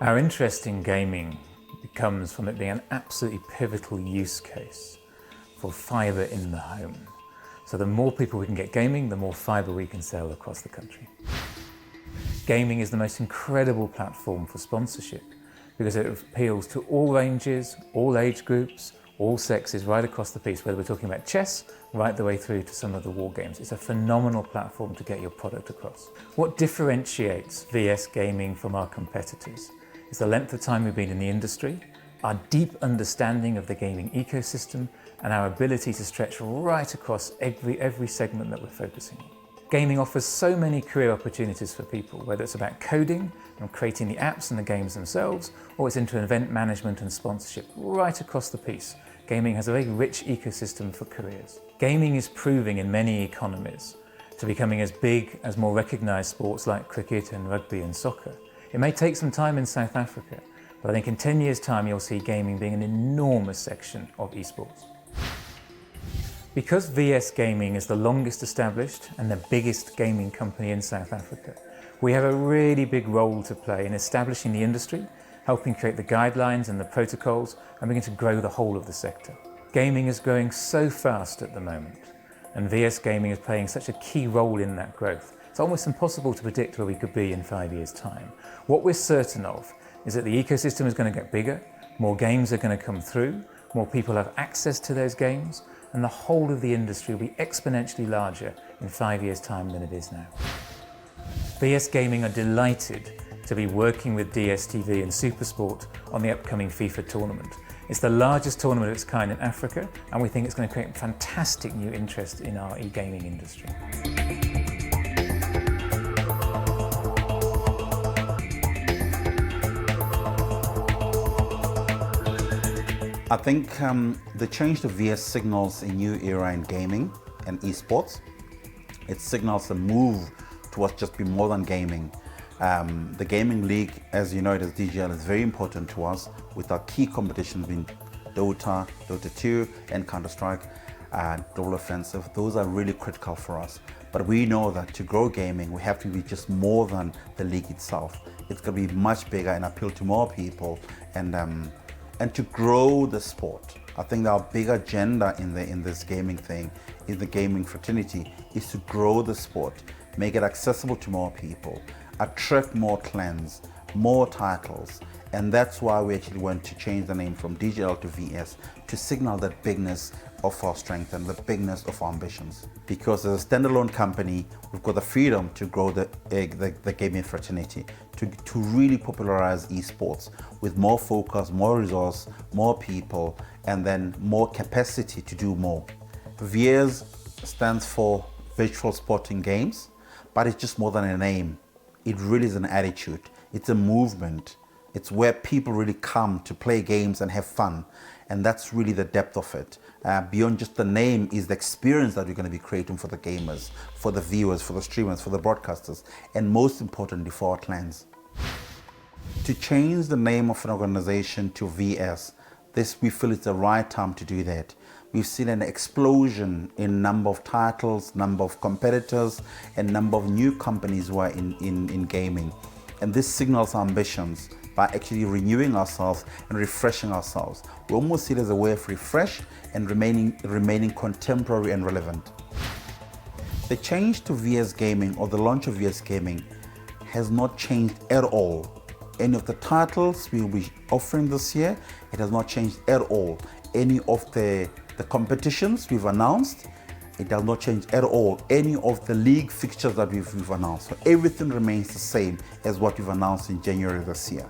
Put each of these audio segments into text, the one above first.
Our interest in gaming comes from it being an absolutely pivotal use case for fibre in the home. So the more people we can get gaming, the more fibre we can sell across the country. Gaming is the most incredible platform for sponsorship because it appeals to all ranges, all age groups, all sexes, right across the piece, whether we're talking about chess, right the way through to some of the war games. It's a phenomenal platform to get your product across. What differentiates VS Gaming from our competitors is the length of time we've been in the industry, our deep understanding of the gaming ecosystem, and our ability to stretch right across every segment that we're focusing on. Gaming offers so many career opportunities for people, whether it's about coding and creating the apps and the games themselves, or it's into event management and sponsorship, right across the piece. Gaming has a very rich ecosystem for careers. Gaming is proving in many economies to becoming as big as more recognised sports like cricket and rugby and soccer. It may take some time in South Africa, but I think in 10 years' time you'll see gaming being an enormous section of esports. Because VS Gaming is the longest established and the biggest gaming company in South Africa, we have a really big role to play in establishing the industry, helping create the guidelines and the protocols, and begin to grow the whole of the sector. Gaming is growing so fast at the moment, and VS Gaming is playing such a key role in that growth. It's almost impossible to predict where we could be in 5 years' time. What we're certain of is that the ecosystem is going to get bigger, more games are going to come through, more people have access to those games, and the whole of the industry will be exponentially larger in 5 years' time than it is now. VS Gaming are delighted to be working with DStv and SuperSport on the upcoming FIFA tournament. It's the largest tournament of its kind in Africa, and we think it's going to create fantastic new interest in our e-gaming industry. I think the change to VS signals a new era in gaming and esports. It signals a move towards just being more than gaming. The gaming league, as you know it as DGL, is very important to us, with our key competitions being Dota, DotA2 and Counter-Strike, Double Offensive. Those are really critical for us. But we know that to grow gaming, we have to be just more than the league itself. It's going to be much bigger and appeal to more people, and to grow the sport. I think our big agenda in this gaming thing, in the gaming fraternity, is to grow the sport, make it accessible to more people, attract more clans, more titles, and that's why we actually want to change the name from DGL to VS to signal that bigness of our strength and the bigness of our ambitions. Because as a standalone company, we've got the freedom to grow the gaming fraternity, to really popularize esports with more focus, more resource, more people, and then more capacity to do more. VS stands for Virtual Sporting Games, but it's just more than a name. It really is an attitude. It's a movement. It's where people really come to play games and have fun. And that's really the depth of it. Beyond just the name is the experience that we're going to be creating for the gamers, for the viewers, for the streamers, for the broadcasters, and most importantly for our clans. To change the name of an organization to VS, we feel it's the right time to do that. We've seen an explosion in number of titles, number of competitors, and number of new companies who are in gaming. And this signals our ambitions by actually renewing ourselves and refreshing ourselves. We almost see it as a way of refresh and remaining contemporary and relevant. The change to VS Gaming, or the launch of VS Gaming, has not changed at all. Any of the titles we will be offering this year, it has not changed at all. Any of the competitions we've announced, it does not change at all. Any of the league fixtures that we've announced. So everything remains the same as what we've announced in January this year.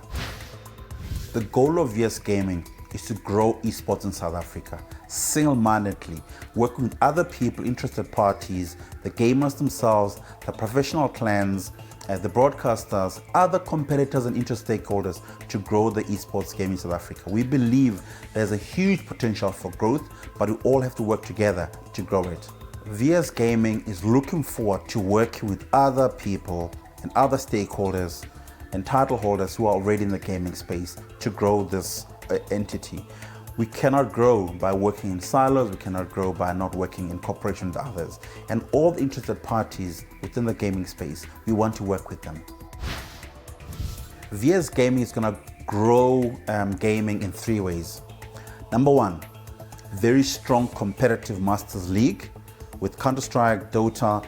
The goal of VS Gaming is to grow esports in South Africa, single-mindedly, working with other people, interested parties, the gamers themselves, the professional clans, the broadcasters, other competitors and interest stakeholders to grow the esports game in South Africa. We believe there's a huge potential for growth, but we all have to work together to grow it. VS Gaming is looking forward to working with other people and other stakeholders and title holders who are already in the gaming space to grow this entity. We cannot grow by working in silos, we cannot grow by not working in cooperation with others. And all the interested parties within the gaming space, we want to work with them. VS Gaming is going to grow gaming in 3 ways. Number 1, very strong competitive Masters League with Counter-Strike, Dota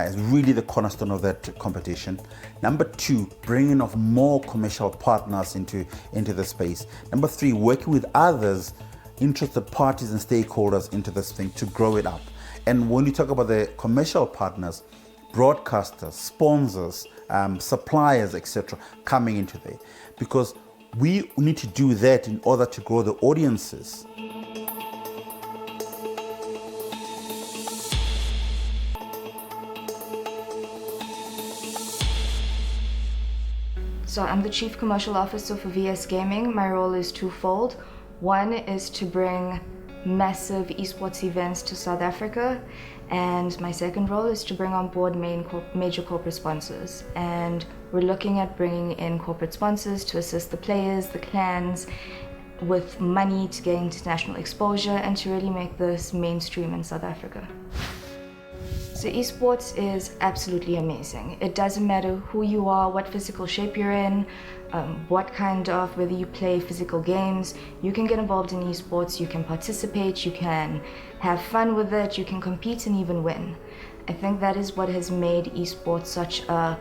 is really the cornerstone of that competition. Number 2, bringing of more commercial partners into the space. Number 3, working with others, interested parties and stakeholders into this thing to grow it up. And when you talk about the commercial partners, broadcasters, sponsors, suppliers, etc., coming into there, because we need to do that in order to grow the audiences. So I'm the Chief Commercial Officer for VS Gaming. My role is twofold. One is to bring massive esports events to South Africa, and my second role is to bring on board major corporate sponsors. And we're looking at bringing in corporate sponsors to assist the players, the clans, with money to gain international exposure and to really make this mainstream in South Africa. So esports is absolutely amazing. It doesn't matter who you are, what physical shape you're in, whether you play physical games, you can get involved in esports, you can participate, you can have fun with it, you can compete and even win. I think that is what has made esports such a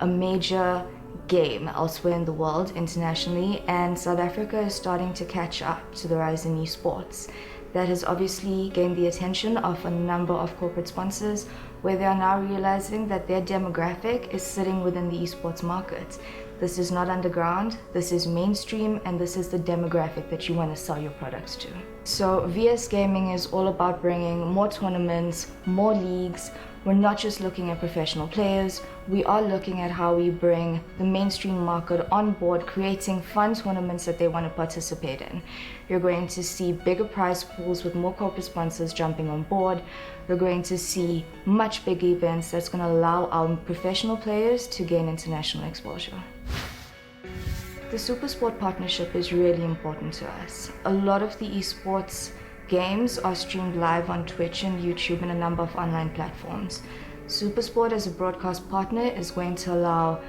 major game elsewhere in the world, internationally, and South Africa is starting to catch up to the rise in esports. That has obviously gained the attention of a number of corporate sponsors, where they are now realizing that their demographic is sitting within the esports market. This is not underground, this is mainstream, and this is the demographic that you want to sell your products to. So VS Gaming is all about bringing more tournaments, more leagues. We're not just looking at professional players, we are looking at how we bring the mainstream market on board, creating fun tournaments that they want to participate in. You're going to see bigger prize pools with more corporate sponsors jumping on board. We're going to see much bigger events that's going to allow our professional players to gain international exposure. The SuperSport partnership is really important to us. A lot of the esports games are streamed live on Twitch and YouTube and a number of online platforms. SuperSport as a broadcast partner is going to allow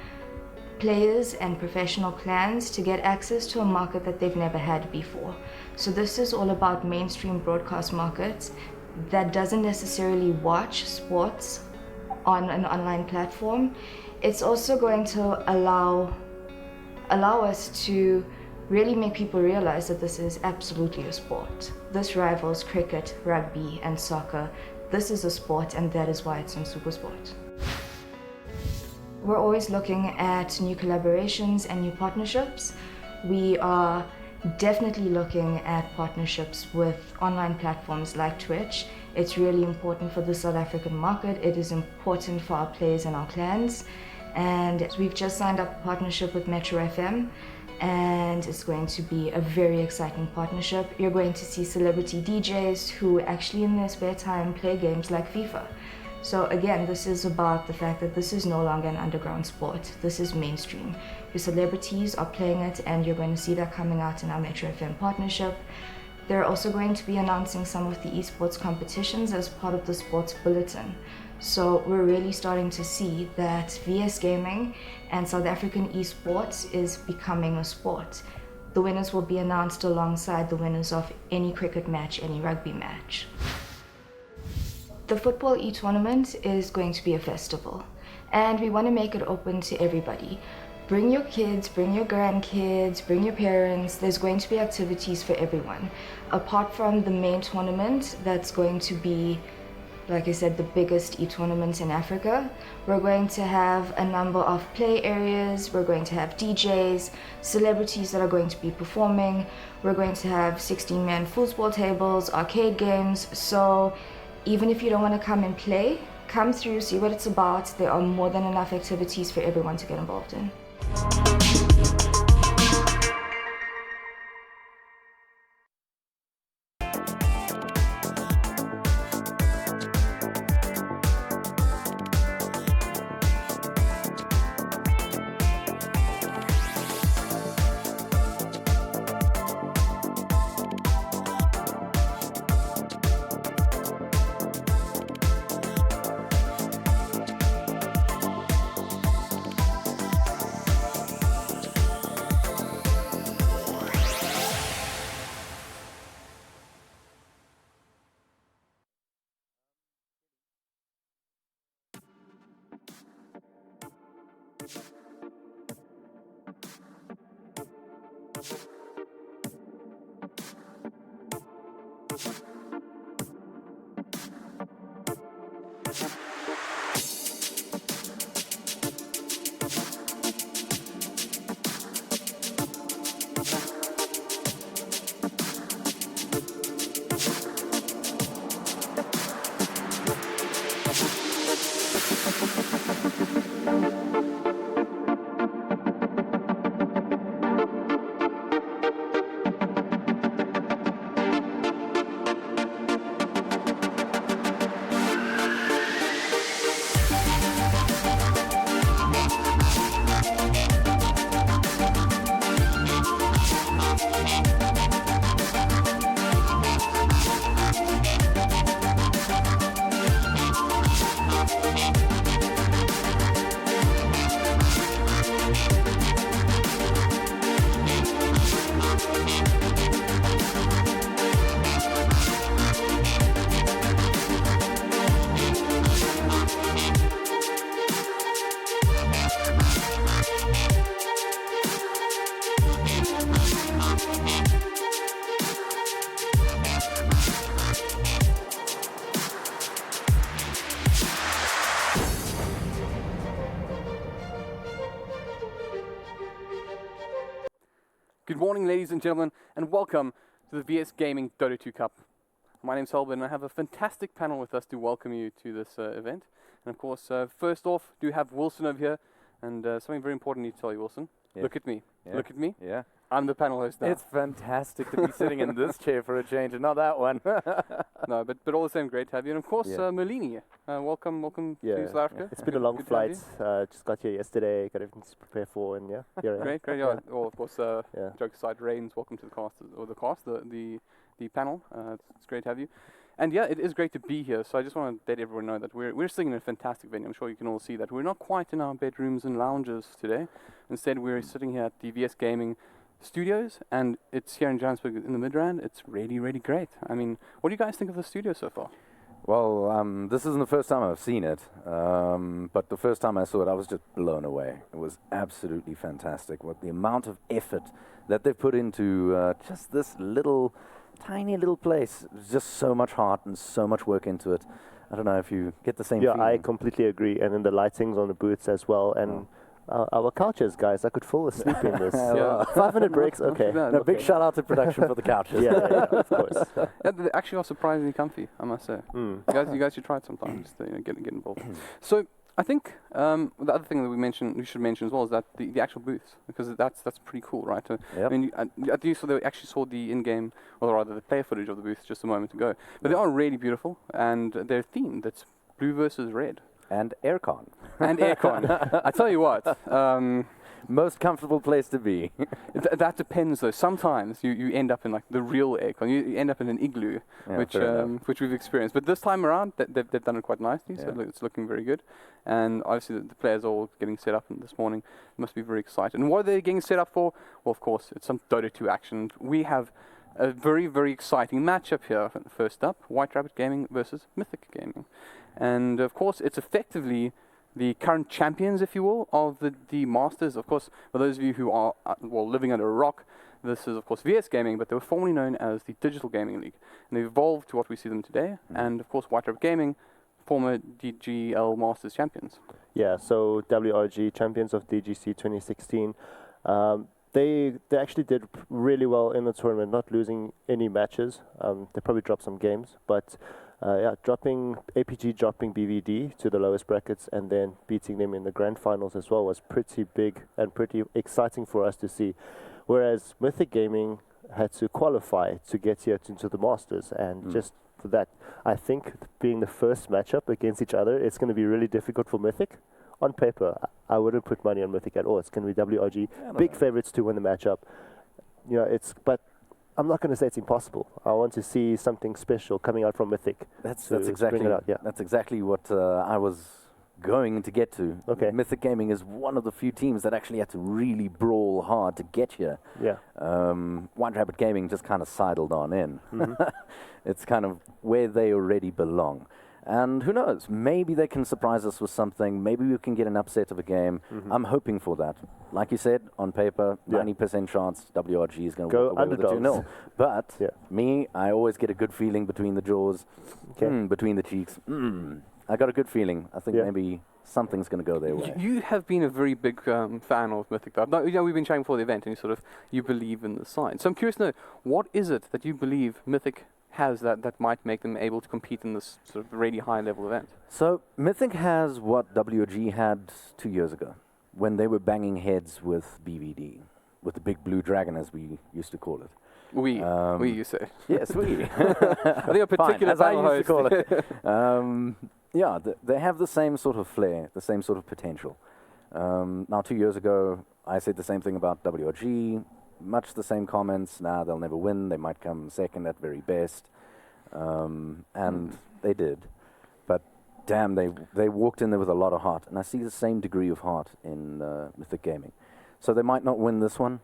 players and professional clans to get access to a market that they've never had before. So this is all about mainstream broadcast markets that doesn't necessarily watch sports on an online platform. It's also going to allow us to really make people realize that this is absolutely a sport. This rivals cricket, rugby, and soccer. This is a sport, and that is why it's on SuperSport. We're always looking at new collaborations and new partnerships. We are definitely looking at partnerships with online platforms like Twitch. It's really important for the South African market. It is important for our players and our clans. And we've just signed up a partnership with Metro FM, and it's going to be a very exciting partnership. You're going to see celebrity DJs who actually in their spare time play games like FIFA. So again, this is about the fact that this is no longer an underground sport. This is mainstream. Your celebrities are playing it, and you're going to see that coming out in our Metro FM partnership. They're also going to be announcing some of the esports competitions as part of the sports bulletin. So we're really starting to see that VS Gaming and South African esports is becoming a sport. The winners will be announced alongside the winners of any cricket match, any rugby match. The football e-tournament is going to be a festival, and we want to make it open to everybody. Bring your kids, bring your grandkids, bring your parents. There's going to be activities for everyone. Apart from the main tournament that's going to be, like I said, the biggest e-tournament in Africa, we're going to have a number of play areas, we're going to have DJs, celebrities that are going to be performing, we're going to have 16-man foosball tables, arcade games. So even if you don't want to come and play, come through, see what it's about. There are more than enough activities for everyone to get involved in. Good morning, ladies and gentlemen, and welcome to the VS Gaming DotA2 Cup. My name's Holben, and I have a fantastic panel with us to welcome you to this event. And of course, first off, do have Wilson over here, and something very important I need to tell you, Wilson. Yeah. Look at me. Yeah. Look at me. Yeah. I'm the panel host now. It's fantastic to be sitting in this chair for a change and not that one. No, but all the same, great to have you. And of course, Yeah. Merlini, welcome to South Africa. It's been a long Good to have flight. Just got here yesterday, got everything to prepare for, and here I am. Great. Yeah. Well, of course, Yeah. jokes aside, Rains, welcome to the cast, the panel. It's great to have you. And yeah, it is great to be here. So I just want to let everyone know that we're sitting in a fantastic venue. I'm sure you can all see that. We're not quite in our bedrooms and lounges today. Instead, we're sitting here at the VS Gaming studios, and it's here in Johannesburg in the Midrand. It's really, really great. I mean, what do you guys think of the studio so far? Well, this isn't the first time I've seen it, but the first time I saw it, I was just blown away. It was absolutely fantastic. What the amount of effort that they've put into just this tiny little place. There's just so much heart and so much work into it. I don't know if you get the same feeling. I completely agree. And then the lightings on the booths as well. And our couches, guys, I could fall asleep in this. Yeah. 500 breaks, okay. No, big shout out to production for the couches. yeah, of course. Yeah, they actually are surprisingly comfy, I must say. You guys should try it sometime. Just to, get involved. So I think the other thing that we should mention as well is that the actual booths, because that's pretty cool, right? Yep. I mean, they actually saw the in-game, or rather the player footage of the booths just a moment ago. But they are really beautiful, and they're themed. It's blue versus red. And aircon. And aircon. I tell you what. Most comfortable place to be. That depends, though. Sometimes you end up in like the real aircon. You end up in an igloo, Yeah, which we've experienced. But this time around, they've done it quite nicely. Yeah. So it's looking very good. And obviously the players are all getting set up this morning. Must be very excited. And what are they getting set up for? Well, of course, it's some Dota 2 action. We have a very, very exciting matchup here. First up, White Rabbit Gaming versus Mythic Gaming. And of course, it's effectively the current champions, if you will, of the Masters. Of course, for those of you who are living under a rock, this is of course VS Gaming, but they were formerly known as the Digital Gaming League, and they've evolved to what we see them today. And of course, White Rabbit Gaming, former DGL Masters champions. Yeah, so WRG champions of DGC 2016. They actually did really well in the tournament, not losing any matches. They probably dropped some games, but dropping BVD to the lowest brackets and then beating them in the grand finals as well was pretty big and pretty exciting for us to see. Whereas Mythic Gaming had to qualify to get here into the Masters, and just for that, I think being the first matchup against each other, it's going to be really difficult for Mythic. On paper, I wouldn't put money on Mythic at all. It's going to be WRG, big favorites to win the matchup. You know, but I'm not going to say it's impossible. I want to see something special coming out from Mythic. That's bring it out, yeah. That's exactly what I was going to get to. Okay. Mythic Gaming is one of the few teams that actually had to really brawl hard to get here. Yeah. White Rabbit Gaming just kind of sidled on in. It's kind of where they already belong. And who knows, maybe they can surprise us with something. Maybe we can get an upset of a game. I'm hoping for that. Like you said, on paper, 90% chance WRG is going to walk away with a 2-0. But me, I always get a good feeling between the jaws, between the cheeks. I got a good feeling. I think maybe something's going to go their way. You have been a very big fan of Mythic. Now, we've been chatting before the event, and you believe in the side. So I'm curious to know, what is it that you believe Mythic has that might make them able to compete in this sort of really high level event? So Mythic has what WG had 2 years ago, when they were banging heads with BVD, with the big blue dragon, as we used to call it. We you say. Yes, we. I think a particular as I panel used to call host. it. They have the same sort of flair, the same sort of potential. Now, 2 years ago, I said the same thing about WRG. Much the same comments. They'll never win. They might come second at very best. And they did. But damn, they walked in there with a lot of heart. And I see the same degree of heart in Mythic Gaming. So they might not win this one,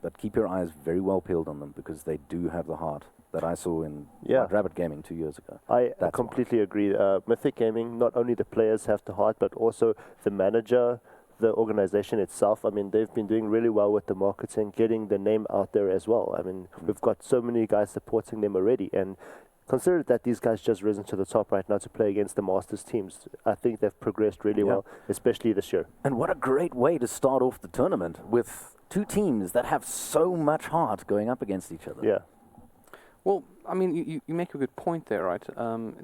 but keep your eyes very well peeled on them, because they do have the heart that I saw in White Rabbit Gaming 2 years ago. I completely agree. Mythic Gaming, not only the players have the heart, but also the manager, the organization itself. I mean, they've been doing really well with the marketing, getting the name out there as well. I mean, we've got so many guys supporting them already, and consider that these guys just risen to the top right now to play against the Masters teams. I think they've progressed really well, especially this year. And what a great way to start off the tournament with two teams that have so much heart going up against each other. Yeah. Well, I mean, you make a good point there, right?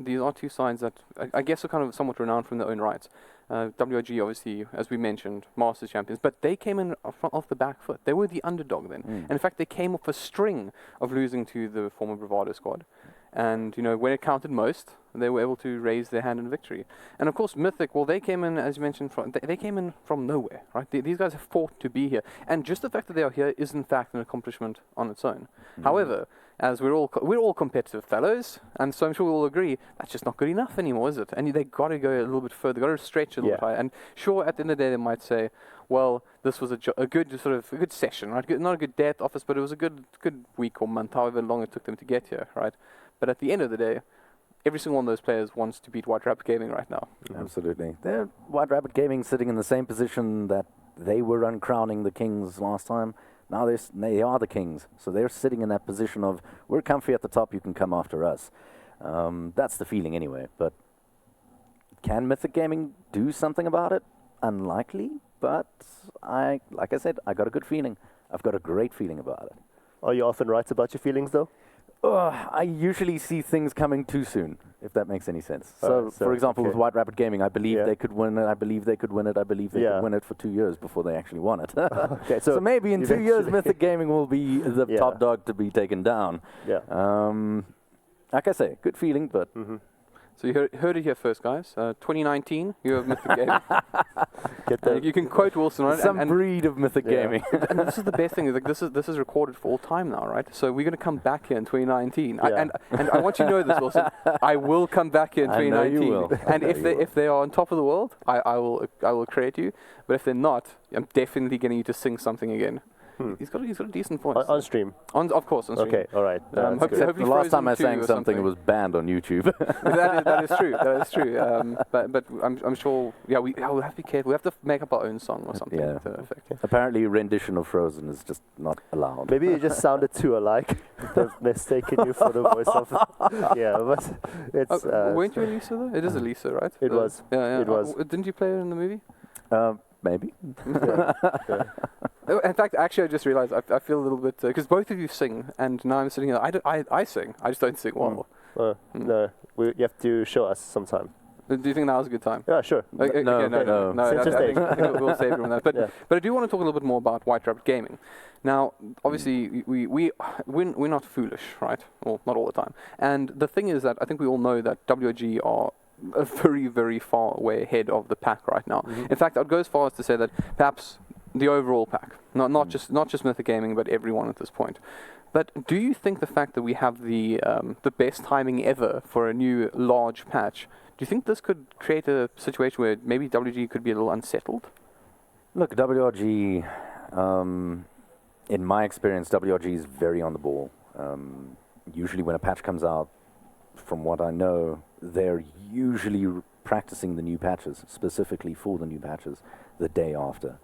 These are two sides that I guess are kind of somewhat renowned from their own rights. WRG, obviously, as we mentioned, Masters champions, but they came in off the back foot. They were the underdog then. And in fact, they came off a string of losing to the former Bravado squad. And, you know, when it counted most, they were able to raise their hand in victory. And, of course, Mythic, well, they came in, as you mentioned, they came in from nowhere, right? These guys have fought to be here. And just the fact that they are here is, in fact, an accomplishment on its own. However, as we're all competitive fellows, and so I'm sure we'll all agree, that's just not good enough anymore, is it? And they got to go a little bit further, got to stretch a little bit higher. And sure, at the end of the day, they might say, well, this was a good session, right? Not a good day at the office, but it was a good week or month, however long it took them to get here, right? But at the end of the day, every single one of those players wants to beat White Rabbit Gaming right now. Absolutely. They're White Rabbit Gaming sitting in the same position that they were uncrowning the kings last time. Now they are the kings. So they're sitting in that position of, we're comfy at the top, you can come after us. That's the feeling anyway. But can Mythic Gaming do something about it? Unlikely. But like I said, I got a good feeling. I've got a great feeling about it. Are you often right about your feelings, though? I usually see things coming too soon, if that makes any sense. So for example, with White Rabbit Gaming, I believe they could win it. I believe they could win it. I believe they could win it for 2 years before they actually won it. Okay, so maybe in 2 years, Mythic Gaming will be the top dog to be taken down. Like I say, good feeling, but... So you heard it here first, guys. 2019, you have Mythic Gaming. You can quote Wilson on it. Some breed of Mythic Gaming. And this is the best thing. Like this is recorded for all time now, right? So we're going to come back here in 2019. And I want you to know this, Wilson. I will come back here in 2019. I know you will. And if they are on top of the world, I will credit you. But if they're not, I'm definitely getting you to sing something again. He's got a decent voice. On stream? Of course, on stream. Okay, all right. Hopefully the last time I sang something, it was banned on YouTube. that is true. That is true. But I'm sure. Yeah, we'll have to be careful. We have to make up our own song or something. Yeah. Apparently, rendition of Frozen is just not allowed. Maybe you just sounded too alike. They've mistaken you for the voice of. But it's. Weren't you Elisa though? It is Elisa, right? It was. Yeah. It was. Didn't you play her in the movie? Maybe. In fact, actually, I just realized I feel a little bit because both of you sing, and now I'm sitting here. I sing. I just don't sing well. No, you have to show us sometime. Do you think that was a good time? Yeah, sure. No. I think we'll save room on that. But I do want to talk a little bit more about White Rabbit Gaming. Now, obviously, we're not foolish, right? Well, not all the time. And the thing is that I think we all know that WG are a very, very far way ahead of the pack right now. In fact, I'd go as far as to say that perhaps the overall pack, not just Mythic Gaming, but everyone at this point. But do you think the fact that we have the best timing ever for a new large patch, do you think this could create a situation where maybe WG could be a little unsettled? Look, WRG, in my experience, WRG is very on the ball. Usually when a patch comes out, from what I know, they're usually practicing the new patches, specifically for the new patches, the day after.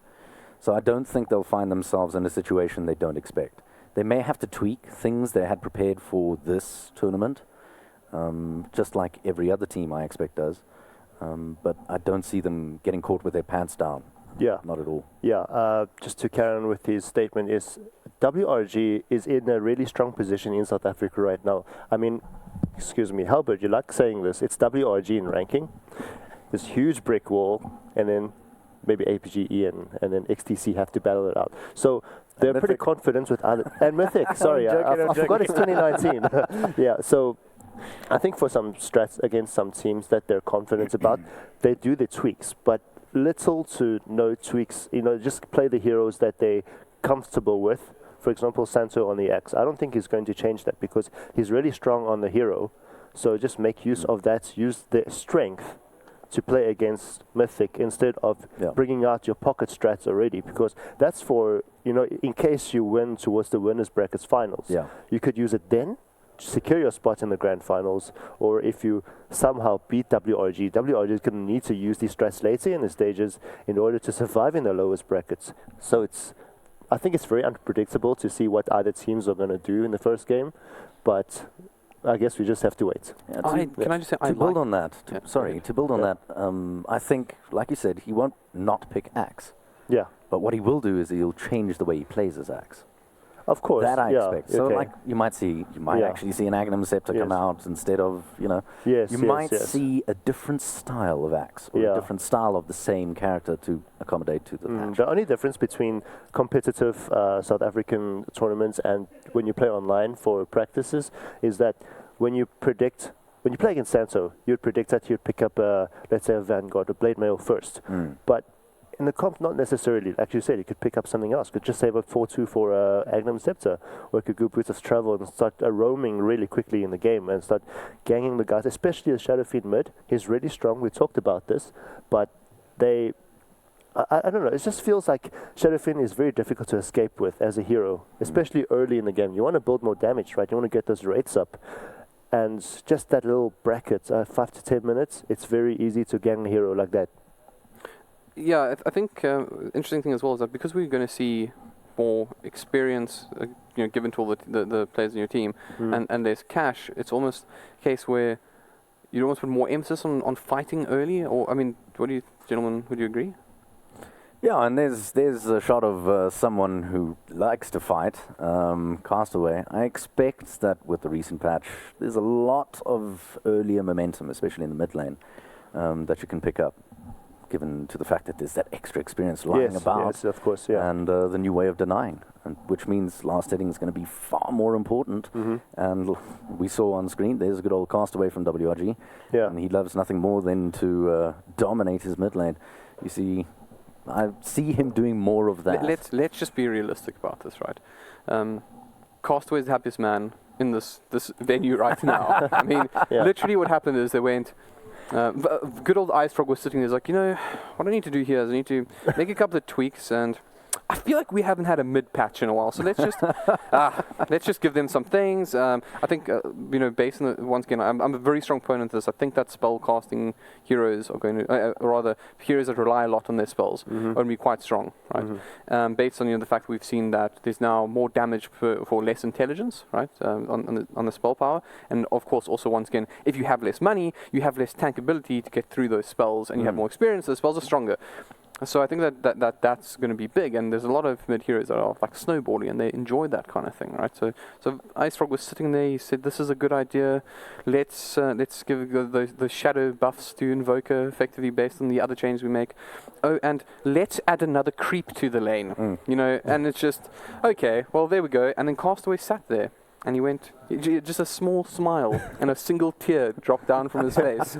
So I don't think they'll find themselves in a situation they don't expect. They may have to tweak things they had prepared for this tournament, just like every other team I expect does. But I don't see them getting caught with their pants down. Yeah. Not at all. Yeah, just to carry on with his statement, is WRG is in a really strong position in South Africa right now. I mean, excuse me, Halbert, you like saying this, it's WRG in ranking, this huge brick wall, and then maybe APGE and then XTC have to battle it out. So they're pretty confident with other... And Mythic, sorry, I forgot it's 2019. Yeah, so I think for some strats against some teams that they're confident about, they do the tweaks, but little to no tweaks, just play the heroes that they're comfortable with. For example, Santo on the X. I don't think he's going to change that because he's really strong on the hero. So just make use of that. Use the strength to play against Mythic instead of bringing out your pocket strats already, because that's for, in case you win towards the winners brackets finals. Yeah. You could use it then to secure your spot in the grand finals, or if you somehow beat WRG is going to need to use these strats later in the stages in order to survive in the lowest brackets. So I think it's very unpredictable to see what other teams are going to do in the first game, but I guess we just have to wait. Yeah, Can I just say, to build on that, Yeah. to build on that, I think, like you said, he won't not pick Axe. Yeah, But what he will do is he'll change the way he plays his Axe. of course. That I yeah, expect. So, okay. like, you might Yeah. actually see an Agnum Scepter come Yes. out instead of, Yes, you yes, might yes. see a different style of Axe, or Yeah. a different style of the same character to accommodate to the patch. The only difference between competitive South African tournaments and when you play online for practices is that when you play against Sanso, you'd predict that you'd pick up, let's say, a Vanguard or Blade Mail first. But in the comp, not necessarily. Like you said, you could pick up something else. Could just save up 4-2 for Agnum Scepter, or could go Boots of Travel and start roaming really quickly in the game and start ganging the guys, especially the Shadow Fiend mid. He's really strong. We talked about this, but I don't know. It just feels like Shadow Fiend is very difficult to escape with as a hero, especially early in the game. You want to build more damage, right? You want to get those rates up. And just that little bracket, 5 to 10 minutes, it's very easy to gang a hero like that. Yeah, I think interesting thing as well is that because we're going to see more experience, given to all the players in your team, and there's cash, it's almost a case where you almost put more emphasis on fighting early. Or I mean, gentlemen, would you agree? Yeah, and there's a shot of someone who likes to fight, Castaway. I expect that with the recent patch, there's a lot of earlier momentum, especially in the mid lane, that you can pick up, given to the fact that there's that extra experience lying about. Yes, of course, yeah. And the new way of denying, which means last hitting is going to be far more important. And we saw on screen, there's a good old Castaway from WRG, and he loves nothing more than to dominate his mid lane. You see, I see him doing more of that. Let's just be realistic about this, right? Castaway is the happiest man in this venue right now. I mean, literally what happened is they went. Good old Ice Frog was sitting there, like, what I need to do here is I need to make a couple of tweaks, and I feel like we haven't had a mid patch in a while, so let's just give them some things. I think based on once again, I'm a very strong proponent of this. I think that spell casting heroes are going to, rather heroes that rely a lot on their spells, are going to be quite strong, right? Based on the fact that we've seen that there's now more damage for less intelligence, right? On the spell power, and of course also once again, if you have less money, you have less tank ability to get through those spells, and you have more experience. The spells are stronger. So I think that's going to be big, and there's a lot of mid heroes that are like snowballing, and they enjoy that kind of thing, right? So Ice Frog was sitting there. He said, "This is a good idea. Let's give the shadow buffs to Invoker effectively based on the other changes we make. Oh, and let's add another creep to the lane, And it's just okay. Well, there we go. And then Castaway sat there. And he went, just a small smile and a single tear dropped down from his face.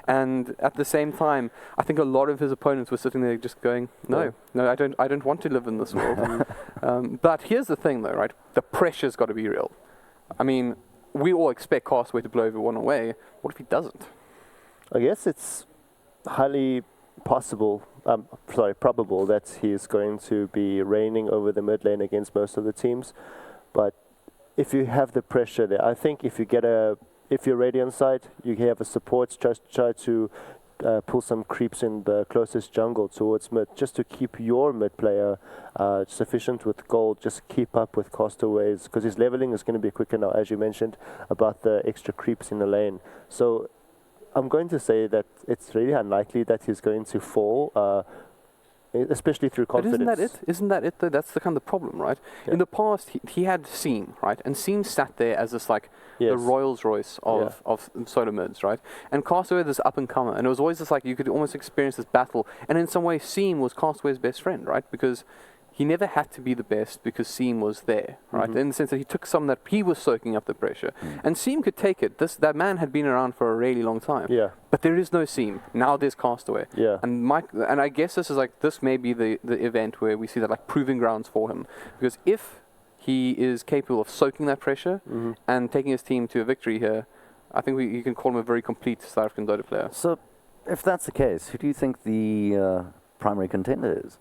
And at the same time, I think a lot of his opponents were sitting there just going, no, I don't want to live in this world. But here's the thing though, right? The pressure's got to be real. I mean, we all expect Castaway to blow everyone away. What if he doesn't? I guess it's highly probable that he's going to be reigning over the mid lane against most of the teams. But if you have the pressure there, I think if you're Radiant side, you have a support, just try to pull some creeps in the closest jungle towards mid, just to keep your mid player sufficient with gold, just keep up with Castaways, because his leveling is going to be quicker now, as you mentioned, about the extra creeps in the lane. So I'm going to say that it's really unlikely that he's going to fall, especially through confidence. But isn't that it though? That's the kind of problem, right? Yeah. In the past, he had Seam, right? And Seam sat there as this the Rolls Royce of solo mids, right? And Castaway this up and comer, and it was always just like you could almost experience this battle. And in some way, Seam was Castaway's best friend, right? Because he never had to be the best because Seam was there, right? In the sense that he took some that he was soaking up the pressure. And Seam could take it. That man had been around for a really long time. Yeah. But there is no Seam. Now there's Castaway. Yeah. And I guess this may be the event where we see that proving grounds for him. Because if he is capable of soaking that pressure and taking his team to a victory here, I think you can call him a very complete South African Dota player. So if that's the case, who do you think the primary contender is?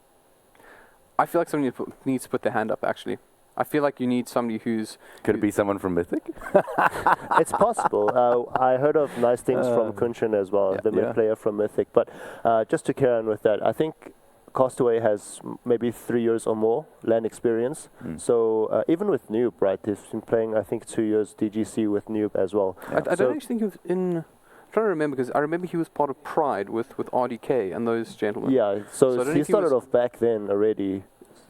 I feel like somebody needs to put their hand up, actually. I feel like you need somebody who's... Could it be someone from Mythic? It's possible. I heard of nice things from Kunshan as well, the mid player from Mythic. But just to carry on with that, I think Castaway has maybe 3 years or more LAN experience. So even with Noob, right, he's been playing, I think, 2 years DGC with Noob as well. I don't actually think he was in. I'm trying to remember because I remember he was part of Pride with RDK and those gentlemen. Yeah, So I don't he think he started was- off back then already.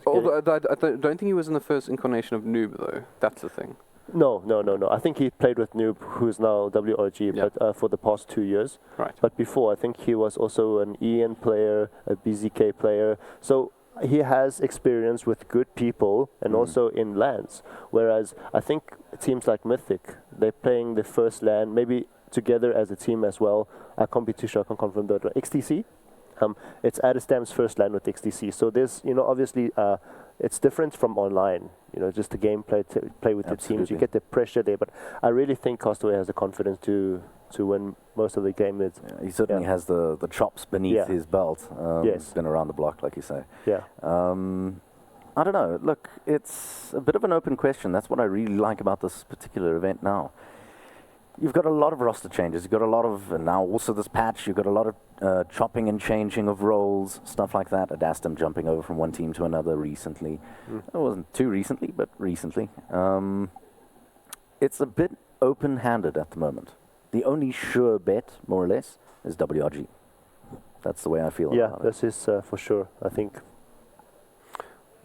Although I don't think he was in the first incarnation of Noob though. That's the thing. No. I think he played with Noob, who's now WRG, Yeah. but for the past 2 years. Right. But before, I think he was also an EN player, a BZK player. So he has experience with good people and also in LANs. Whereas I think teams like Mythic, they're playing the first LAN, maybe together as a team as well. I can't be too sure, I can confirm that. XTC, it's Adestam's first LAN with XTC. So there's, obviously, it's different from online. Just the gameplay, play with the teams. You get the pressure there. But I really think Castaway has the confidence to win most of the game. He certainly has the chops beneath his belt. Yes. He's been around the block, like you say. Yeah. I don't know. Look, it's a bit of an open question. That's what I really like about this particular event now. You've got a lot of roster changes. You've got a lot of, now also this patch, you've got a lot of chopping and changing of roles, stuff like that. Adastam jumping over from one team to another recently. It wasn't too recently, but recently. It's a bit open-handed at the moment. The only sure bet, more or less, is WRG. That's the way I feel about it. This is for sure, I think.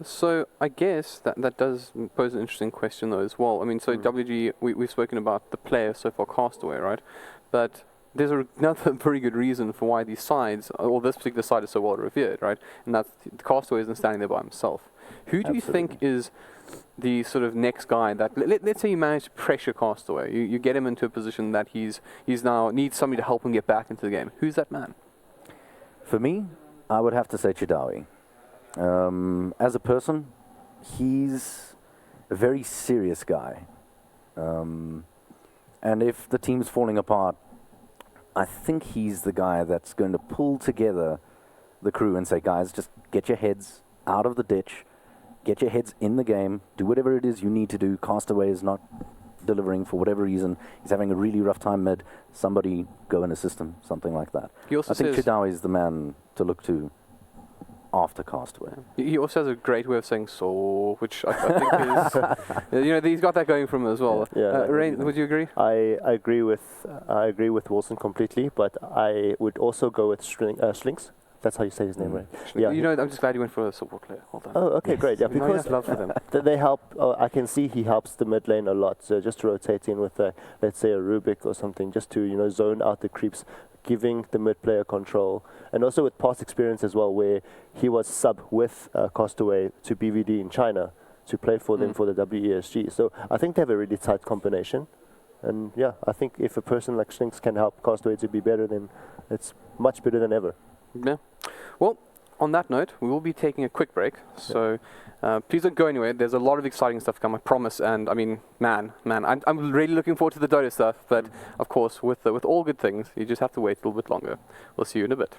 So I guess that does pose an interesting question though as well. I mean, so WG, we've spoken about the player so far, Castaway, right? But there's another very good reason for why these sides, or this particular side, is so well revered, right? And that's Castaway isn't standing there by himself. Who do you think is the sort of next guy that, let's say you manage to pressure Castaway, you get him into a position that he's now needs somebody to help him get back into the game. Who's that man? For me, I would have to say Chidawi. As a person, he's a very serious guy. And if the team's falling apart, I think he's the guy that's going to pull together the crew and say, guys, just get your heads out of the ditch, get your heads in the game, do whatever it is you need to do. Castaway is not delivering for whatever reason. He's having a really rough time mid. Somebody go and assist him, something like that. He also I think says Chidawi is the man to look to after Castaway. he also has a great way of saying "so," which I think is, he's got that going from him as well. Rain, would you agree? I agree with Wilson completely, but I would also go with Slinks. That's how you say his name, right? Yeah. I'm just glad you went for a support player. Well done. Oh, okay, great. Yeah, because love for them. they help. I can see he helps the mid lane a lot. So just rotate in with let's say a Rubik or something, just to zone out the creeps, giving the mid player control, and also with past experience as well, where he was sub with Castaway to BVD in China to play for them for the WESG. So I think they have a really tight combination, and yeah, I think if a person like Slinks can help Castaway to be better, then it's much better than ever. Yeah. Well, on that note, we will be taking a quick break. So please don't go anywhere. There's a lot of exciting stuff to come, I promise. And I mean, man, I'm really looking forward to the Dota stuff. But of course, with all good things, you just have to wait a little bit longer. We'll see you in a bit.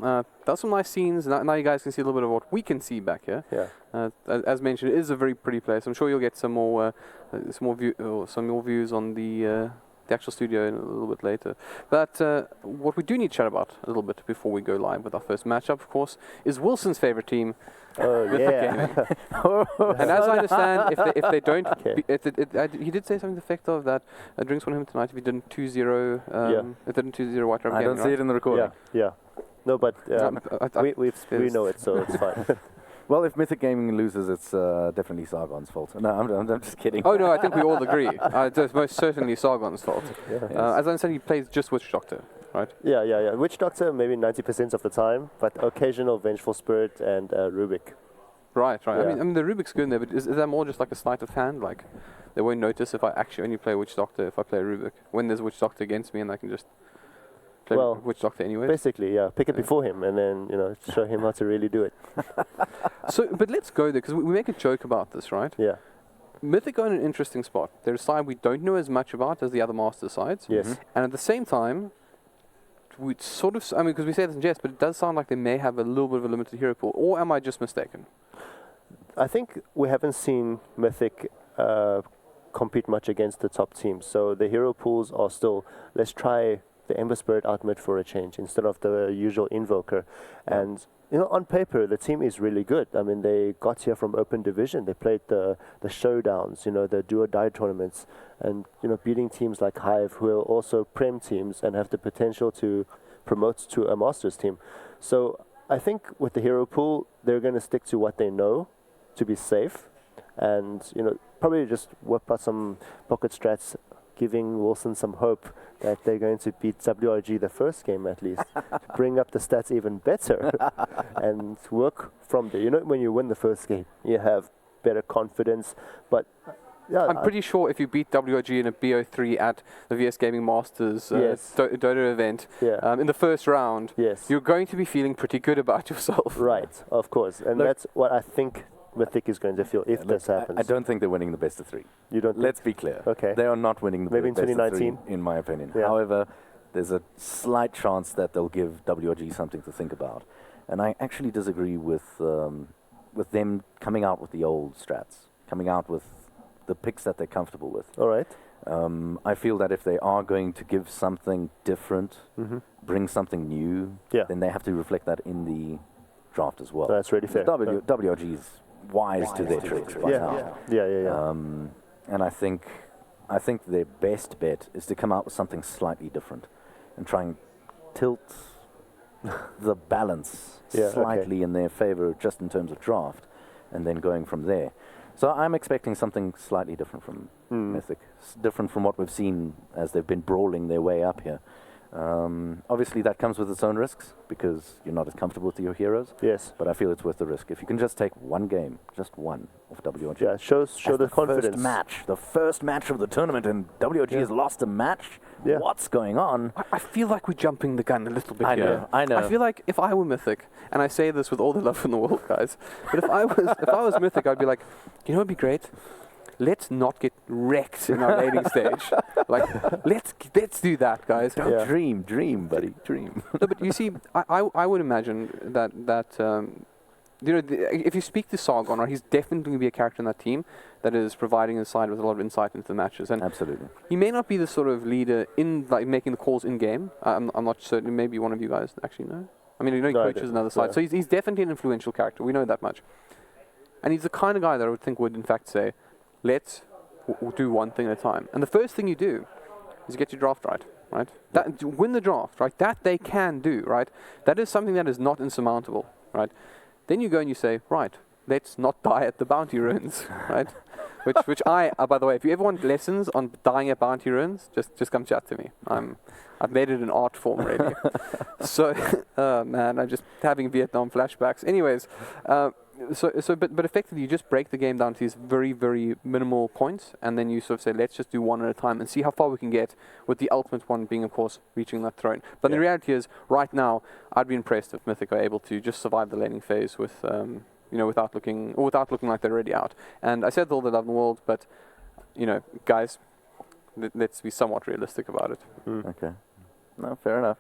That's some nice scenes. Now you guys can see a little bit of what we can see back here. Yeah. As mentioned, it is a very pretty place. I'm sure you'll get some more views on the actual studio in a little bit later. But what we do need to chat about a little bit before we go live with our first matchup, of course, is Wilson's favorite team. Oh, Mythic yeah. Gaming. And as I understand, if they don't, Okay. he did say something to the effect of that drinks on him tonight if he didn't 2-0. If didn't 2-0 White Rum I don't Gaming, see it in the recording. Yeah. No, but we know it, so it's fine. Well, if Mythic Gaming loses, it's definitely Sargon's fault. No, I'm just kidding. Oh no, I think we all agree. It's most certainly Sargon's fault. As I understand, he plays just Witch Doctor, right? Yeah. Witch Doctor maybe 90% of the time, but occasional Vengeful Spirit and Rubik. Right. Yeah. I mean, the Rubik's good in there, but is that more just like a sleight of hand? Like, they won't notice if I actually only play Witch Doctor if I play Rubik. When there's Witch Doctor against me, and I can just play Witch Doctor anyway. Basically, yeah. Pick it before him, and then show him how to really do it. So, but let's go there because we make a joke about this, right? Yeah. Mythic are in an interesting spot. They're a side we don't know as much about as the other Master sides. Yes. And at the same time, we sort of, because we say this in jest, but it does sound like they may have a little bit of a limited hero pool. Or am I just mistaken? I think we haven't seen Mythic compete much against the top teams. So the hero pools are still, let's try the Ember Spirit Ultimate for a change instead of the usual Invoker. Yeah. And on paper, the team is really good. I mean, they got here from Open Division. They played the showdowns, the do-or-die tournaments, and beating teams like Hive, who are also Prem teams and have the potential to promote to a Masters team. So I think with the hero pool, they're going to stick to what they know to be safe, and probably just work out some pocket strats, giving Wilson some hope that they're going to beat WRG the first game at least, bring up the stats even better, and work from there. When you win the first game, you have better confidence. But yeah, I'm pretty sure if you beat WRG in a BO3 at the VS Gaming Masters Dota event in the first round, you're going to be feeling pretty good about yourself. Right, of course. And that's what I think Mythic is going to feel if this happens. I don't think they're winning the best of three. You don't? Let's be clear. Okay. They are not winning the maybe best in 2019? of three, in my opinion. Yeah. However, there's a slight chance that they'll give WRG something to think about. And I actually disagree with them coming out with the old strats, coming out with the picks that they're comfortable with. All right. I feel that if they are going to give something different, bring something new, then they have to reflect that in the draft as well. That's really fair. WRG is wise to their tricks by now. Yeah. And I think their best bet is to come out with something slightly different and try and tilt the balance slightly in their favor just in terms of draft, and then going from there. So I'm expecting something slightly different from Mythic, different from what we've seen as they've been brawling their way up here. Obviously, that comes with its own risks because you're not as comfortable with your heroes. Yes. But I feel it's worth the risk. If you can just take one game, just one, of WRG. Yeah, show the confidence. The first match of the tournament, and WRG has lost a match. Yeah. What's going on? I feel like we're jumping the gun a little bit here. I know. I feel like if I were Mythic, and I say this with all the love in the world, guys, but if I was Mythic, I'd be like, it'd be great? Let's not get wrecked in our laning stage. Like, let's do that, guys. Don't dream, buddy, dream. No, but you see, I would imagine that if you speak to Sargon, right, he's definitely going to be a character in that team that is providing his side with a lot of insight into the matches. And absolutely, he may not be the sort of leader in like making the calls in game. I'm not certain. Maybe one of you guys actually know. I mean, he coaches another side, so he's definitely an influential character. We know that much. And he's the kind of guy that I would think would, in fact, say, let's do one thing at a time. And the first thing you do is get your draft right? That, win the draft, right? That they can do, right? That is something that is not insurmountable, right? Then you go and you say, right, let's not die at the bounty ruins, right? Which by the way, if you ever want lessons on dying at bounty ruins, just come chat to me. I've made it an art form already. So, man, I'm just having Vietnam flashbacks. Anyways, but effectively you just break the game down to these very, very minimal points, and then you sort of say, let's just do one at a time and see how far we can get, with the ultimate one being, of course, reaching that throne. But the reality is, right now, I'd be impressed if Mythic are able to just survive the laning phase with, without looking like they're already out. And I said all the love in the world, but, guys, let's be somewhat realistic about it. Okay. No, fair enough.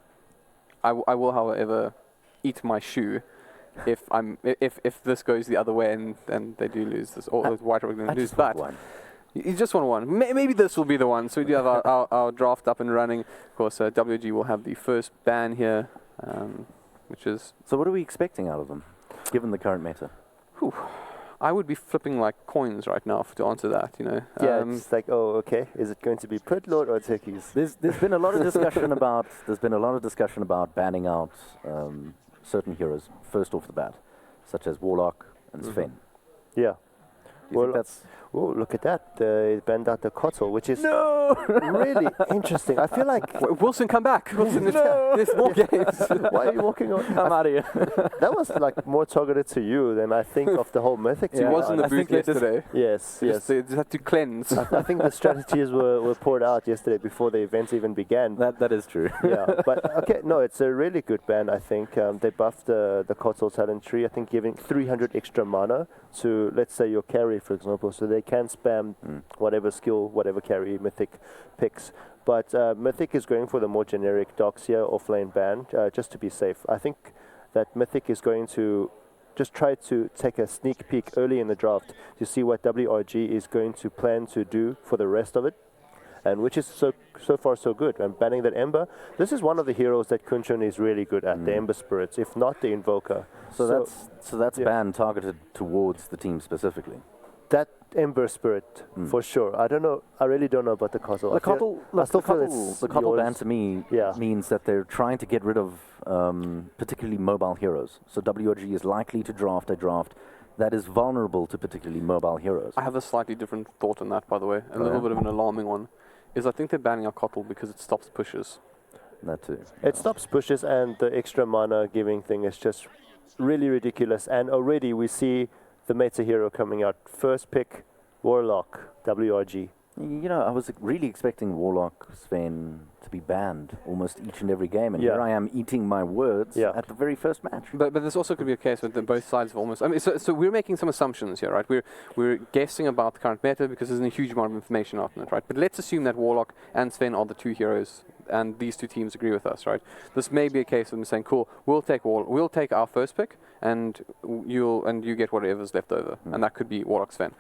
I will, however, eat my shoe if this goes the other way and they do lose this, or White Rabbit going to lose. But you just want one. Maybe this will be the one. So we do have our draft up and running. Of course, WG will have the first ban here, which is... So what are we expecting out of them, given the current meta? Whew, I would be flipping like coins right now to answer that, you know. Yeah, it's like, oh, okay, is it going to be Prit Lord or Turkeys? There's been a lot of discussion about banning out certain heroes first off the bat, such as Warlock and Sven. Yeah. Do you think that's... Oh, look at that. They banned out the Kotal, which is really interesting. I feel like... Wilson, come back. Wilson, there's more games. Why are you walking on? I'm out of here. That was like more targeted to you than I think of the whole Mythic team. He was in the booth yesterday. Yes. They just had to cleanse. I think the strategies were poured out yesterday before the events even began. That is true. Yeah, but okay, no, it's a really good ban, I think. They buffed the Kotal talent tree, I think giving 300 extra mana to, let's say, your carry, for example, so they can spam whatever skill, whatever carry Mythic picks. But Mythic is going for the more generic Doxia offlane ban, just to be safe. I think that Mythic is going to just try to take a sneak peek early in the draft to see what WRG is going to plan to do for the rest of it, and which is so far so good. And banning that Ember, this is one of the heroes that Kunchun is really good at, the Ember Spirits, if not the Invoker. So that's ban targeted towards the team specifically. That Ember Spirit, for sure. I don't know. I really don't know about the Kotal. The Kotal ban to me means that they're trying to get rid of particularly mobile heroes. So WRG is likely to draft a draft that is vulnerable to particularly mobile heroes. I have a slightly different thought on that, by the way. A little bit of an alarming one. Is I think they're banning our Kotal because it stops pushes. That too. It stops pushes, and the extra mana giving thing is just really ridiculous. And already we see the meta hero coming out. First pick, Warlock, WRG. You know, I was really expecting Warlock, Sven, to be banned almost each and every game, and here I am eating my words at the very first match. But this also could be a case with both sides of almost... I mean, so we're making some assumptions here, right? We're guessing about the current meta because there's a huge amount of information out in it, right? But let's assume that Warlock and Sven are the two heroes, and these two teams agree with us, right? This may be a case of them saying, cool, we'll take our first pick, and you get whatever's left over, and that could be Warlock Sven.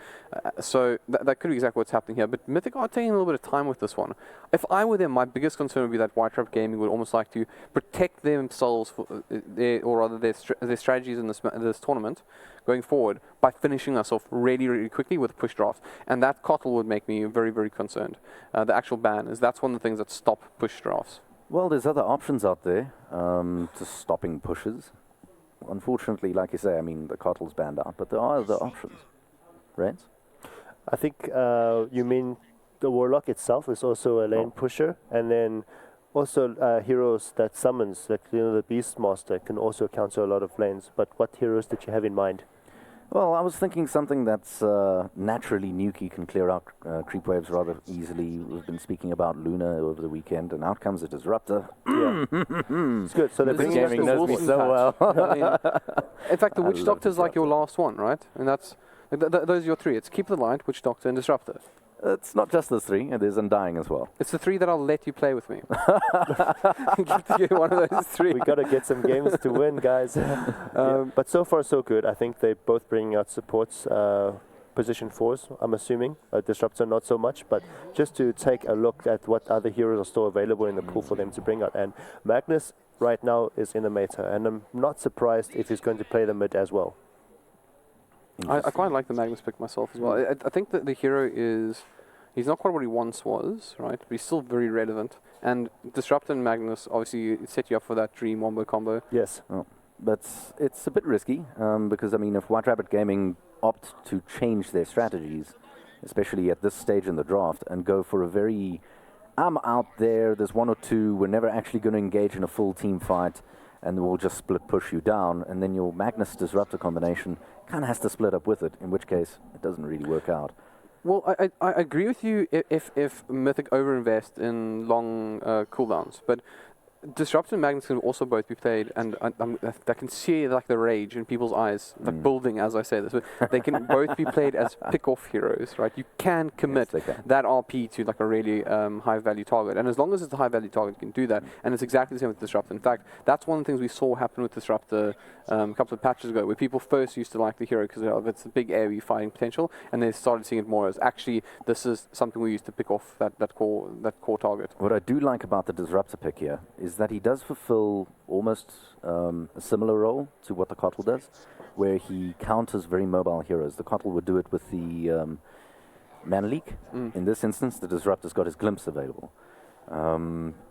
So that could be exactly what's happening here. But Mythic are taking a little bit of time with this one. If I were them, my biggest concern would be that White Rabbit Gaming would almost like to protect themselves, their strategies in this tournament going forward by finishing us off really, really quickly with push drafts. And that Kotal would make me very, very concerned. The actual ban that's one of the things that stop push drafts. Well, there's other options out there to stopping pushes. Unfortunately, like you say, I mean, the Kotal's banned out, but there are other options. Right? I think you mean the Warlock itself is also a lane pusher, and then also heroes that summons, like the Beastmaster, can also counter a lot of lanes. But what heroes did you have in mind? Well, I was thinking something that's naturally nukey, can clear out creep waves rather easily. We've been speaking about Luna over the weekend, and out comes a Disruptor. It's good. So the Mythic Gaming knows me so well. I mean, in fact, the Witch Doctor is like your last one, right? And that's those are your three. It's Keep the Light, Witch Doctor, and Disruptor. It's not just those three, there's Undying as well. It's the three that I'll let you play with me. Get one of those three. We got to get some games to win, guys. But so far, so good. I think they're both bringing out supports, position 4s, I'm assuming. Disruptor, not so much, but just to take a look at what other heroes are still available in the pool for them to bring out. And Magnus right now is in the meta, and I'm not surprised if he's going to play the mid as well. I quite like the Magnus pick myself as well. I think that the hero he's not quite what he once was, right? But he's still very relevant. And Disruptor and Magnus obviously set you up for that dream wombo combo. Yes. Oh, but it's a bit risky because, I mean, if White Rabbit Gaming opt to change their strategies, especially at this stage in the draft, and go for a very, I'm out there's one or two, we're never actually going to engage in a full team fight, and we'll just split push you down, and then your Magnus Disruptor combination kind of has to split up with it, in which case it doesn't really work out. Well, I agree with you if Mythic overinvest in long cooldowns, but Disruptor and Magnus can also both be played, and I can see like the rage in people's eyes, like building as I say this. But they can both be played as pick-off heroes, right? You can commit that RP to like a really high-value target, and as long as it's a high-value target, you can do that. And it's exactly the same with Disruptor. In fact, that's one of the things we saw happen with Disruptor a couple of patches ago, where people first used to like the hero because of its big AoE fighting potential, and they started seeing it more as actually this is something we used to pick off that core target. What I do like about the Disruptor pick here is that he does fulfill almost a similar role to what the Kotl does, where he counters very mobile heroes. The Kotl would do it with the Mana Leak. In this instance, the Disruptor's got his Glimpse available.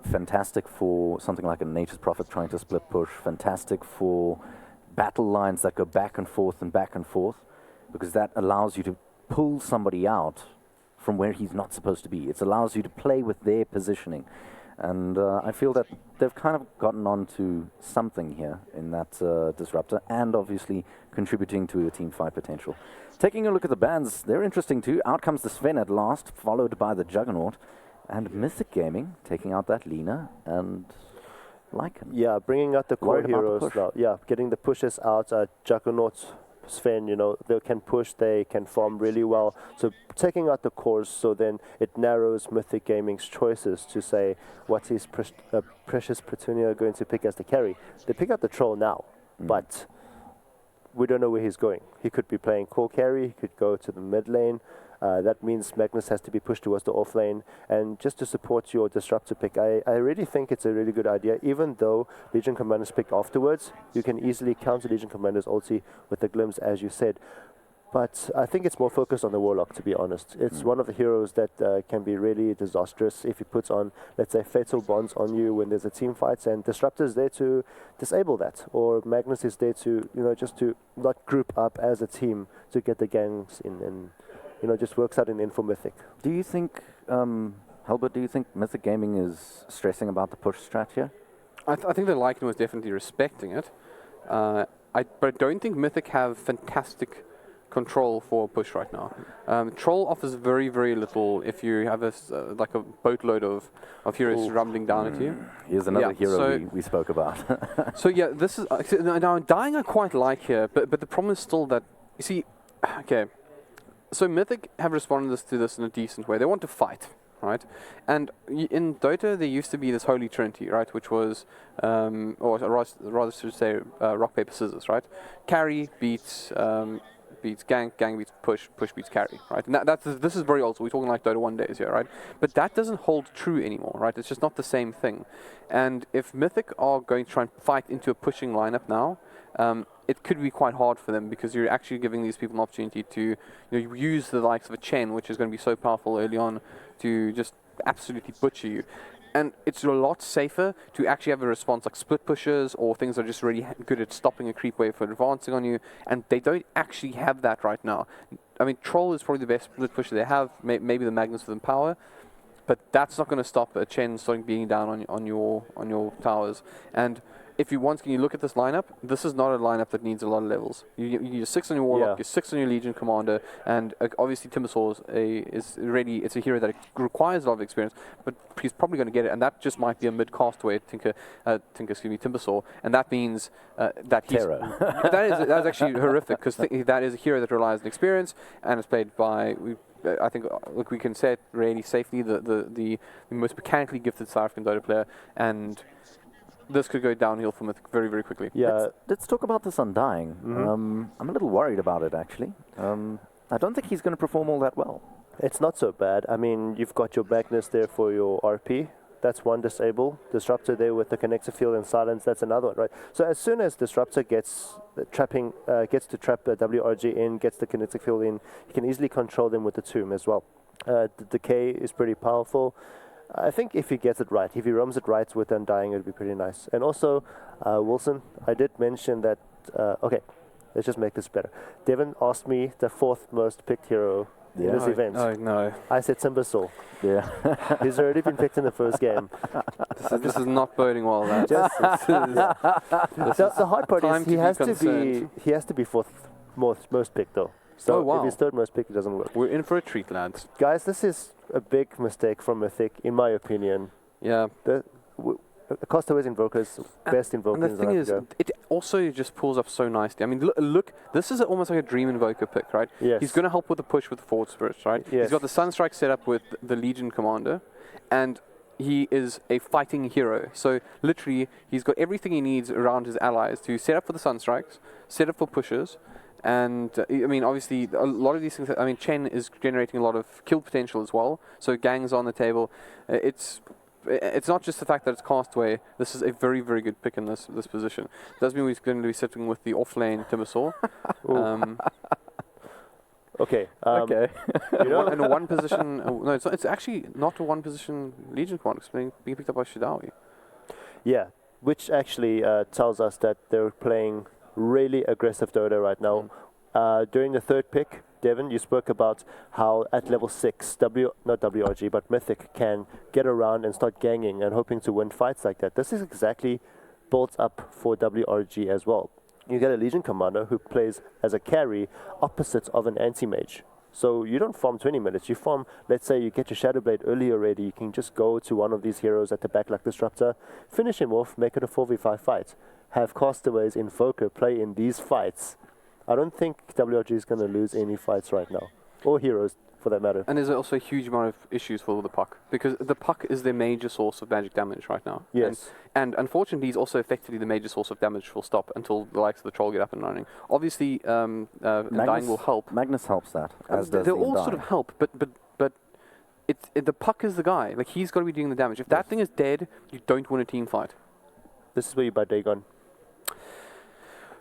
Fantastic for something like a Nature's Prophet trying to split push. Fantastic for battle lines that go back and forth, because that allows you to pull somebody out from where he's not supposed to be. It allows you to play with their positioning. And I feel that they've kind of gotten on to something here in that Disruptor, and obviously contributing to a team fight potential. Taking a look at the bans, they're interesting too. Out comes the Sven at last, followed by the Juggernaut, and Mythic Gaming taking out that Lina and Lycan. Yeah, bringing out the core Worried about the heroes push. now. Yeah, getting the pushes out. Juggernaut, Sven, you know, they can push, they can farm really well. So taking out the cores, so then it narrows Mythic Gaming's choices to say, what is Precious Petunia going to pick as the carry? They pick out the Troll now, but we don't know where he's going. He could be playing core carry, he could go to the mid lane. That means Magnus has to be pushed towards the off lane. And just to support your Disruptor pick, I really think it's a really good idea. Even though Legion Commander's picked afterwards, you can easily counter Legion Commander's ulti with the Glimpse, as you said. But I think it's more focused on the Warlock, to be honest. It's one of the heroes that can be really disastrous if he puts on, let's say, Fatal Bonds on you when there's a team fight, and Disruptor's there to disable that. Or Magnus is there to, you know, just to not group up as a team to get the gangs in, and you know, just works out in for Mythic. Do you think, Halbert, do you think Mythic Gaming is stressing about the push strat here? I think the Lycan was definitely respecting it. But I don't think Mythic have fantastic control for push right now. Troll offers very, very little if you have like a boatload of heroes rumbling down at you. Here's another hero so we spoke about. So yeah, this is now Dying I quite like here, but the problem is still that, you see, okay, so Mythic have responded to this in a decent way. They want to fight, right? And in Dota, there used to be this holy trinity, right? Which was, or rather should say, rock, paper, scissors, right? Carry beats gang, gang beats push, push beats carry, right? And this is very old, so we're talking like Dota 1 days here, right? But that doesn't hold true anymore, right? It's just not the same thing. And if Mythic are going to try and fight into a pushing lineup now, it could be quite hard for them, because you're actually giving these people an opportunity to use the likes of a Chen, which is going to be so powerful early on, to just absolutely butcher you. And it's a lot safer to actually have a response like split pushes, or things that are just really good at stopping a creep wave for advancing on you, and they don't actually have that right now. I mean, Troll is probably the best split pusher they have, maybe the Magnus with Empower, but that's not going to stop a Chen starting beating down on your towers. And if you look at this lineup, this is not a lineup that needs a lot of levels. You need a 6 on your Warlock, you're 6 on your Legion Commander, and obviously Timbersaw it's a hero that requires a lot of experience, but he's probably going to get it, and that just might be a mid-cast way Timbersaw, and that means that he's... that is actually horrific, because that is a hero that relies on experience, and is played by... I think, look, we can say it really safely, the most mechanically gifted South African Dota player, and this could go downhill from it very, very quickly. Yeah. Let's talk about this Undying. I'm a little worried about it, actually. I don't think he's going to perform all that well. It's not so bad. I mean, you've got your Magnus there for your RP. That's one disable. Disruptor there with the connector field and silence. That's another one, right? So as soon as Disruptor gets to trap the WRG in, gets the kinetic field in, you can easily control them with the Tomb as well. The Decay is pretty powerful. I think if he gets it right, if he roams it right with Undying, it would be pretty nice. And also, Wilson, I did mention that, okay, let's just make this better. Devin asked me the 4th most picked hero in this event. Oh, no. I said Timbersaw. Yeah. He's already been picked in the first game. This is not boding well, that. The hard part is he has to be 4th most picked, though. So if he's 3rd most picked, it doesn't work. We're in for a treat, lads. Guys, this is a big mistake from Mythic, in my opinion. Yeah. Castaways Invokers, best Invokers. And the thing is, it also just pulls up so nicely. I mean, look, this is almost like a Dream Invoker pick, right? Yes. He's going to help with the push with the Forward Spirits, right? Yes. He's got the Sunstrike set up with the Legion Commander, and he is a fighting hero. So literally, he's got everything he needs around his allies to set up for the Sunstrikes, set up for pushes, and I mean, obviously, a lot of these things. I mean, Chen is generating a lot of kill potential as well. So gangs on the table. It's not just the fact that it's Castaway. This is a very, very good pick in this position. Does mean he's going to be sitting with the off-lane Timbersaw. Okay. Okay. You know, In a one position. No, it's actually not a one position Legion Commander. It's being picked up by Shidawi. yeah, which actually tells us that they're playing really aggressive Dota right now. During the third pick, Devin, you spoke about how at level 6, not WRG, but Mythic can get around and start ganging and hoping to win fights like that. This is exactly built up for WRG as well. You get a Legion Commander who plays as a carry opposite of an anti-mage. So you don't farm 20 minutes, you farm, let's say you get your Shadowblade early already, you can just go to one of these heroes at the back like Disruptor, finish him off, make it a 4v5 fight. Have Castaways Invoker play in these fights. I don't think WRG is going to lose any fights right now, or heroes for that matter. And there's also a huge amount of issues for the puck, because the puck is their major source of magic damage right now. Yes. And unfortunately, he's also effectively the major source of damage full stop until the likes of the Troll get up and running. Obviously, Undying will help. Magnus helps that, as does They the all sort of Undying. help, but the puck is the guy. Like, he's got to be doing the damage. If that thing is dead, you don't win a team fight. This is where you buy Dagon.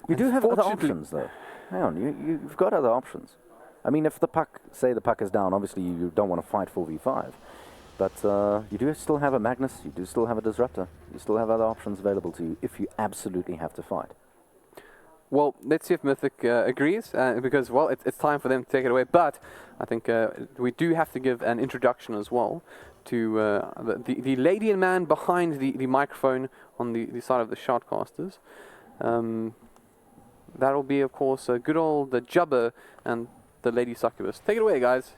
You do have other Unfortunately- options, though. Hang on, you've got other options. I mean, if the puck, say the puck is down, obviously you don't want to fight 4v5. But you do still have a Magnus, you do still have a Disruptor. You still have other options available to you if you absolutely have to fight. Well, let's see if Mythic agrees, because, well, it's time for them to take it away. But I think we do have to give an introduction as well to the lady and man behind the microphone on the side of the Shoutcasters. That'll be, of course, good old Jubba and the Lady Succubus. Take it away, guys.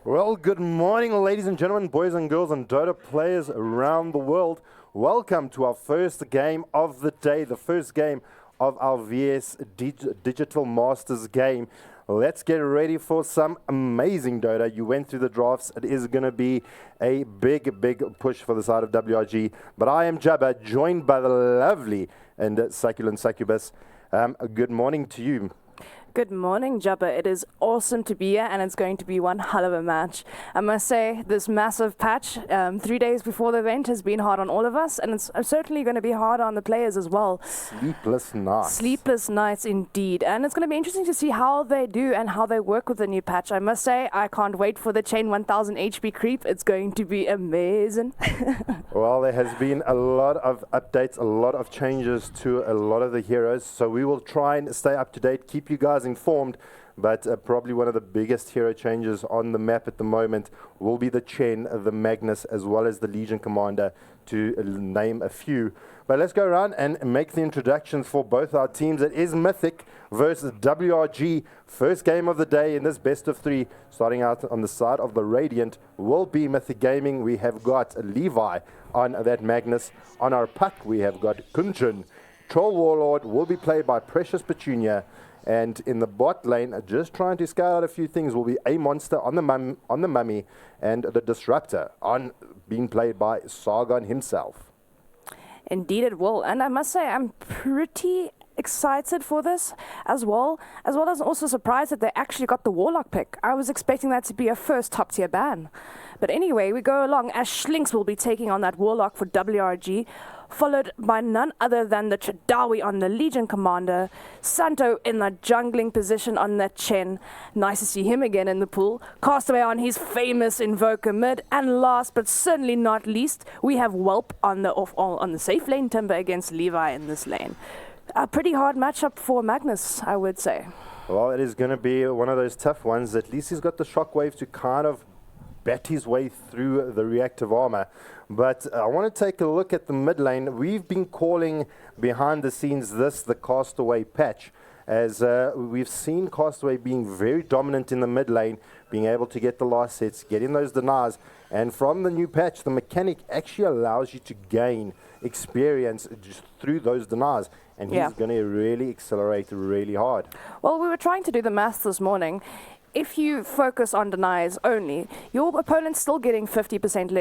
Well, good morning, ladies and gentlemen, boys and girls, and Dota players around the world. Welcome to our first game of the day, the first game of our VS Digital Masters game. Let's get ready for some amazing Dota. You went through the drafts. It is going to be a big, big push for the side of WRG. But I am Jabba, joined by the lovely and succulent Succubus. Good morning to you. Good morning, Jabba. It is awesome to be here, and it's going to be one hell of a match. I must say, this massive patch, 3 days before the event, has been hard on all of us, and it's certainly going to be hard on the players as well. Sleepless nights. Sleepless nights indeed. And it's going to be interesting to see how they do and how they work with the new patch. I must say, I can't wait for the Chain 1000 HP creep. It's going to be amazing. Well, there has been a lot of updates, a lot of changes to a lot of the heroes, so we will try and stay up to date, keep you guys informed, but probably one of the biggest hero changes on the map at the moment will be the Chen, the Magnus, as well as the Legion Commander, to name a few. But let's go around and make the introductions for both our teams. It is Mythic versus WRG. First game of the day in this best of 3. Starting out on the side of the Radiant will be Mythic Gaming. We have got Levi on that Magnus. On our puck, we have got Kunjun. Troll Warlord will be played by Precious Petunia. And in the bot lane, just trying to scout out a few things, will be a Monster on the Mummy, and the Disruptor being played by Sargon himself. Indeed it will. And I must say, I'm pretty excited for this as well as also surprised that they actually got the Warlock pick. I was expecting that to be a first top tier ban. But anyway, we go along as Schlinks will be taking on that Warlock for WRG, followed by none other than the Chadawi on the Legion Commander, Santo in the jungling position on the Chen. Nice to see him again in the pool. Castaway on his famous Invoker mid, and last but certainly not least, we have Whelp on the safe lane Timber against Levi in this lane. A pretty hard matchup for Magnus, I would say. Well, it is going to be one of those tough ones. At least he's got the Shockwave to kind of bat his way through the reactive armor. But I want to take a look at the mid lane. We've been calling behind the scenes the Castaway patch. as we've seen Castaway being very dominant in the mid lane, being able to get the last hits, getting those denies. And from the new patch, the mechanic actually allows you to gain experience just through those denies. And he's going to really accelerate really hard. Well, we were trying to do the maths this morning. If you focus on denies only, your opponent's still getting 50%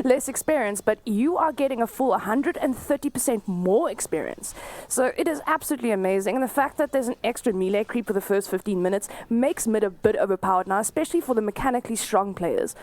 less experience, but you are getting a full 130% more experience. So it is absolutely amazing. And the fact that there's an extra melee creep for the first 15 minutes makes mid a bit overpowered now, especially for the mechanically strong players.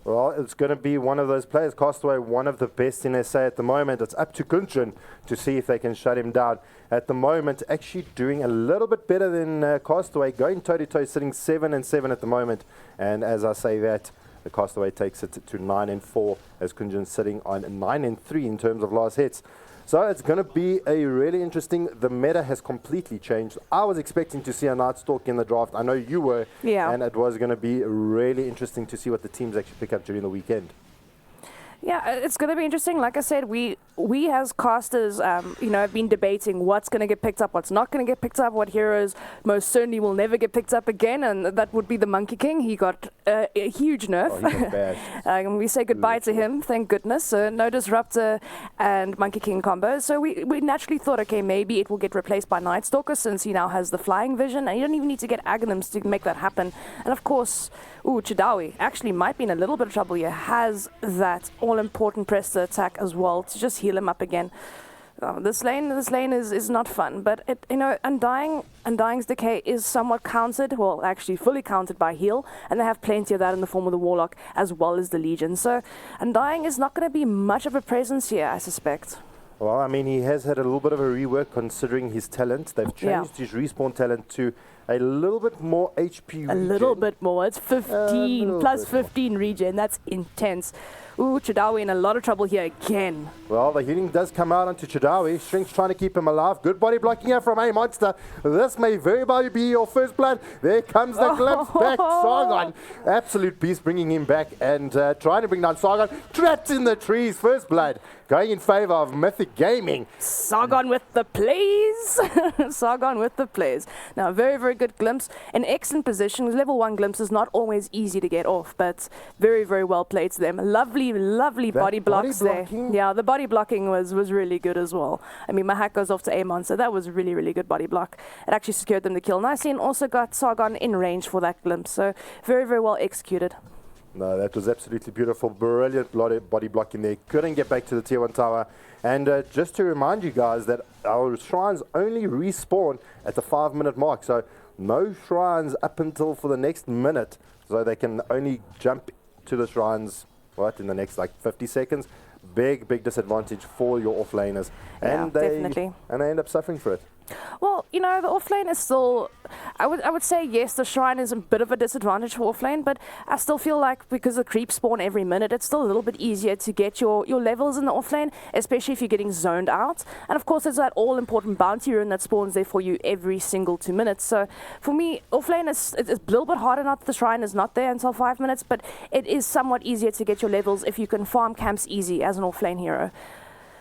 Well, it's going to be one of those players. Castaway, one of the best in SA at the moment. It's up to Kunchin to see if they can shut him down. At the moment, actually doing a little bit better than Castaway, going toe-to-toe, sitting 7-7 at the moment. And as I say that, the Castaway takes it to 9-4, as Kunchin's sitting on 9-3 in terms of last hits. So it's going to be a really interesting. The meta has completely changed. I was expecting to see a Night Stalk in the draft. I know you were. Yeah. And it was going to be really interesting to see what the teams actually pick up during the weekend. Yeah, it's going to be interesting. Like I said, we as casters, have been debating what's going to get picked up, what's not going to get picked up, what heroes most certainly will never get picked up again, and that would be the Monkey King. He got a huge nerf. Oh, he got bashed. And we say goodbye to him, thank goodness. No Disruptor and Monkey King combo. So we naturally thought, okay, maybe it will get replaced by Night Stalker since he now has the flying vision, and you don't even need to get Aghanims to make that happen. And of course, Chidawi actually might be in a little bit of trouble here, has that all-important Presta attack as well to just heal him up again. This lane is not fun, but Undying's decay is somewhat countered, well, actually fully countered by heal, and they have plenty of that in the form of the Warlock as well as the Legion. So Undying is not going to be much of a presence here, I suspect. Well, I mean, he has had a little bit of a rework considering his talent. They've changed his respawn talent to a little bit more HP regen. A little bit more. It's 15 plus 15 regen. That's intense. Chidawi in a lot of trouble here again. Well, the healing does come out onto Chidawi. Shrink's trying to keep him alive. Good body blocking here from A Monster. This may very well be your first blood. There comes the glimpse back. Sargon, absolute beast, bringing him back and trying to bring down Sargon. Trapped in the trees. First blood going in favor of Mythic Gaming. Sargon with the plays. Sargon with the plays. Now, very, very good glimpse. An excellent position. Level 1 glimpse is not always easy to get off, but very, very well played to them. Lovely body blocks there. Yeah, the body blocking was really good as well. I mean, my hack goes off to Amon, so that was really, really good body block. It actually secured them the kill nicely and also got Sargon in range for that glimpse. So very, very well executed. No, that was absolutely beautiful. Brilliant body blocking there. Couldn't get back to the tier 1 tower. And just to remind you guys that our shrines only respawn at the 5-minute mark. So no shrines up until for the next minute. So they can only jump to the shrines, in the next 50 seconds. Big disadvantage for your offlaners. And definitely. And they end up suffering for it. Well, the offlane is still, I would say yes, the shrine is a bit of a disadvantage for offlane, but I still feel like because the creeps spawn every minute, it's still a little bit easier to get your levels in the offlane, especially if you're getting zoned out. And of course, there's that all-important bounty rune that spawns there for you every single 2 minutes. So for me, offlane is a little bit harder now that the shrine is not there until 5 minutes, but it is somewhat easier to get your levels if you can farm camps easy as an offlane hero.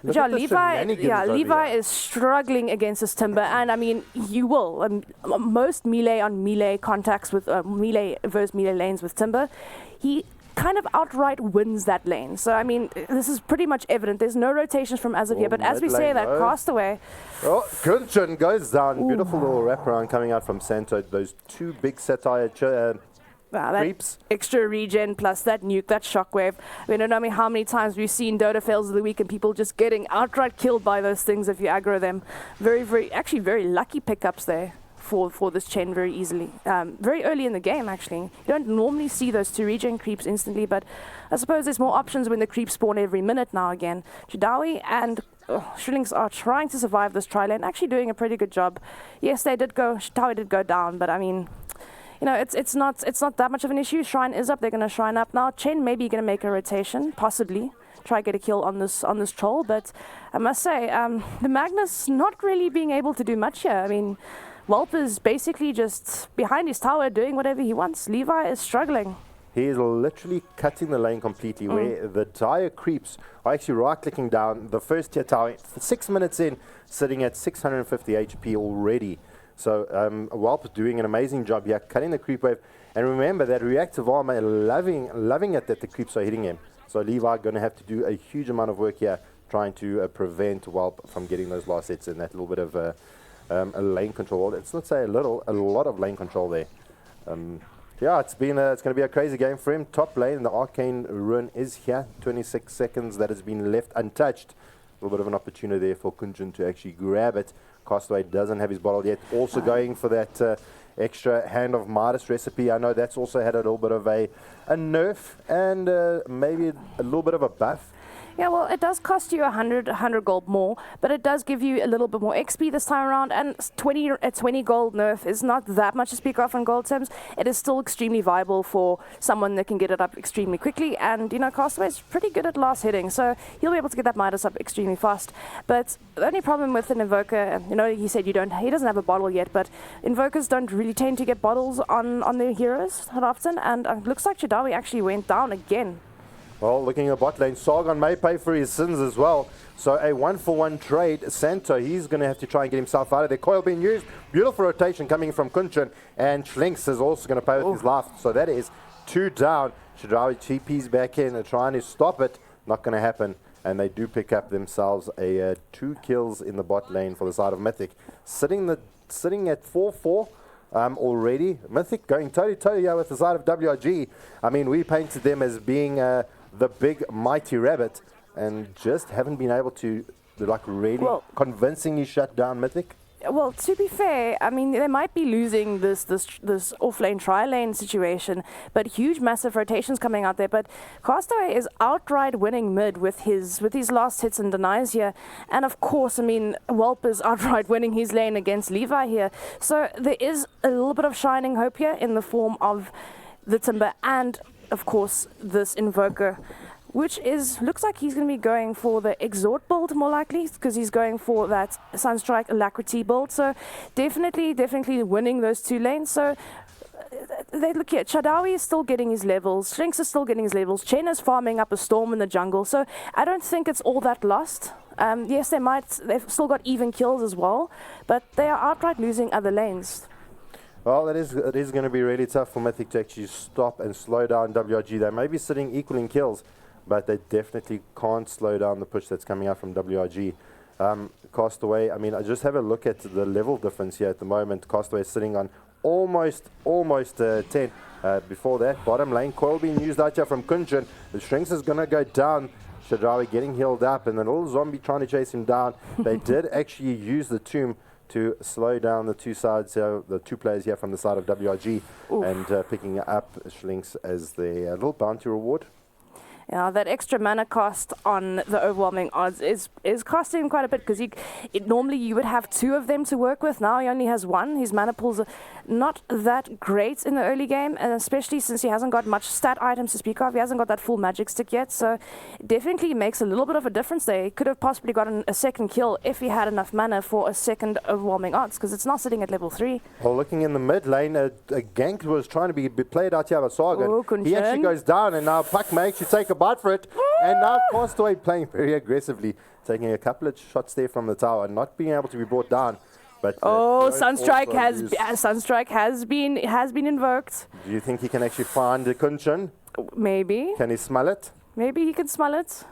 Levi is struggling against this Timber, and I mean, you will. Most melee on melee contacts with melee versus melee lanes with Timber, he kind of outright wins that lane. So I mean, this is pretty much evident. There's no rotations from as of here, but as we say that, Castaway. Oh, Kunchin goes down. Ooh. Beautiful little wraparound coming out from Santo. Those two big satire creeps. Extra regen plus that nuke, that shockwave. I don't know how many times we've seen Dota fails of the week and people just getting outright killed by those things if you aggro them. Actually very lucky pickups there for this chain very easily. Very early in the game, actually. You don't normally see those 2 regen creeps instantly, but I suppose there's more options when the creeps spawn every minute now again. Chidawi and Shillings are trying to survive this tri-lane, actually doing a pretty good job. Yes, Chidawi did go down, but I mean, it's not that much of an issue. Shrine is up. They're going to shrine up now. Chain maybe going to make a rotation, possibly try get a kill on this troll. But I must say, the Magnus not really being able to do much here. I mean, Whelp is basically just behind his tower doing whatever he wants. Levi is struggling. He is literally cutting the lane completely, where the dire creeps are actually right-clicking down the first tier tower. 6 minutes in, sitting at 650 HP already. So Whelp doing an amazing job here, cutting the creep wave. And remember that reactive armor, loving it that the creeps are hitting him. So Levi going to have to do a huge amount of work here, trying to prevent Whelp from getting those last hits and that little bit of a lane control. Let's not say a lot of lane control there. Yeah, it's going to be a crazy game for him. Top lane, the Arcane Rune is here. 26 seconds that has been left untouched. A little bit of an opportunity there for Kunjun to actually grab it. Castaway doesn't have his bottle yet. Also going for that extra Hand of Midas recipe. I know that's also had a little bit of a nerf and maybe a little bit of a buff. Yeah, well, it does cost you 100 gold more, but it does give you a little bit more XP this time around, and a 20 gold nerf is not that much to speak of in gold terms. It is still extremely viable for someone that can get it up extremely quickly, and, you know, Castaway's pretty good at last hitting, so he'll be able to get that Midas up extremely fast. But the only problem with an Invoker, you know, he said he doesn't have a bottle yet, but Invokers don't really tend to get bottles on their heroes that often, and it looks like Chadawi actually went down again. Well, looking at bot lane, Sargon may pay for his sins as well. So a 1-for-1 trade. Santo, he's going to have to try and get himself out of there. Coil being used. Beautiful rotation coming from Kunchen. And Schlinks is also going to pay with his life. So that is 2 down. Shadrawi TP's back in and trying to stop it. Not going to happen. And they do pick up themselves a 2 kills in the bot lane for the side of Mythic. Sitting at 4-4. Already. Mythic going toe-to-toe here with the side of WRG. I mean, we painted them as being the big mighty rabbit, and just haven't been able to really convincingly shut down Mythic. Well, to be fair, I mean, they might be losing this off-lane, tri-lane situation, but huge, massive rotations coming out there. But Castaway is outright winning mid with his last hits and denies here. And of course, I mean, Whelp is outright winning his lane against Levi here. So there is a little bit of shining hope here in the form of the Timber and, of course, this Invoker, which looks like he's going to be going for the Exhort build more likely, because he's going for that Sunstrike Alacrity build. So definitely winning those 2 lanes. So they look here, Chadawi is still getting his levels, Shrinks is still getting his levels, Chen is farming up a Storm in the jungle. So I don't think it's all that lost. Yes, they've still got even kills as well, but they are outright losing other lanes. Well, it is going to be really tough for Mythic to actually stop and slow down WRG. They may be sitting equal in kills, but they definitely can't slow down the push that's coming out from WRG. Castaway, I mean, I just have a look at the level difference here at the moment. Castaway is sitting on almost 10. Before that, bottom lane, Coil being used out here from Kunjun. The Shrinks is going to go down. Shadrawi getting healed up, and then a little zombie trying to chase him down. They did actually use the tomb to slow down the 2 sides, the 2 players here from the side of WRG. Oof. And picking up Schlinks as their little bounty reward. Yeah, that extra mana cost on the overwhelming odds is costing him quite a bit, because normally you would have 2 of them to work with. Now he only has 1. His mana pools are not that great in the early game, and especially since he hasn't got much stat items to speak of. He hasn't got that full magic stick yet, so it definitely makes a little bit of a difference there. He could have possibly gotten a second kill if he had enough mana for a second overwhelming odds, because it's not sitting at level 3. Well, looking in the mid lane, a gank was trying to be played out here by Sargon. He actually goes down, and now Puck may actually take a bite for it. And now Castaway playing very aggressively, taking a couple of shots there from the tower, not being able to be brought down. But Sunstrike has been invoked. Do you think he can actually find the Kunchen? Maybe. Can he smell it? Maybe he can smell it.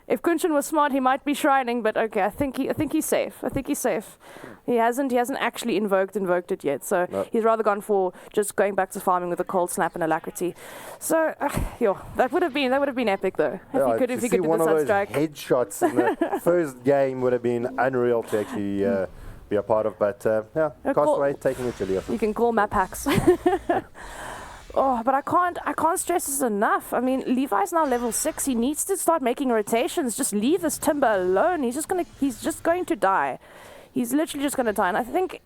If Kunchen was smart, he might be shrining, but okay, I think he's safe. He hasn't actually invoked it yet, so he's rather gone for just going back to farming with a cold snap and alacrity. So, that would have been epic though. If he could do the Sunstrike. Headshots in the first game would have been unreal to actually be a part of, but Castaway taking it to you can call map hacks. Oh, but I can't stress this enough. I mean, Levi's now level 6. He needs to start making rotations. Just leave this Timber alone. He's just going to die. He's literally just going to die. And I think,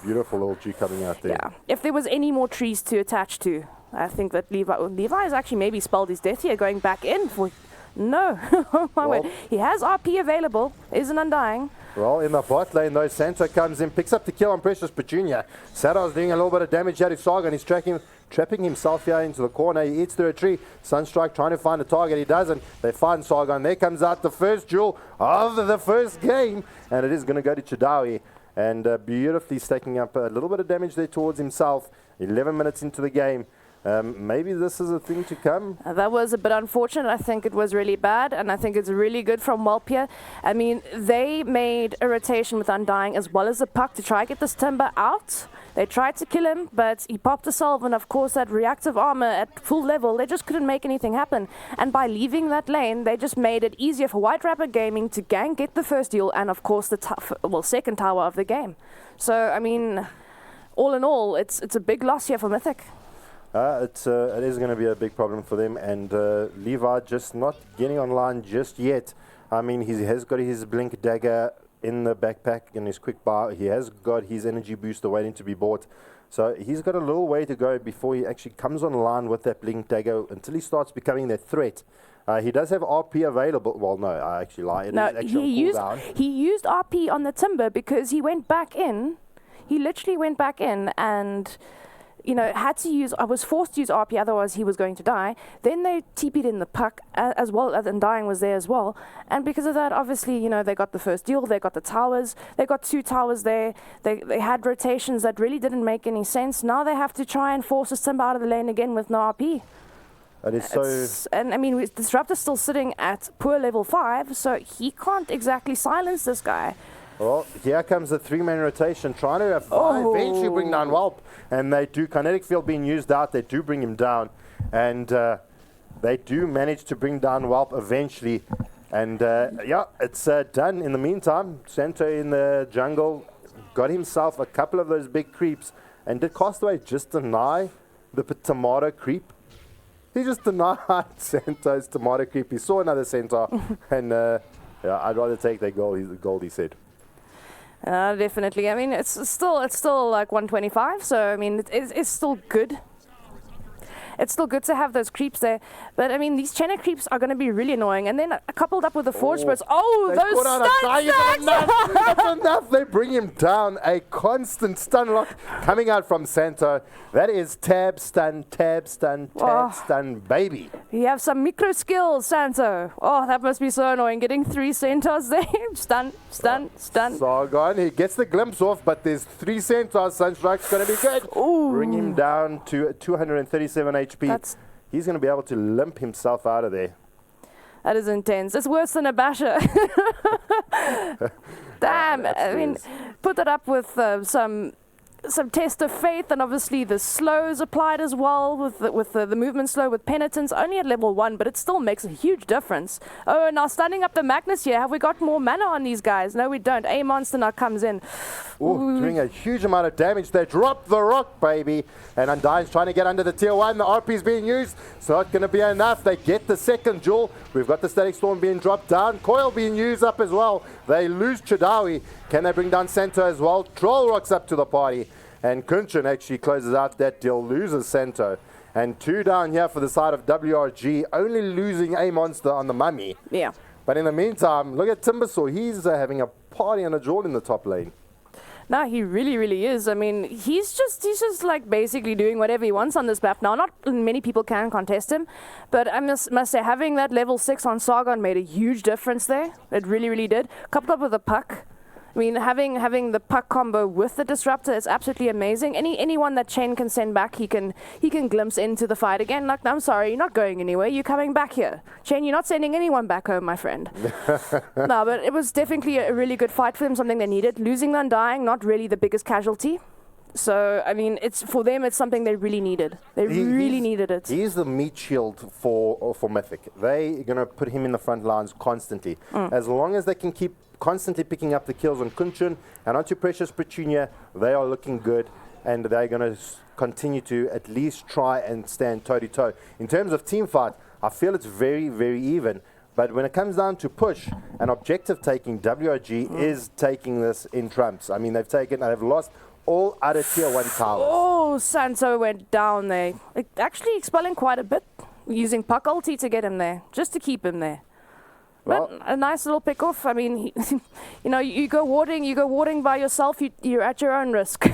beautiful little G coming out there. Yeah. If there was any more trees to attach to, I think that Levi has actually maybe spelled his death here, going back in for. No, oh my word. He has RP available. Isn't undying. Well, in the bot lane, though, Santo comes in, picks up the kill on Precious Petunia. Sadow's doing a little bit of damage out of Sargon. He's trying trapping himself here into the corner. He eats through a tree. Sunstrike trying to find a target. He doesn't. They find Sargon. There comes out the first duel of the first game. And it is going to go to Chidawi. And beautifully stacking up a little bit of damage there towards himself. 11 minutes into the game. Maybe this is a thing to come. That was a bit unfortunate. I think it was really bad, and I think it's really good from Walpia. I mean, they made a rotation with Undying as well as the puck to try and get this Timber out. They tried to kill him, but he popped a salve, and of course that reactive armor at full level, they just couldn't make anything happen. And by leaving that lane, they just made it easier for White Rapper Gaming to get the first deal, and of course the second tower of the game. So, I mean, all in all, it's a big loss here for Mythic. It is going to be a big problem for them, and Levi just not getting online just yet. I mean, he has got his Blink Dagger in the backpack in his quick bar. He has got his energy booster waiting to be bought. So he's got a little way to go before he actually comes online with that Blink Dagger until he starts becoming that threat. He does have RP available. Well, no, I actually lie. It is actually he used RP on the Timber because he went back in. He literally went back in and, you know, I was forced to use RP, otherwise he was going to die. Then they TP'd in the puck as well, and Dying was there as well. And because of that, obviously, you know, they got the first deal, they got the towers, they got 2 towers there. They had rotations that really didn't make any sense. Now they have to try and force a Simba out of the lane again with no RP. That is so... And I mean, Disruptor's still sitting at poor level 5, so he can't exactly silence this guy. Well, here comes the 3-man rotation, trying to eventually bring down Whelp. And they do, Kinetic Field being used out, they do bring him down. And they do manage to bring down Whelp eventually. And yeah, it's done. In the meantime, Santo in the jungle got himself a couple of those big creeps. And did Castaway just deny the tomato creep? He just denied Santo's tomato creep. He saw another centaur. And yeah, I'd rather take that gold, he said. Definitely. I mean, it's still like 125, so I mean, it's still good. It's still good to have those creeps there, but I mean, these Chena creeps are going to be really annoying. And then coupled up with the Forge Birds, those stun stacks! That's enough. They bring him down. A constant stun lock coming out from Santo. That is tab stun, baby. You have some micro skills, Santo. Oh, that must be so annoying. Getting 3 centaurs there. Stun. Sargon, he gets the glimpse off, but there's 3 centaurs. Sunstrike's going to be good. Ooh. Bring him down to 237 HP. He's going to be able to limp himself out of there. That is intense. It's worse than a basher. Damn. I mean, put that up with some test of faith, and obviously the slows applied as well with the movement slow with penitence, only at level 1, but it still makes a huge difference. Oh, and now standing up the Magnus here. Have we got more mana on these guys? No, we don't. A monster now comes in. Ooh, doing a huge amount of damage. They drop the rock, baby. And Undying's trying to get under the tier 1. The RP's being used. It's not going to be enough. They get the second jewel. We've got the Static Storm being dropped down. Coil being used up as well. They lose Chidawi. Can they bring down Santo as well? Troll rocks up to the party. And Kunchin actually closes out that deal, loses Santo. And 2 down here for the side of WRG, only losing a monster on the Mummy. Yeah. But in the meantime, look at Timbersaw. He's having a party and a jaw in the top lane. No, he really, really is. I mean, he's just like basically doing whatever he wants on this map. Now, not many people can contest him, but I must say having that level 6 on Sargon made a huge difference there. It really, really did. Coupled up with a puck. I mean, having the puck combo with the Disruptor is absolutely amazing. Anyone that Chen can send back, he can glimpse into the fight again. Like, I'm sorry, you're not going anywhere. You're coming back here. Chen, you're not sending anyone back home, my friend. No, but it was definitely a really good fight for them, something they needed. Losing the Undying, not really the biggest casualty. So, I mean, for them, it's something they really needed. They really needed it. He's the meat shield for Mythic. They're going to put him in the front lines constantly. As long as they can keep constantly picking up the kills on Kunchin and onto Precious Petunia, they are looking good, and they're going to continue to at least try and stand toe-to-toe. In terms of team fight, I feel it's very, very even. But when it comes down to push and objective taking, WRG is taking this in trumps. I mean, they've lost all other tier 1 towers. Oh, Santo went down there. Actually expelling quite a bit, using puck ulti to get him there, just to keep him there. But well, a nice little pick off. I mean, you know, you go warding by yourself, you're at your own risk.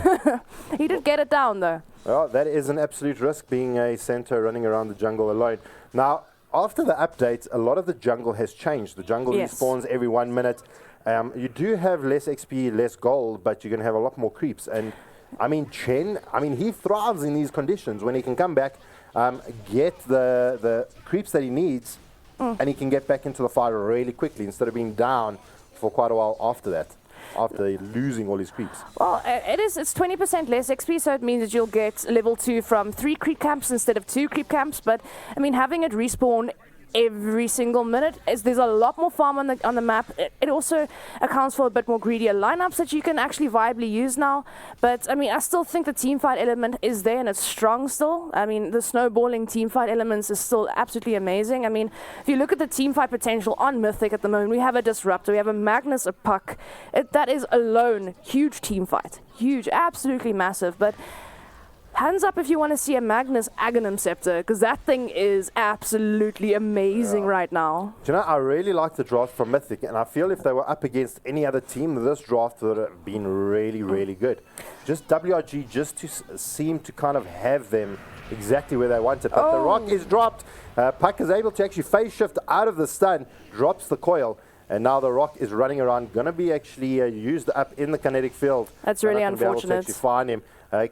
He did get it down though. Well, that is an absolute risk, being a center running around the jungle alone. Now, after the update, a lot of the jungle has changed. The jungle respawns every 1 minute. You do have less XP, less gold, but you're going to have a lot more creeps. And I mean, Chen, he thrives in these conditions when he can come back, get the creeps that he needs, and he can get back into the fight really quickly instead of being down for quite a while after that, after losing all his creeps. Well, it's 20% less XP, so it means that you'll get level 2 from 3 creep camps instead of 2 creep camps. But I mean, having it respawn every single minute, there's a lot more farm on the map. It also accounts for a bit more greedier lineups that you can actually viably use now. But I mean, I still think the teamfight element is there and it's strong still. I mean, the snowballing teamfight elements is still absolutely amazing. I mean, if you look at the teamfight potential on Mythic at the moment, we have a Disruptor, we have a Magnus, a Puck. That is alone huge teamfight, huge, absolutely massive. But hands up if you want to see a Magnus Aghanim Scepter, because that thing is absolutely amazing right now. Do you know, I really like the draft from Mythic, and I feel if they were up against any other team, this draft would have been really, really good. Just WRG just to seem to kind of have them exactly where they wanted. But the rock is dropped. Puck is able to actually phase shift out of the stun, drops the coil, and now the rock is running around, going to be actually used up in the kinetic field. That's really unfortunate. Be able to actually find him.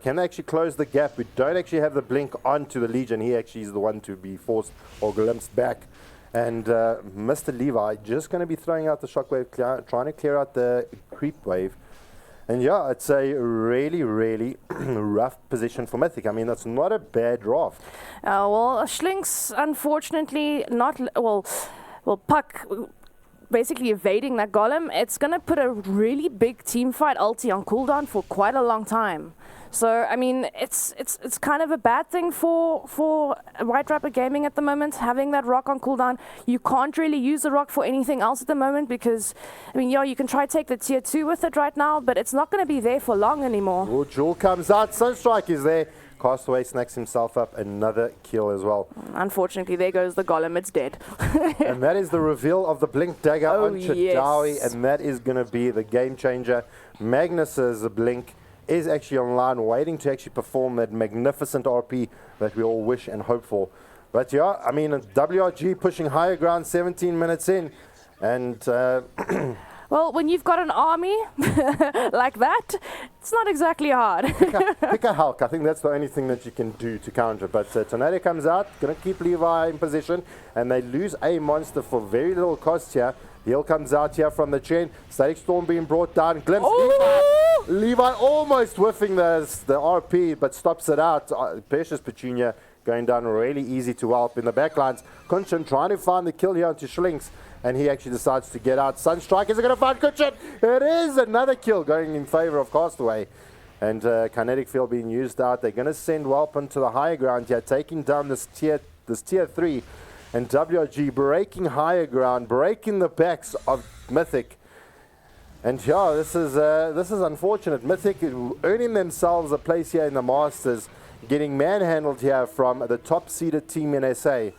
Can they actually close the gap? We don't actually have the blink onto the Legion. He actually is the one to be forced or glimpsed back. And Mr. Levi just going to be throwing out the shockwave, trying to clear out the creep wave. And yeah, it's a really, really rough position for Mythic. I mean, that's not a bad draft. Well, Schlink's unfortunately not, well, Puck basically evading that golem. It's going to put a really big team fight ulti on cooldown for quite a long time. So, I mean, it's kind of a bad thing for White Rapper Gaming at the moment, having that rock on cooldown. You can't really use the rock for anything else at the moment because, I mean, yeah, you can try take the tier 2 with it right now, but it's not going to be there for long anymore. Oh, Jewel comes out. Sunstrike is there. Castaway snacks himself up. Another kill as well. Unfortunately, there goes the golem. It's dead. And that is the reveal of the Blink Dagger on Chadawi, and that is going to be the game changer. Magnus's Blink is actually online, waiting to actually perform that magnificent RP that we all wish and hope for. But yeah, I mean, WRG pushing higher ground 17 minutes in, and well, when you've got an army like that, it's not exactly hard. pick a Hulk. I think that's the only thing that you can do to counter. But Tornado comes out, going to keep Levi in position, and they lose a monster for very little cost here. Heal comes out here from the chain. Static Storm being brought down. Glimpse. Levi almost whiffing the RP, but stops it out. Precious Petunia going down really easy to help in the backlines. Kunshin trying to find the kill here onto Schlinks, and he actually decides to get out. Sunstrike is going to find Kunshin. It is another kill going in favor of Castaway. And kinetic field being used out. They're going to send Welp onto the higher ground here, taking down this tier 3. And WRG breaking higher ground, breaking the backs of Mythic. And yeah, this is unfortunate. Mythic earning themselves a place here in the Masters, getting manhandled here from the top-seeded team in SA,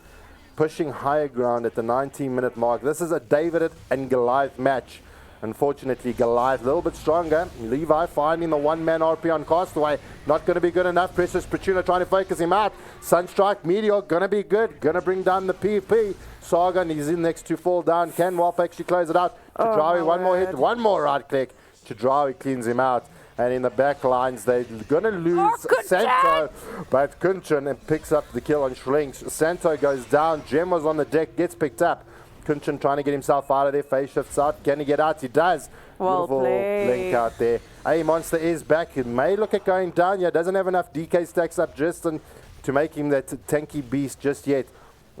pushing higher ground at the 19-minute mark. This is a David and Goliath match. Unfortunately, Goliath a little bit stronger. Levi finding the one-man RP on Castaway. Not going to be good enough. Precious Petunia trying to focus him out. Sunstrike, Meteor, going to be good. Going to bring down the PvP. Sagan, he's in next to fall down. Can Wolf actually close it out? Chadrawi, one more hit, one more right click. Chadrawi cleans him out. And in the back lines, they're going to lose Santo. But Kunchin picks up the kill on Schlinks. Santo goes down. Gem was on the deck, gets picked up. Kunchin trying to get himself out of there. Phase shifts out. Can he get out? He does. Well Beautiful played. blink out there. A Monster is back. It may look at going down. Yeah, doesn't have enough DK stacks up just to make him that tanky beast just yet.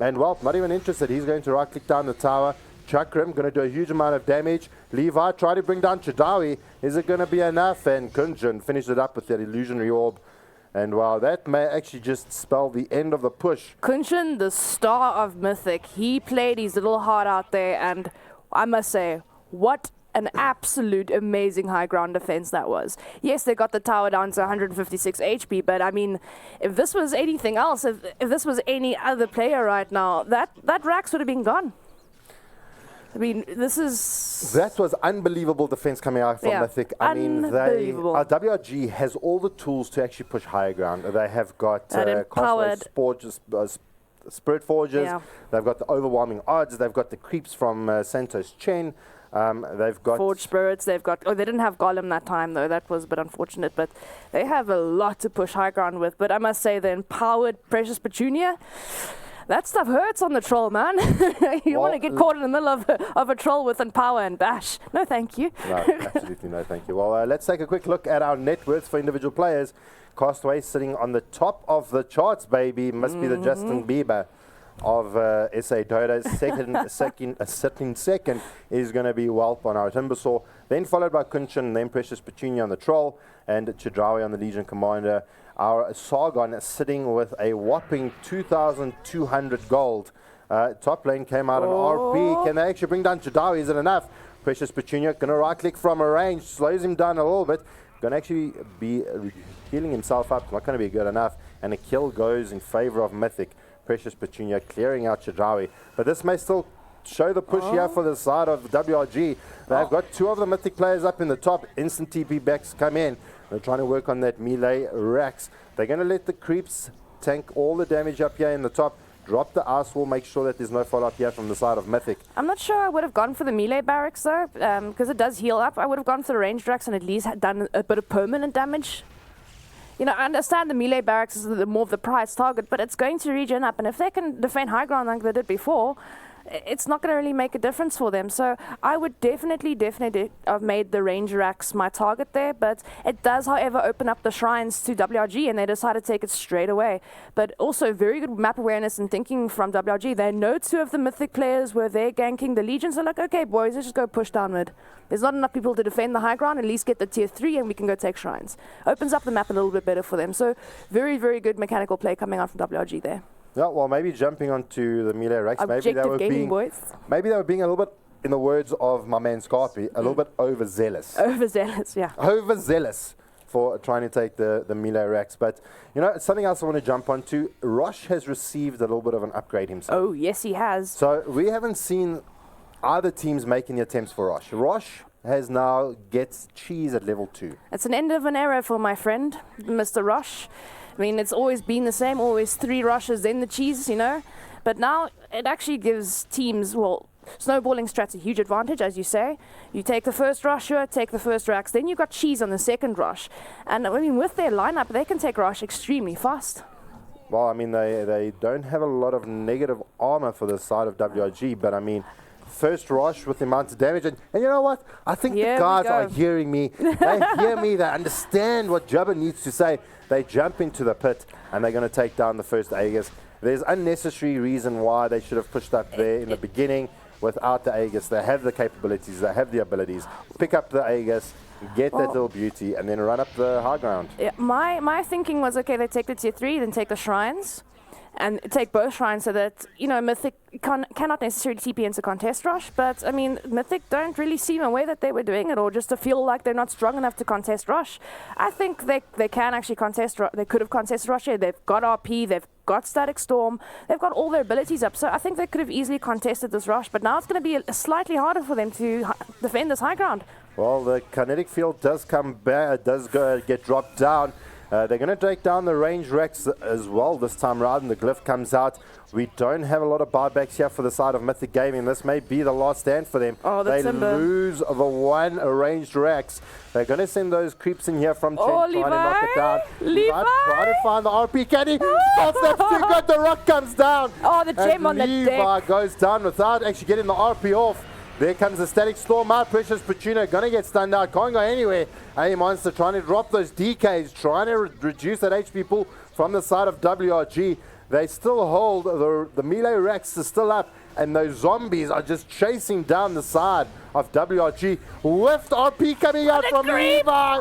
And well, not even interested. He's going to right click down the tower. Chakram going to do a huge amount of damage. Levi trying to bring down Chadawi. Is it going to be enough? And Kunchin finished it up with that illusionary orb. And wow, that may actually just spell the end of the push. Kunshin, the star of Mythic, he played his little heart out there, and I must say, what an absolute amazing high ground defense that was. Yes, they got the tower down to 156 HP, but I mean, if this was anything else, if this was any other player right now, that Rax would have been gone. I mean, this is... That was unbelievable defense coming out from Yeah, Mythic. I mean, unbelievable. WRG has all the tools to actually push higher ground. They have got That empowered- Spirit Forges. Yeah. They've got the overwhelming odds. They've got the creeps from Santos Chen. They've got Forge Spirits, they've got... Oh, they didn't have Golem that time, though. That was a bit unfortunate, but they have a lot to push high ground with. But I must say, the empowered Precious Petunia, that stuff hurts on the troll, man. You want to get caught in the middle of a troll with Empower and Bash. No, thank you. No, absolutely no, thank you. Well, let's take a quick look at our net worth for individual players. Castaway sitting on the top of the charts, baby. Must be the Justin Bieber of SA Dota. Sitting second is going to be Welp on our Timbersaw, then followed by Kunchin, then Precious Petunia on the Troll, and Chidrawi on the Legion Commander. Our Sargon sitting with a whopping 2,200 gold. Top lane came out on RP. Can they actually bring down Chidrawi? Is it enough? Precious Petunia going to right click from a range, slows him down a little bit. Going to actually be healing himself up. Not going to be good enough. And a kill goes in favor of Mythic. Precious Petunia clearing out Chidrawi. But this may still show the push here for the side of WRG. They've got two of the Mythic players up in the top. Instant TP backs come in. They're trying to work on that melee racks. They're going to let the creeps tank all the damage up here in the top. Drop the ice wall, make sure that there's no follow-up here from the side of Mythic. I'm not sure I would have gone for the melee barracks, though, because it does heal up. I would have gone for the ranged racks and at least had done a bit of permanent damage. You know, I understand the melee barracks is the more of the prize target, but it's going to regen up. And if they can defend high ground like they did before, it's not going to really make a difference for them. So I would definitely have made the range racks my target there. But it does, however, open up the shrines to WRG, and they decided to take it straight away. But also very good map awareness and thinking from WRG. They know two of the Mythic players were there ganking the Legions. They're like, okay, boys, let's just go push down mid. There's not enough people to defend the high ground. At least get the tier 3 and we can go take shrines. Opens up the map a little bit better for them. So very, very good mechanical play coming out from WRG there. Yeah, well, maybe jumping onto the melee racks, maybe they were gaming, being, maybe they were being a little bit, in the words of my man Scarpy, a little bit overzealous. Overzealous, yeah. Overzealous for trying to take the melee racks. But, you know, something else I want to jump onto. Rosh has received a little bit of an upgrade himself. Oh, yes, he has. So we haven't seen other teams making the attempts for Rosh. Rosh has now gets cheese at level 2. It's an end of an era for my friend, Mr. Rosh. I mean, it's always been the same, always 3 rushes, then the cheese, you know. But now it actually gives teams, well, snowballing strat's a huge advantage, as you say. You take the first rusher, take the first racks, then you've got cheese on the second rush. And I mean, with their lineup, they can take rush extremely fast. Well, I mean, they don't have a lot of negative armor for the side of WRG, but I mean, first rush with the amount of damage. And you know what? I think the guys are hearing me. They hear me. They understand what Jabba needs to say. They jump into the pit and they're going to take down the first Aegis. There's unnecessary reason why they should have pushed up there in the beginning without the Aegis. They have the capabilities. They have the abilities. Pick up the Aegis, get that little beauty, and then run up the high ground. Yeah, my thinking was, okay, they take the tier 3, then take the shrines. And take both shrines so that, you know, Mythic cannot necessarily TP into contest rush. But, I mean, Mythic don't really seem a way that they were doing it, or just to feel like they're not strong enough to contest rush. I think they can actually contest rush. They could have contested rush here. They've got RP, they've got Static Storm, they've got all their abilities up. So I think they could have easily contested this rush. But now it's going to be slightly harder for them to defend this high ground. Well, the kinetic field does come back, get dropped down. They're going to take down the range racks as well this time around, and the glyph comes out. We don't have a lot of buybacks here for the side of Mythic Gaming. This may be the last stand for them. Oh, they lose the one ranged racks. They're going to send those creeps in here from Chen, trying to knock it down. Levi! Trying to find the RP. Can he? Oh, that's too good. The rock comes down. Oh, the gem on the deck. Levi goes down without actually getting the RP off. There comes the Static Storm out. Precious Petunia going to get stunned out. Can't go anywhere. A Monster trying to drop those DKs. Trying to reduce that HP pool from the side of WRG. They still hold. The melee racks are still up. And those zombies are just chasing down the side of WRG. With RP coming out from Levi.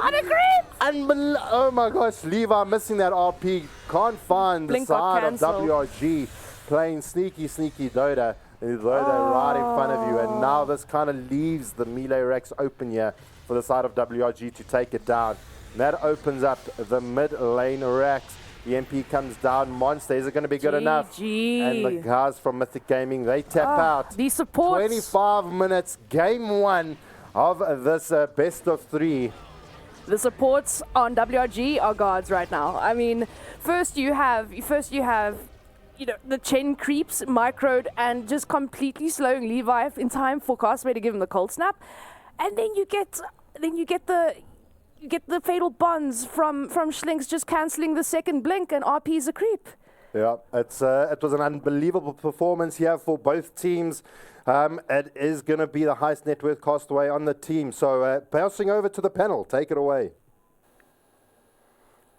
Oh my gosh. Levi missing that RP. Can't find the side of WRG. Playing sneaky Dota. Though they're right in front of you, and now this kind of leaves the melee racks open here for the side of WRG to take it down. And that opens up the mid lane racks. The MP comes down. Monster, is it going to be good enough? And the guys from Mythic Gaming, they tap out. These supports. 25 minutes, game 1 of this best of 3. The supports on WRG are gods right now. I mean, first you have the Chen creeps, microed, and just completely slowing Levi in time for Castaway to give him the cold snap, and then you get the fatal bonds from Schlinks just cancelling the second blink, and RP's a creep. Yeah, it was an unbelievable performance here for both teams. It is going to be the highest net worth Castaway on the team. So bouncing over to the panel, take it away.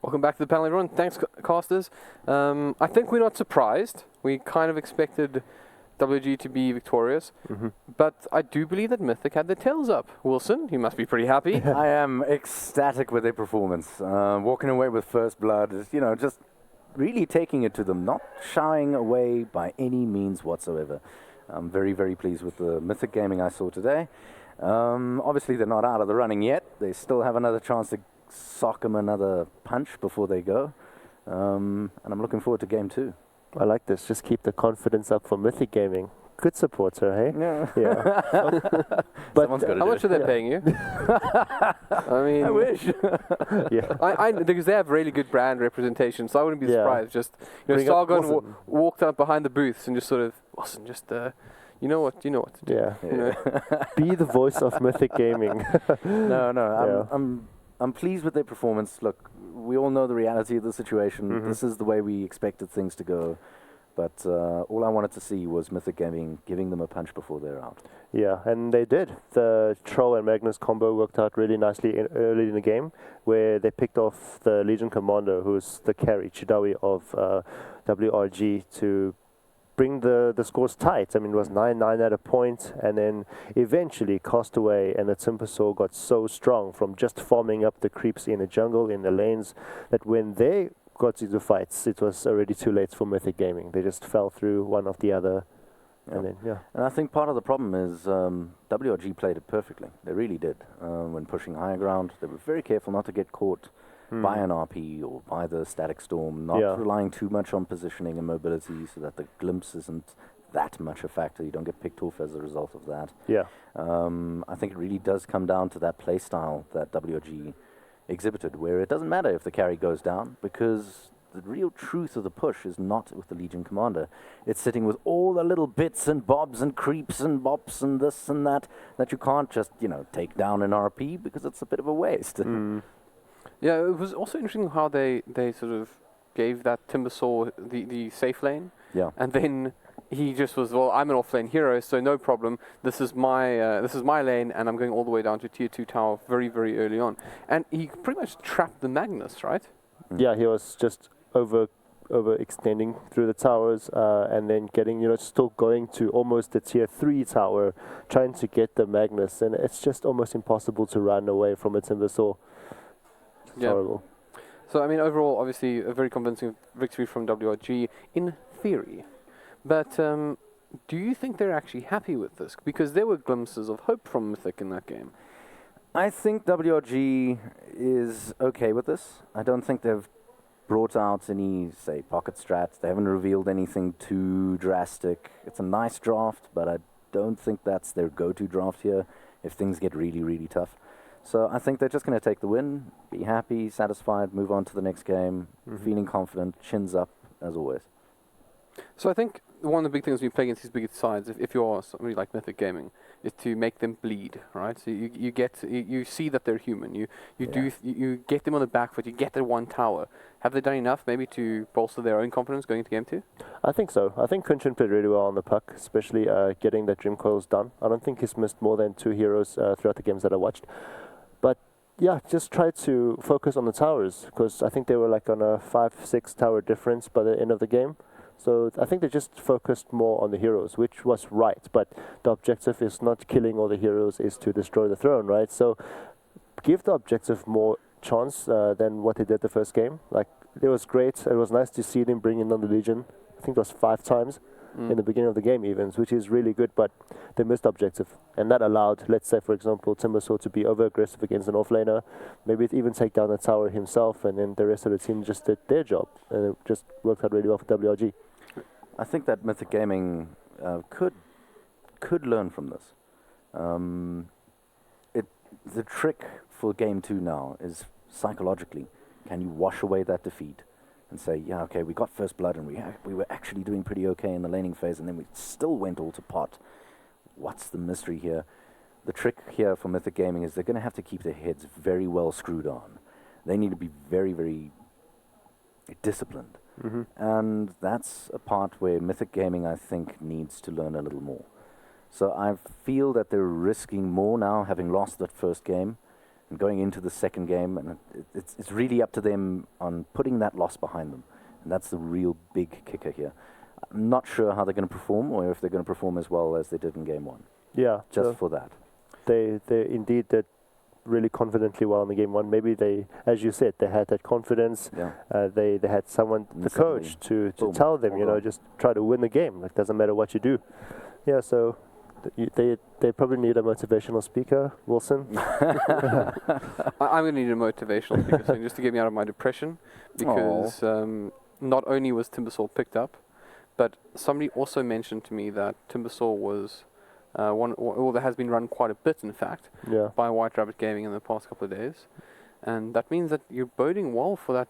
Welcome back to the panel, everyone. Thanks, casters. I think we're not surprised. We kind of expected WG to be victorious, but I do believe that Mythic had their tails up. Wilson, you must be pretty happy. I am ecstatic with their performance. Walking away with first blood is, just really taking it to them, not shying away by any means whatsoever. I'm very, very pleased with the Mythic Gaming I saw today. Obviously, they're not out of the running yet. They still have another chance to sock them another punch before they go. And I'm looking forward to game 2. I like this. Just keep the confidence up for Mythic Gaming. Good supporter, hey? Yeah. But How much are they paying you? I mean, I wish. yeah. Because they have really good brand representation, so I wouldn't be surprised. Just Bring up Sargon walked up behind the booths and just sort of, Wilson, just you know what to do. Yeah. You know? Be the voice of Mythic Gaming. No. I'm pleased with their performance. Look, we all know the reality of the situation. This is the way we expected things to go. But all I wanted to see was Mythic Gaming giving them a punch before they're out. Yeah, and they did. The Troll and Magnus combo worked out really nicely early in the game, where they picked off the Legion Commander, who's the carry, Chidawi of WRG, to bring the scores tight. I mean, it was 9-9 at a point, and then eventually Castaway and the Timbersaw got so strong from just farming up the creeps in the jungle, in the lanes, that when they got into fights, it was already too late for Mythic Gaming. They just fell through one of the other, and then, And I think part of the problem is WRG played it perfectly. They really did. When pushing higher ground, they were very careful not to get caught by an RP or by the static storm, not relying too much on positioning and mobility so that the glimpse isn't that much a factor. You don't get picked off as a result of that. Yeah. I think it really does come down to that play style that WRG exhibited, where it doesn't matter if the carry goes down, because the real truth of the push is not with the Legion Commander. It's sitting with all the little bits and bobs and creeps and bops and this and that you can't just, take down an RP, because it's a bit of a waste. Yeah, it was also interesting how they sort of gave that Timbersaw the safe lane. Yeah. And then he just was, well, I'm an off-lane hero, so no problem. This is my lane, and I'm going all the way down to tier 2 tower very, very early on. And he pretty much trapped the Magnus, right? Yeah, he was just overextending through the towers, and then getting, still going to almost the tier 3 tower, trying to get the Magnus, and it's just almost impossible to run away from a Timbersaw. It's horrible. So, I mean, overall, obviously, a very convincing victory from WRG in theory. But do you think they're actually happy with this? Because there were glimpses of hope from Mythic in that game. I think WRG is okay with this. I don't think they've brought out any, say, pocket strats. They haven't revealed anything too drastic. It's a nice draft, but I don't think that's their go-to draft here if things get really, really tough. So I think they're just going to take the win, be happy, satisfied, move on to the next game, feeling confident, chins up, as always. So I think one of the big things when you play against these big sides, if you're somebody like Mythic Gaming, is to make them bleed, right? So you see that they're human. You get them on the back foot. You get their one tower. Have they done enough maybe to bolster their own confidence going into game 2? I think so. I think Kunchin played really well on the puck, especially getting the Dream Coils done. I don't think he's missed more than 2 heroes throughout the games that I watched. But yeah, just try to focus on the towers, because I think they were like on a 5-6 tower difference by the end of the game. So I think they just focused more on the heroes, which was right. But the objective is not killing all the heroes, is to destroy the throne, right? So give the objective more chance than what they did the first game. Like, it was great. It was nice to see them bringing on the Legion. I think it was 5 times. in the beginning of the game evens, which is really good, but they missed objective. And that allowed, let's say, for example, Timbersaw to be over-aggressive against an offlaner, maybe even take down the tower himself, and then the rest of the team just did their job. And it just worked out really well for WRG. I think that Mythic Gaming could learn from this. The trick for game 2 now is psychologically, can you wash away that defeat and say, yeah, okay, we got first blood and we were actually doing pretty okay in the laning phase, and then we still went all to pot. What's the mystery here? The trick here for Mythic Gaming is they're going to have to keep their heads very well screwed on. They need to be very, very disciplined. And that's a part where Mythic Gaming, I think, needs to learn a little more. So I feel that they're risking more now, having lost that first game, and going into the second game, and it's really up to them on putting that loss behind them. And that's the real big kicker here. I'm not sure how they're going to perform, or if they're going to perform as well as they did in game 1. Yeah. Just for that. They indeed did really confidently well in the game 1. Maybe they, as you said, they had that confidence. Yeah. They had someone, the coach, to tell them, just try to win the game. Like, doesn't matter what you do. Yeah, so they probably need a motivational speaker, Wilson. I'm going to need a motivational speaker soon, just to get me out of my depression, because not only was Timbersaw picked up, but somebody also mentioned to me that Timbersaw was that has been run quite a bit, in fact, by White Rabbit Gaming in the past couple of days, and that means that you're boding well for that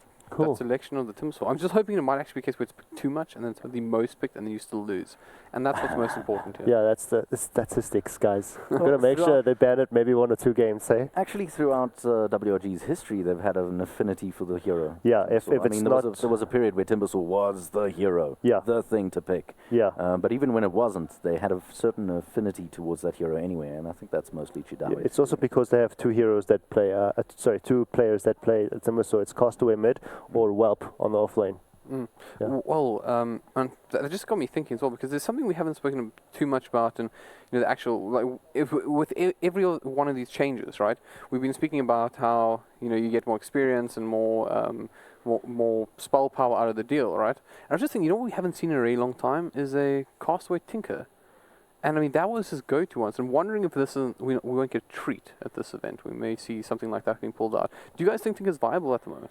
selection of the Timbersaw. I'm just hoping it might actually be a case where it's picked too much, and then it's the most picked, and then you still lose, and that's what's most important here. Yeah, that's the statistics, guys. We're gonna make sure they ban it maybe 1 or 2 games, eh? Actually, throughout WRG's history, they've had an affinity for the hero. Yeah, if there was a period where Timbersaw was the hero, the thing to pick. Yeah. But even when it wasn't, they had a certain affinity towards that hero anyway, and I think that's mostly Chidawe. Yeah, it's also because they have 2 heroes that play, 2 players that play Timbersaw. It's Castaway mid or Whelp on the offlane. Yeah. Well, and that just got me thinking as well, because there's something we haven't spoken too much about, and the actual with every one of these changes, right? We've been speaking about how you get more experience and more spell power out of the deal, right? And I was just thinking, what we haven't seen in a really long time is a Castaway Tinker, and I mean that was his go-to once. And wondering if this is we won't get a treat at this event. We may see something like that being pulled out. Do you guys think Tinker's viable at the moment?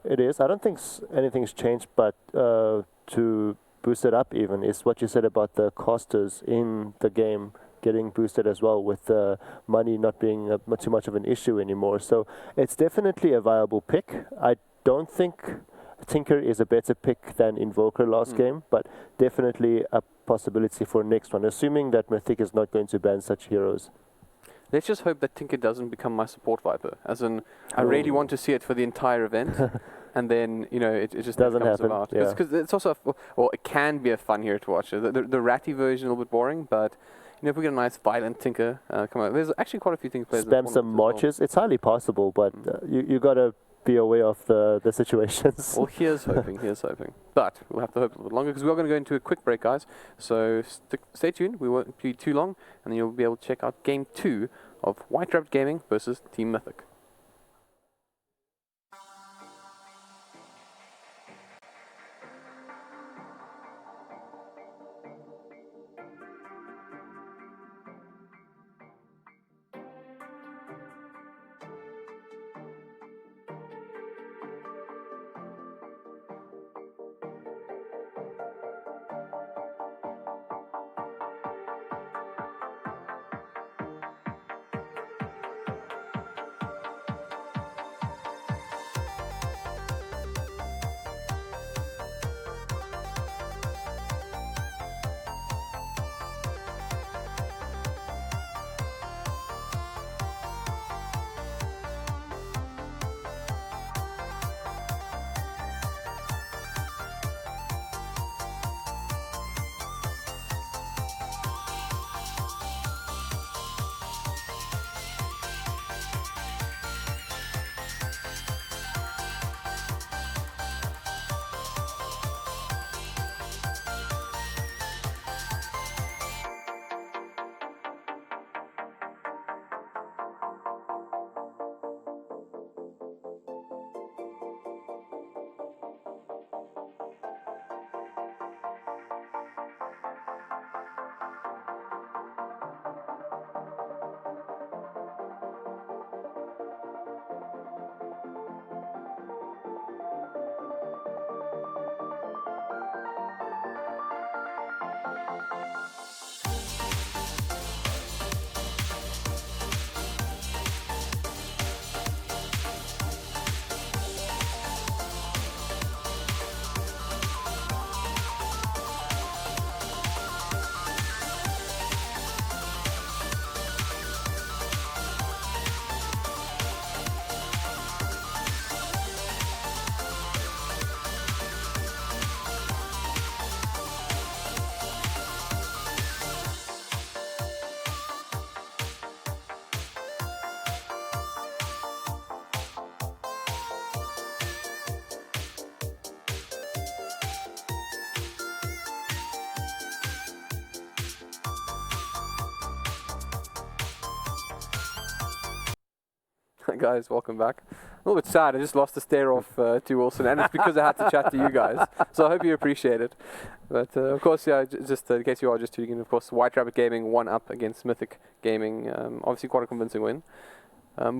It is. I don't think anything's changed, but to boost it up even is what you said about the casters in the game getting boosted as well, with money not being too much of an issue anymore. So it's definitely a viable pick. I don't think Tinker is a better pick than Invoker last game, but definitely a possibility for next one, assuming that Mythic is not going to ban such heroes. Let's just hope that Tinker doesn't become my support Viper. As in, I really want to see it for the entire event, and then it just doesn't comes happen. about. Because it's also it can be a fun hero to watch. The ratty version is a little bit boring, but if we get a nice violent Tinker come out, there's actually quite a few things. Spam some marches. It's highly possible, but you gotta be aware of the situations. Well, here's hoping. But we'll have to hope a little bit longer, because we are going to go into a quick break, guys. So stay tuned. We won't be too long, and then you'll be able to check out Game 2 of White Rabbit Gaming versus Team Mythic. Guys, welcome back. A little bit sad, I just lost the stare off to Wilson, and it's because I had to chat to you guys. So I hope you appreciate it. But of course, yeah, just in case you are just tuning in, of course, White Rabbit Gaming 1-up against Mythic Gaming. Obviously quite a convincing win.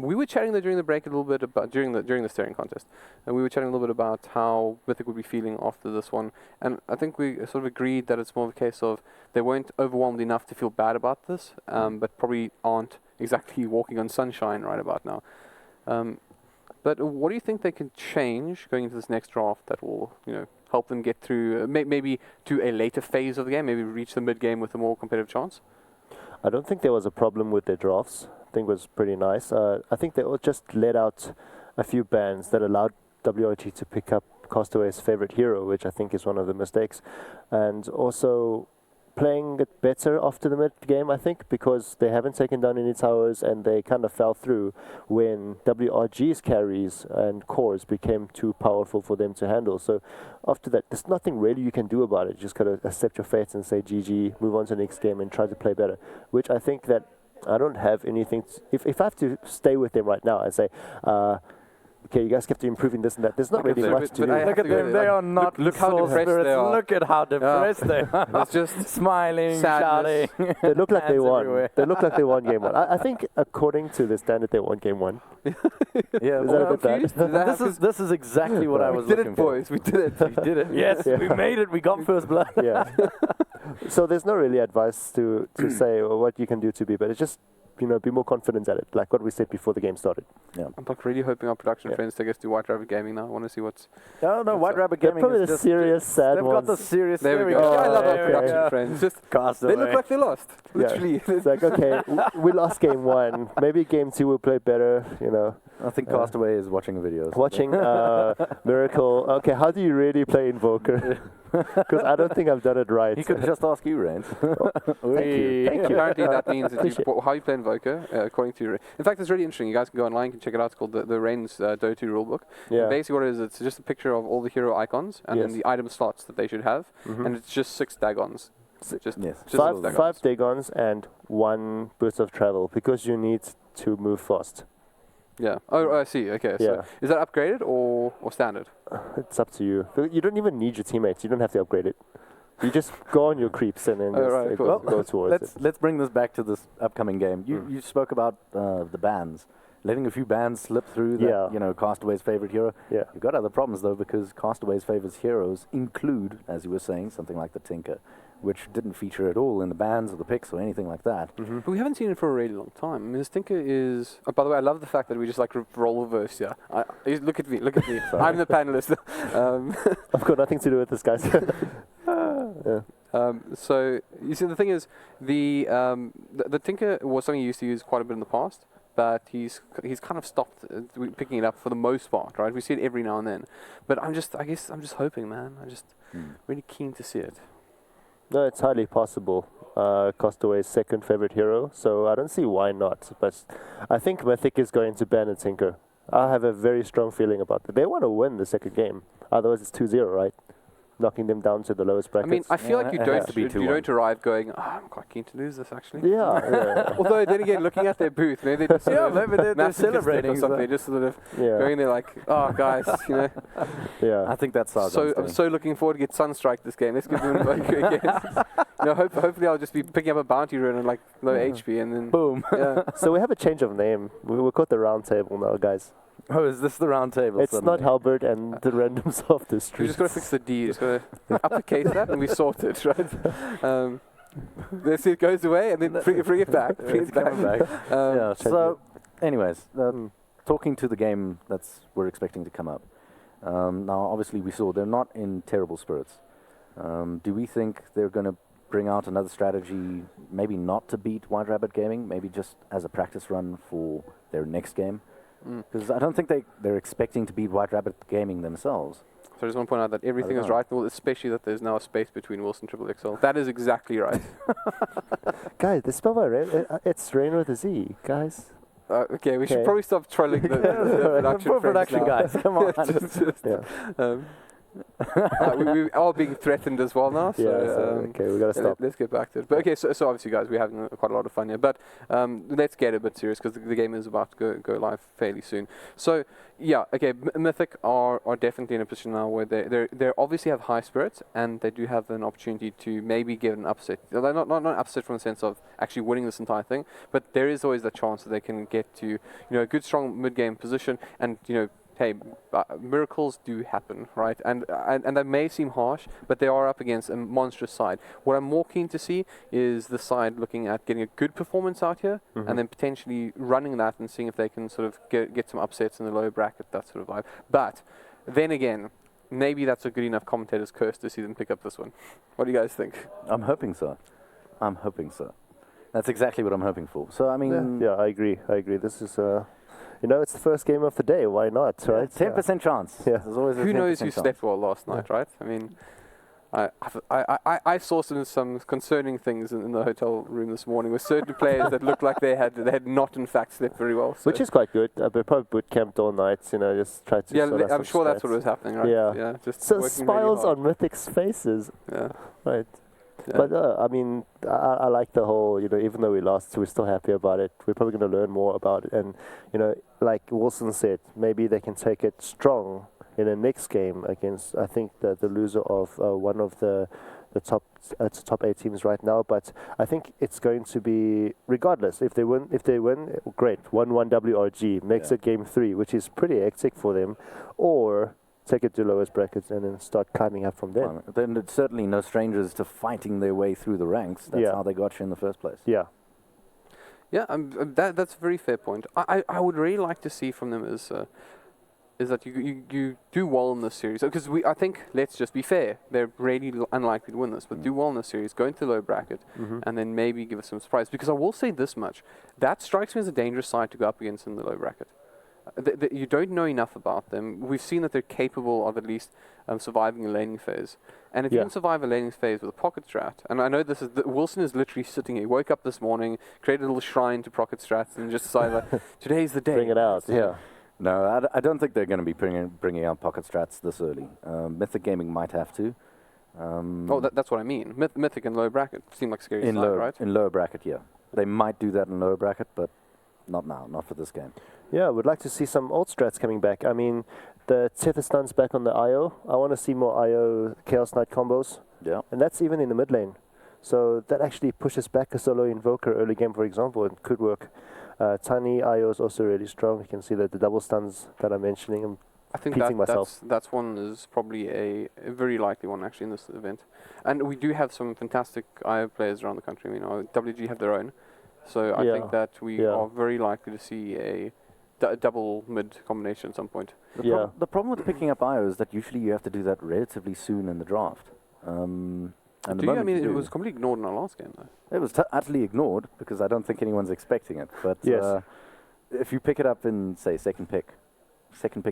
We were chatting there during the break a little bit about, during the steering contest, and we were chatting a little bit about how Mythic would be feeling after this one. And I think we sort of agreed that it's more of a case of they weren't overwhelmed enough to feel bad about this, but probably aren't exactly walking on sunshine right about now. But what do you think they can change going into this next draft that will, help them get through, maybe to a later phase of the game, maybe reach the mid-game with a more competitive chance? I don't think there was a problem with their drafts. I think it was pretty nice. I think they all just let out a few bans that allowed WRG to pick up Castaway's favorite hero, which I think is one of the mistakes. And also playing it better after the mid-game, I think, because they haven't taken down any towers and they kind of fell through when WRG's carries and cores became too powerful for them to handle. So after that, there's nothing really you can do about it. You just got to accept your fate and say GG, move on to the next game and try to play better, which I think that I don't have anything. If I have to stay with them right now and say, okay, you guys kept improving this and that, there's not really much to do. Look at them, they are not look how depressed spirits. they are. Look at how depressed they are. It's just smiling, sadness. shouting. They look like they Hands won. everywhere. They look like they won game one. I think according to the standard, they won game one. Yeah, Is that a bit bad? this is exactly what I was We did looking it, for. boys. We did it. We did it. Yes, Yeah. we made it. We got first blood. Yeah. So there's no really advice to say or what you can do to be, but it's just, be more confident at it, like what we said before the game started. I'm like really hoping our production friends take us to White Rabbit Gaming now. I want to see what's... No, White Rabbit They're Gaming probably is the just serious, sad They've ones. got the serious. There we go. I love our okay. production friends. Just Castaway. they look like they lost. Yeah. Literally. It's like, okay, we lost game one. Maybe game two we'll play better, I think Castaway is watching videos. Watching Miracle. Okay, how do you really play Invoker? Because I don't think I've done it right. He could just ask you, Rains. Thank you. Thank you. Apparently that means that Appreciate how you play Invoker, according to... In fact, it's really interesting. You guys can go online and check it out. It's called the Reigns DotA2 rulebook. Yeah. And basically what it is, it's just a picture of all the hero icons and then Yes. the item slots that they should have. Mhm. And it's just 6 Dagons. Just Yes. just Five Dagons and 1 burst of travel because you need to move fast. Yeah. Oh, I see. Okay. Yeah. So is that upgraded or standard? It's up to you. You don't even need your teammates. You don't have to upgrade it. You just go on your creeps and then Oh, right, just, cool. go towards it. Let's bring this back to this upcoming game. You spoke about the bans, letting a few bans slip through. That, Yeah. Castaway's favorite hero. Yeah. You've got other problems though, because Castaway's favorite heroes include, as you were saying, something like the Tinker, which didn't feature at all in the bans or the picks or anything like that. But we haven't seen it for a really long time. I mean, this Tinker is... Oh, by the way, I love the fact that we just like role reverse, yeah. Look at me. I'm the panelist. I've got nothing to do with this, guys. Yeah. So you see, the thing is, the Tinker was something he used to use quite a bit in the past, but he's kind of stopped picking it up for the most part, right? We see it every now and then, but I guess I'm just hoping, man. I'm just really keen to see it. No, it's highly possible. Castaway's second favorite hero, so I don't see why not. But I think Mythic is going to ban a Tinker. I have a very strong feeling about that. They want to win the second game, otherwise it's 2-0, right? Knocking them down to the lowest brackets. I mean, I feel like it has to be you 2-1. don't arrive going, I'm quite keen to lose this, actually. yeah. Although, then again, looking at their booth, maybe they just maybe they're massive celebrating or something. so. Just sort of Yeah. going there like, oh, guys, Yeah. I think that's how I'm so looking forward to get Sunstrike this game. Let's give them a again. Hopefully I'll just be picking up a bounty run and like low HP and then boom. yeah. So we have a change of name. We're called the Round Table now, guys. Oh, is this the round table? It's not Halbert and the randoms of the We street. just got to fix the D. Just got to uppercase that and we sort it, right? Let's see, it goes away and then bring it back. Bring it back. Yeah. So, anyways, talking to the game we're expecting to come up. Now, obviously, we saw they're not in terrible spirits. Do we think they're going to bring out another strategy, maybe not to beat White Rabbit Gaming, maybe just as a practice run for their next game? Because I don't think they're expecting to beat White Rabbit Gaming themselves. So I just want to point out that everything is right, well, especially that there's now a space between Wilson and XXL. That is exactly right. Guys, the spell by Rain, it's Rain with a Z, guys. Okay, we should Okay. probably stop trolling the production, Production now. guys, come on. We are being threatened as well now. So, okay, we gotta stop. Let's get back to it. But okay, so obviously, guys, we're having quite a lot of fun here. But let's get a bit serious because the game is about to go live fairly soon. So yeah, okay, Mythic are definitely in a position now where they obviously have high spirits and they do have an opportunity to maybe get an upset. They're not an upset from the sense of actually winning this entire thing, but there is always the chance that they can get to a good strong mid game position and hey, miracles do happen, right? And that may seem harsh, but they are up against a monstrous side. What I'm more keen to see is the side looking at getting a good performance out here, and then potentially running that and seeing if they can sort of get some upsets in the lower bracket, that sort of vibe. But then again, maybe that's a good enough commentator's curse to see them pick up this one. What do you guys think? I'm hoping so. That's exactly what I'm hoping for. So, I mean... Yeah, I agree. This is... it's the first game of the day. Why not, right? 10% chance. Yeah. There's always a 10% Who knows who chance. slept well last night, right? I mean, I saw some concerning things in the hotel room this morning with certain players that looked like they had not in fact slept very well. So. Which is quite good. They probably boot camped all night, just tried to sort out I'm sure some that's what stats. was happening, right? Yeah. Just So working smiles really hard. on Mythic's faces. Yeah. Right. Yeah. But I mean, I like the whole, even though we lost, we're still happy about it. We're probably going to learn more about it. And, like Wilson said, maybe they can take it strong in the next game against, I think, the loser of one of the top 8 teams right now. But I think it's going to be, regardless, if they win, great. 1-1 WRG makes it game 3, which is pretty hectic for them. Or take it to lowest brackets and then start climbing up from there. Well, then it's certainly no strangers to fighting their way through the ranks. That's how they got you in the first place. Yeah. Yeah, that's a very fair point. I would really like to see from them is that you do well in this series. Because I think, let's just be fair, they're really unlikely to win this, but do well in this series, go into the low bracket, and then maybe give us some surprise. Because I will say this much, that strikes me as a dangerous side to go up against in the low bracket. You don't know enough about them. We've seen that they're capable of at least surviving a laning phase. And if you can survive a laning phase with a pocket strat, and I know Wilson is literally sitting here, woke up this morning, created a little shrine to pocket strats, and just decided like, today's the day. Bring it out, yeah. No, I don't think they're going to be bringing out pocket strats this early. Mythic Gaming might have to. That's what I mean. Mythic and low bracket seem like scary side, right? In lower bracket, yeah. They might do that in lower bracket, but not now, not for this game. Yeah, we'd like to see some old strats coming back. I mean, the Tether stun's back on the IO. I want to see more IO Chaos Knight combos. Yeah. And that's even in the mid lane. So that actually pushes back a solo Invoker early game, for example. It could work. Tiny IO is also really strong. You can see that the double stuns that I'm mentioning. I think that's one is probably a very likely one actually in this event. And we do have some fantastic IO players around the country. I mean, WG have their own. So I think that we are very likely to see a double mid combination at some point. The problem with picking up IO is that usually you have to do that relatively soon in the draft. And it was completely ignored in our last game, though. It was utterly ignored because I don't think anyone's expecting it. But if you pick it up in, say, second pick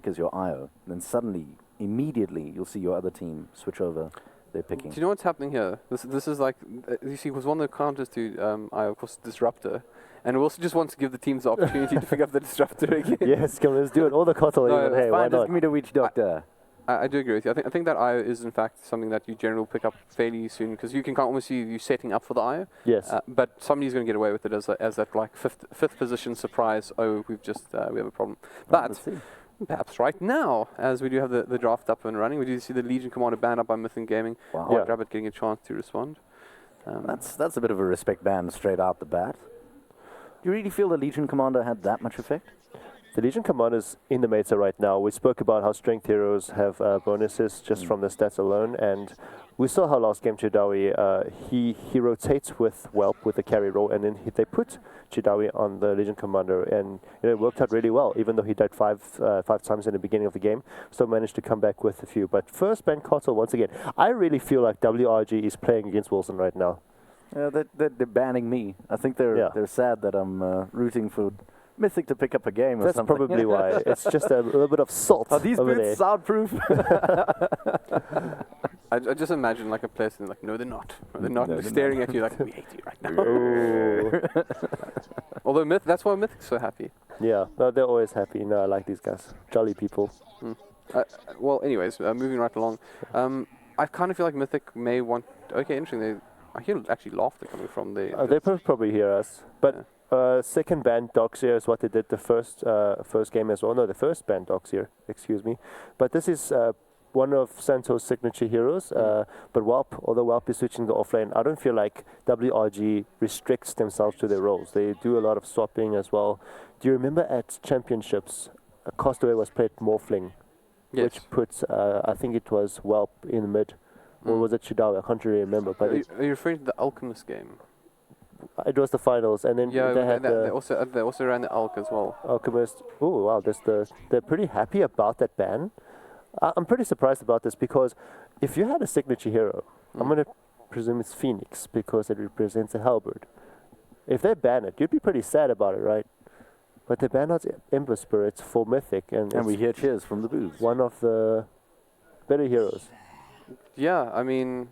is your IO, then suddenly, immediately, you'll see your other team switch over their picking. Do you know what's happening here? This is like, you see, it was one of the counters to IO, of course, Disruptor. And we also just want to give the teams the opportunity to pick up the Disruptor again. Yes, come on, let's do it. All the Kotal, hey, why not? Just give me the Witch Doctor. I do agree with you. I think that IO is in fact something that you generally pick up fairly soon because you can almost see you setting up for the IO. Yes. But somebody's going to get away with it as that like fifth position surprise. Oh, we have a problem. But perhaps right now, as we do have the draft up and running, we do see the Legion Commander banned up by Mythic Gaming. Wow. White Rabbit getting a chance to respond. That's a bit of a respect ban straight out the bat. Do you really feel the Legion Commander had that much effect? The Legion Commander's in the meta right now. We spoke about how strength heroes have bonuses just from the stats alone, and we saw how last game Chidawi, he rotates with Whelp with the carry role, and then they put Chidawi on the Legion Commander, and it worked out really well. Even though he died five times in the beginning of the game, still managed to come back with a few. But first ban Kotal once again. I really feel like WRG is playing against Wilson right now. They're banning me. I think they're sad that I'm rooting for Mythic to pick up a game or something. That's probably why. It's just a little bit of salt. Are these boots soundproof? I just imagine like a place and like, no, they're not. No, they're not. They're staring at you like, we hate you right now. Although that's why Mythic's so happy. Yeah, no, they're always happy. No, I like these guys. Jolly people. Well, anyways, moving right along. I kind of feel like Mythic may want. Okay, interesting. I hear actually laughter coming from the. They probably hear us. But second ban Doxier is what they did the first game as well. No, the first ban Doxier, excuse me. But this is one of Santo's signature heroes. But although Whelp is switching to offlane, I don't feel like WRG restricts themselves to their roles. They do a lot of swapping as well. Do you remember at championships, Castaway was played Morphling, which puts, I think it was Whelp in the mid. Or was it Chidawa? I can't really remember. But are you referring to the Alchemist game? It was the finals, and then they had they also ran the Alch as well. Alchemist. Oh wow, they're pretty happy about that ban. I'm pretty surprised about this because if you had a signature hero, I'm gonna presume it's Phoenix because it represents a halberd. If they ban it, you'd be pretty sad about it, right? But they ban out Ember Spirits for Mythic, and we hear cheers from the booths. One of the better heroes. Yeah, I mean,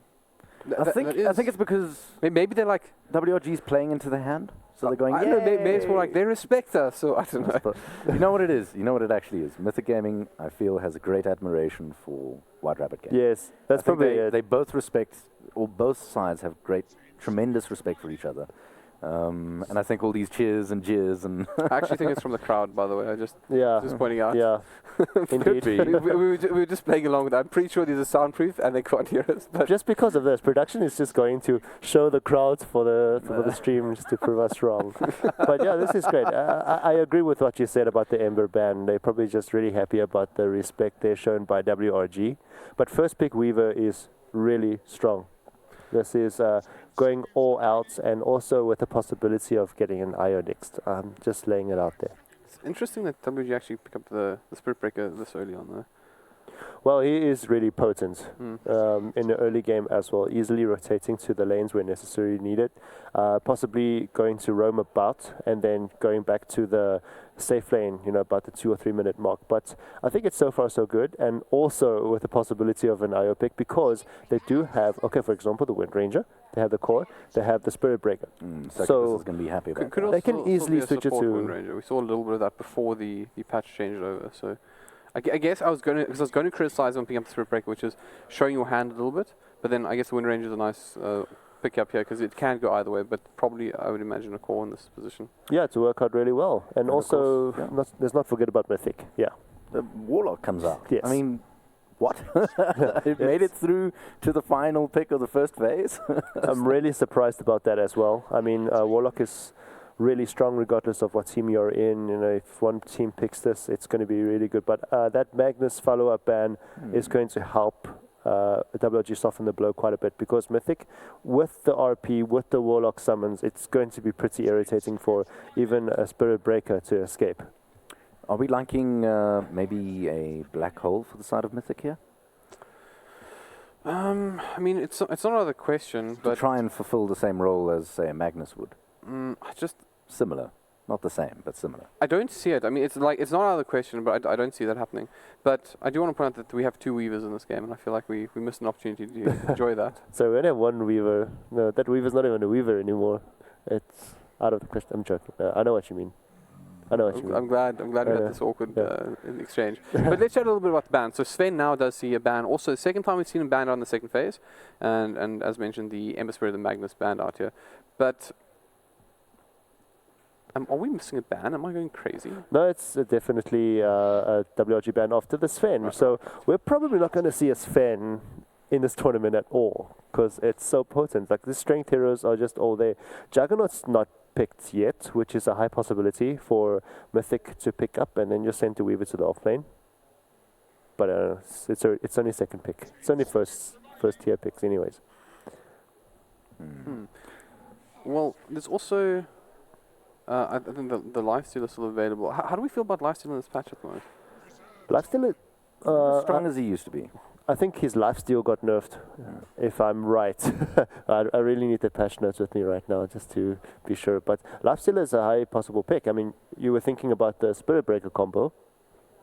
I think it's because maybe they're like WRG's playing into their hand, so they're going. I don't know, maybe it's more like they respect us, so I don't know. You know what it is? You know what it actually is? Mythic Gaming, I feel, has a great admiration for White Rabbit Gaming. Yes, that's probably it. They both respect, or both sides have tremendous respect for each other. And I think all these cheers and jeers and... I actually think it's from the crowd, by the way. Just pointing out. Yeah, could be. we were just playing along with that. I'm pretty sure these are soundproof and they can't hear us. But just because of this, production is just going to show the crowds for the streams to prove us wrong. But yeah, this is great. I agree with what you said about the Ember ban. They're probably just really happy about the respect they're shown by WRG. But first pick Weaver is really strong. This is going all out, and also with the possibility of getting an IO next. I'm just laying it out there. It's interesting that WG actually picked up the Spirit Breaker this early on, though. Well, he is really potent in the early game as well, easily rotating to the lanes where necessary needed, possibly going to roam about and then going back to the safe lane, about the 2 or 3 minute mark. But I think it's so far so good, and also with the possibility of an IO pick because they do have, for example, the Wind Ranger, they have the core, they have the Spirit Breaker. So is going to be happy about that. They can easily switch it to Wind Ranger. We saw a little bit of that before the patch changed over, so... I guess I was going to criticize on picking up the Spirit Breaker, which is showing your hand a little bit. But then I guess the Wind Ranger is a nice pick up here because it can go either way. But probably I would imagine a core in this position. Yeah, to work out really well, and also let's not forget about Mythic. Yeah, the Warlock comes out. Yes. I mean, what? It made it through to the final pick of the first phase. I'm really surprised about that as well. I mean, Warlock is really strong regardless of what team you're in. If one team picks this, it's going to be really good. But that Magnus follow-up ban is going to help WLG soften the blow quite a bit because Mythic, with the RP, with the Warlock summons, it's going to be pretty irritating for even a Spirit Breaker to escape. Are we liking maybe a black hole for the side of Mythic here? I mean, it's not another question, but... To try and fulfill the same role as, say, a Magnus would. Similar. Not the same, but similar. I don't see it. I mean, it's not out of the question, but I don't see that happening. But I do want to point out that we have 2 Weavers in this game, and I feel like we missed an opportunity to enjoy that. So we only have 1 Weaver. No, that Weaver's not even a Weaver anymore. It's out of the question. I'm joking. I know what you mean. I'm glad we had this awkward exchange. But let's chat a little bit about the ban. So Sven now does see a ban. Also, the second time we've seen him banned on the second phase. And as mentioned, the Ember Spirit and Magnus banned out here. But... are we missing a ban? Am I going crazy? No, it's definitely a WRG ban after the Sven. Right. So we're probably not going to see a Sven in this tournament at all because it's so potent. Like the strength heroes are just all there. Juggernaut's not picked yet, which is a high possibility for Mythic to pick up and then just send to Weaver to the offlane. But it's only second pick. It's only first tier picks anyways. Well, there's also... I think the lifesteal is still available. How do we feel about lifesteal in this patch at the moment? Lifesteal is... as strong as he used to be. I think his lifesteal got nerfed, if I'm right. I really need the patch notes with me right now just to be sure. But lifesteal is a high possible pick. I mean, you were thinking about the Spirit Breaker combo,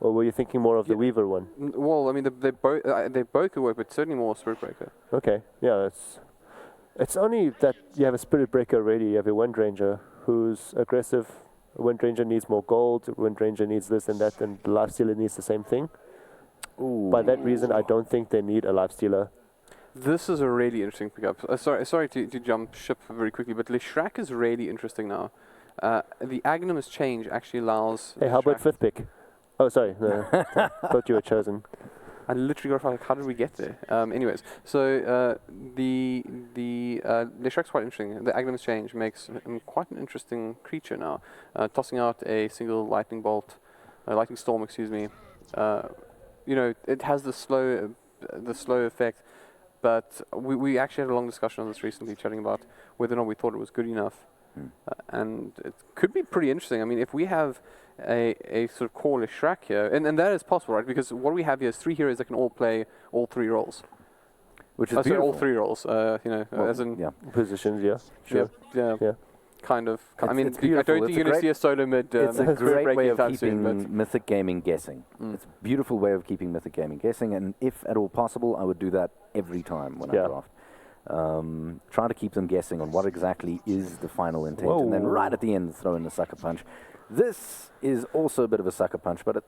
or were you thinking more of the Weaver one? Well, I mean, they both could work, but certainly more Spirit Breaker. Okay, yeah, it's only that you have a Spirit Breaker already. You have a Wind Ranger who's aggressive. Wind Ranger needs more gold. Wind Ranger needs this and that, and the lifestealer needs the same thing. By that reason, I don't think they need a lifestealer. This is a really interesting pickup. Sorry to jump ship very quickly, but Leshrac is really interesting now. The Agnemus change actually allows... Hey, how about 5th pick? Oh, sorry. No, thought you were chosen. I literally got like, how did we get there? Anyways, so the Leshrac's quite interesting. The Agnemus change makes him quite an interesting creature now. Tossing out a single lightning bolt, lightning storm, excuse me. You know, it has the slow effect. But we actually had a long discussion on this recently, chatting about whether or not we thought it was good enough. And it could be pretty interesting. I mean, if we have a sort of core Leshrac here, and that is possible, right? Because what we have here is 3 heroes that can all play all 3 roles. Which is beautiful. all 3 roles, you know, well, as in... Yeah. Positions, yeah. Sure. Yeah. Kind of. I mean, it's I don't think you're going to see a solo mid. It's a great way of keeping soon, Mythic Gaming guessing. It's a beautiful way of keeping Mythic Gaming guessing, and if at all possible, I would do that every time when I draft. Try to keep them guessing on what exactly is the final intent, and then right at the end throw in the sucker punch. This is also a bit of a sucker punch, but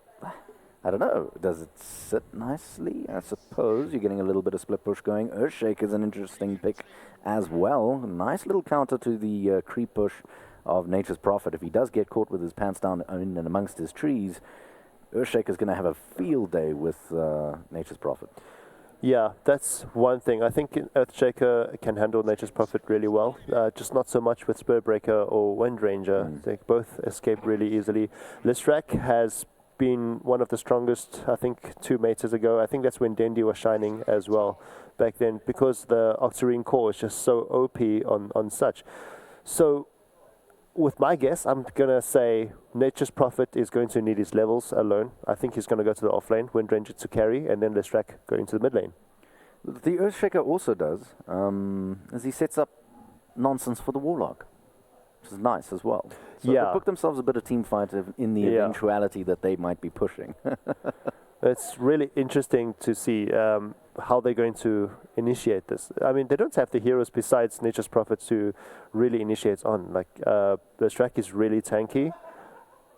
I don't know. Does it sit nicely? I suppose you're getting a little bit of split push going. Earthshake is an interesting pick as well. Nice little counter to the creep push of Nature's Prophet. If he does get caught with his pants down in and amongst his trees, Earthshake is going to have a field day with Nature's Prophet. Yeah, that's one thing. I think Earthshaker can handle Nature's Prophet really well, just not so much with Spiritbreaker or Wind Ranger. They both escape really easily. Leshrac has been one of the strongest, I think, 2 meters ago. I think that's when Dendi was shining as well back then, because the Octarine core is just so OP on such. So with my guess, I'm going to say Nature's Prophet is going to need his levels alone. I think he's going to go to the off lane, Wind Ranger to carry, and then Leshrac going to the mid lane. The Earthshaker also does, is he sets up nonsense for the Warlock, which is nice as well. So they book themselves a bit of team fight in the eventuality that they might be pushing. It's really interesting to see how they're going to initiate this. I mean, they don't have the heroes besides Nature's Prophet to really initiate on. Like, Leshrac is really tanky,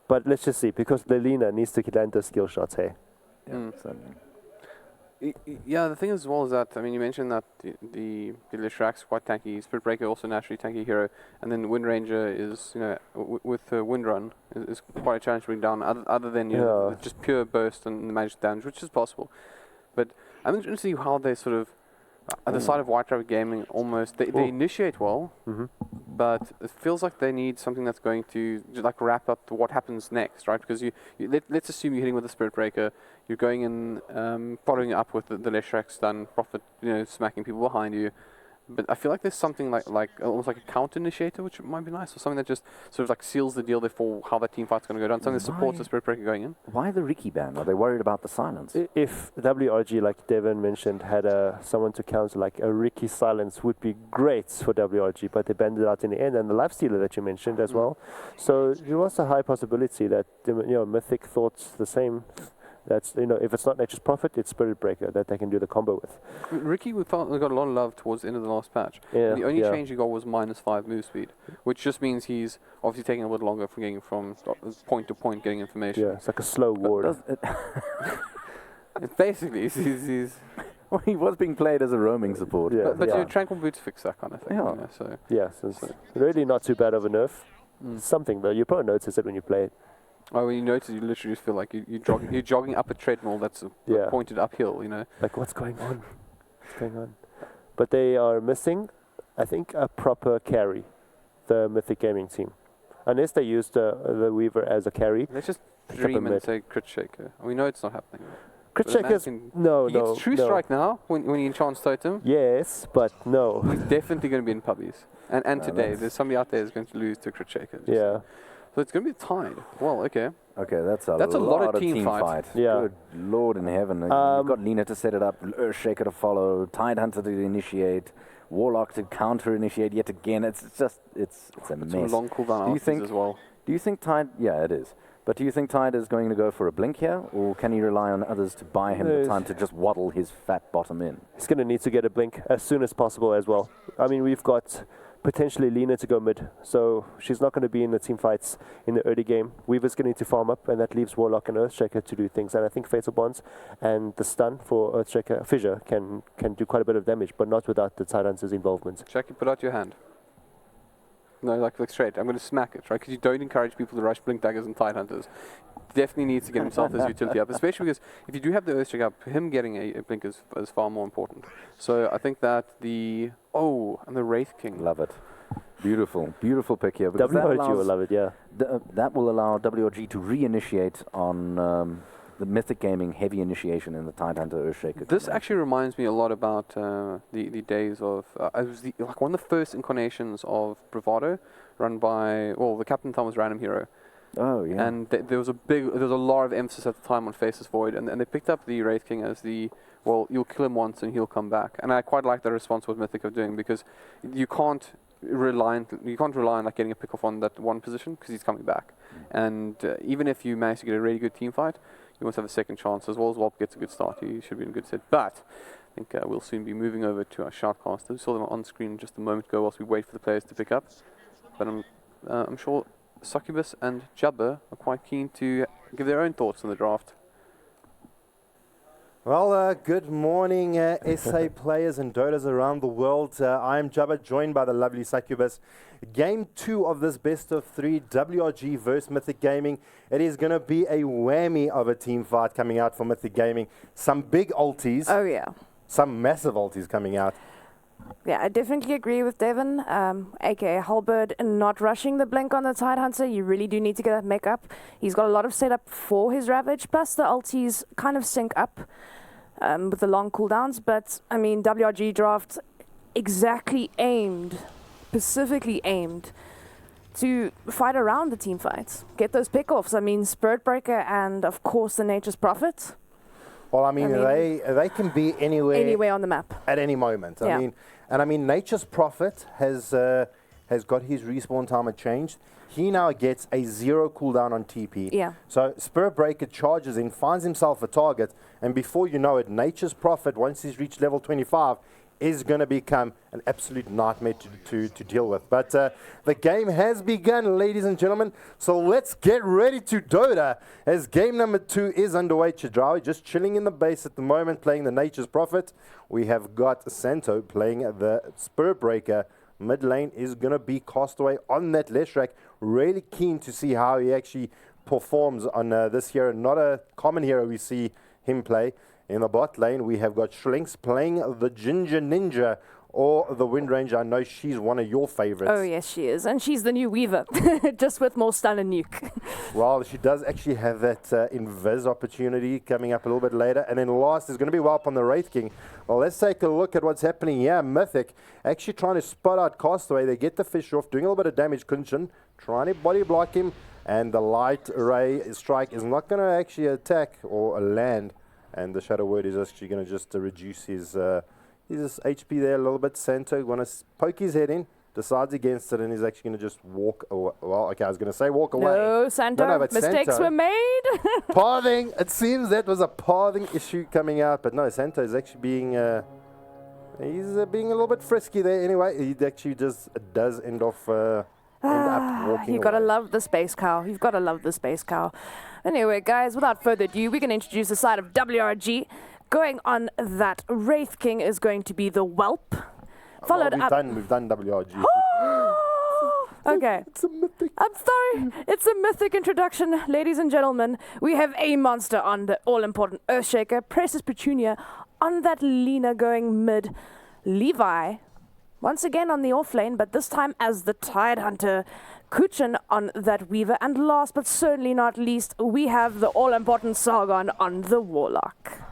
but let's just see, because Lelina needs to land the skill shots, hey? Yeah, the thing as well is that, I mean, you mentioned that the Leshrac's quite tanky, Spiritbreaker also naturally tanky hero, and then Wind Ranger is, you know, with Wind Run is quite a challenge to bring down, other than, you know, just pure burst and the magic damage, which is possible. But I'm interested to see how they sort of, at the side of White Rabbit Gaming, almost, they initiate well, but it feels like they need something that's going to like wrap up what happens next, right? Because let's assume you're hitting with the Spiritbreaker, you're going in, following up with the Leshrac stun, Prophet, you know, smacking people behind you. But I feel like there's something like almost like a counter initiator, which might be nice, or something that just sort of like seals the deal for how that team fight's going to go down. Something that supports the Spiritbreaker going in. Why the Ricky ban? Are they worried about the silence? If WRG, like Devin mentioned, had someone to counter, like a Ricky silence would be great for WRG, but they banned it out in the end, and the Lifestealer that you mentioned as well. So there was a high possibility that, you know, Mythic thought the same. That's, you know, if it's not Nature's Prophet, it's Spiritbreaker that they can do the combo with. Ricky, we got a lot of love towards the end of the last patch. Yeah, the only change he got was -5 move speed, which just means he's obviously taking a little longer from getting from point to point getting information. Yeah, it's like a slow ward. Basically, he's well, he was being played as a roaming support. Yeah, but your Tranquil Boots fix that kind of thing. Yeah. You know, so. Yeah, so it's really not too bad of a nerf. Something, but you probably notice it when you play it. Oh, when you notice, you literally just feel like you're jogging up a treadmill that's pointed uphill, you know. Like, what's going on? What's going on? But they are missing, I think, a proper carry, the Mythic Gaming team. Unless they use the Weaver as a carry. Let's just dream and say Crit Shaker. We know it's not happening. Crit Shaker's... No. He gets True Strike now when he enchants Totem. Yes, but no. He's definitely going to be in pubbies. And today, there's somebody out there who's going to lose to Crit Shaker. Yeah. So it's going to be tied. Well, okay. Okay, that's a lot of team fight. Yeah. Good Lord in heaven. You've got Lina to set it up, Earthshaker to follow, Tidehunter to initiate, Warlock to counter-initiate yet again. It's a mess. It's a long cooldown as well. Do you think Tide... Yeah, it is. But do you think Tide is going to go for a blink here, or can he rely on others to buy him the time to just waddle his fat bottom in? He's going to need to get a blink as soon as possible as well. I mean, we've got potentially Lina to go mid. So she's not going to be in the team fights in the early game. Weaver's going to need to farm up, and that leaves Warlock and Earthshaker to do things. And I think Fatal Bonds and the stun for Earthshaker, Fissure, can do quite a bit of damage, but not without the Tidehunter's involvement. Jackie, put out your hand. No, like straight. I'm going to smack it, right? Because you don't encourage people to rush Blink Daggers and Tidehunters. Definitely needs to get himself his utility up, especially because if you do have the Earthshaker up, him getting a Blink is far more important. So I think that and the Wraith King. Love it. Beautiful, beautiful pick here. WRG will love it, yeah. That will allow WRG to reinitiate on the Mythic Gaming heavy initiation in the Tidehunter Earthshaker. This actually reminds me a lot about the days of it was like one of the first incarnations of Bravado, run by the Captain Thomas Random Hero. Oh yeah. And there was a lot of emphasis at the time on Faceless Void, and they picked up the Wraith King as you'll kill him once and he'll come back. And I quite like the response what Mythic are doing, because you can't rely on like getting a pick off on that one position, because he's coming back. And even if you manage to get a really good team fight, you must have a second chance as well. As Walt gets a good start, you should be in a good set. But I think we'll soon be moving over to our shoutcasters. We saw them on screen just a moment ago whilst we wait for the players to pick up. But I'm sure Succubus and Jabba are quite keen to give their own thoughts on the draft. Well, good morning, SA players and Dotas around the world. I am Jabba, joined by the lovely Succubus. Game 2 of this best of 3 WRG versus Mythic Gaming. It is going to be a whammy of a team fight coming out for Mythic Gaming. Some big ultis. Oh, yeah. Some massive ultis coming out. Yeah, I definitely agree with Devin, aka Halberd, not rushing the blink on the Tidehunter. You really do need to get that mech up. He's got a lot of setup for his Ravage, plus the ultis kind of sync up with the long cooldowns. But, I mean, WRG draft specifically aimed to fight around the team fights. Get those pick-offs. I mean, Spirit Breaker and, of course, the Nature's Prophet. Well, I mean they can be anywhere on the map at any moment. Yeah. I mean, Nature's Prophet has got his respawn timer changed. He now gets a 0 cooldown on TP. Yeah. So Spirit Breaker charges in, finds himself a target, and before you know it, Nature's Prophet, once he's reached level 25, is going to become an absolute nightmare to deal with. But the game has begun, ladies and gentlemen. So let's get ready to Dota as game number 2 is underway. Chedraui just chilling in the base at the moment, playing the Nature's Prophet. We have got Santo playing the Spirit Breaker. Mid lane is going to be Castaway on that Leshrac. Really keen to see how he actually performs on this hero. Not a common hero we see him play. In the bot lane, we have got Schlinks playing the Ginger Ninja or the Wind Ranger. I know she's one of your favorites. Oh, yes, she is. And she's the new Weaver, just with more stun and nuke. Well, she does actually have that Invis opportunity coming up a little bit later. And then last is going to be Warp on the Wraith King. Well, let's take a look at what's happening here. Mythic actually trying to spot out Castaway. They get the fish off, doing a little bit of damage. Kunshin trying to body block him. And the Light Ray Strike is not going to actually attack or land. And the Shadow Word is actually going to just reduce his HP there a little bit. Santo want to poke his head in, decides against it, and he's actually going to just walk away. Well, okay, I was going to say walk away. No, Santo, mistakes were made. Pathing. It seems that was a pathing issue coming out, but no, Santo is actually being being a little bit frisky there. Anyway, he actually just does end up walking You've got to away. love the Space Cow. You've got to love the Space Cow. Anyway, guys, without further ado, we can introduce the side of WRG. Going on that Wraith King is going to be the Whelp. Followed we've up. We've done WRG. Okay. It's a mythic. I'm sorry. It's a mythic introduction, ladies and gentlemen. We have a monster on the all-important Earthshaker, Precious Petunia on that Lina going mid. Levi, once again on the off lane, but this time as the Tidehunter. Kuchen on that Weaver. And last but certainly not least, we have the all-important Sargon on the Warlock.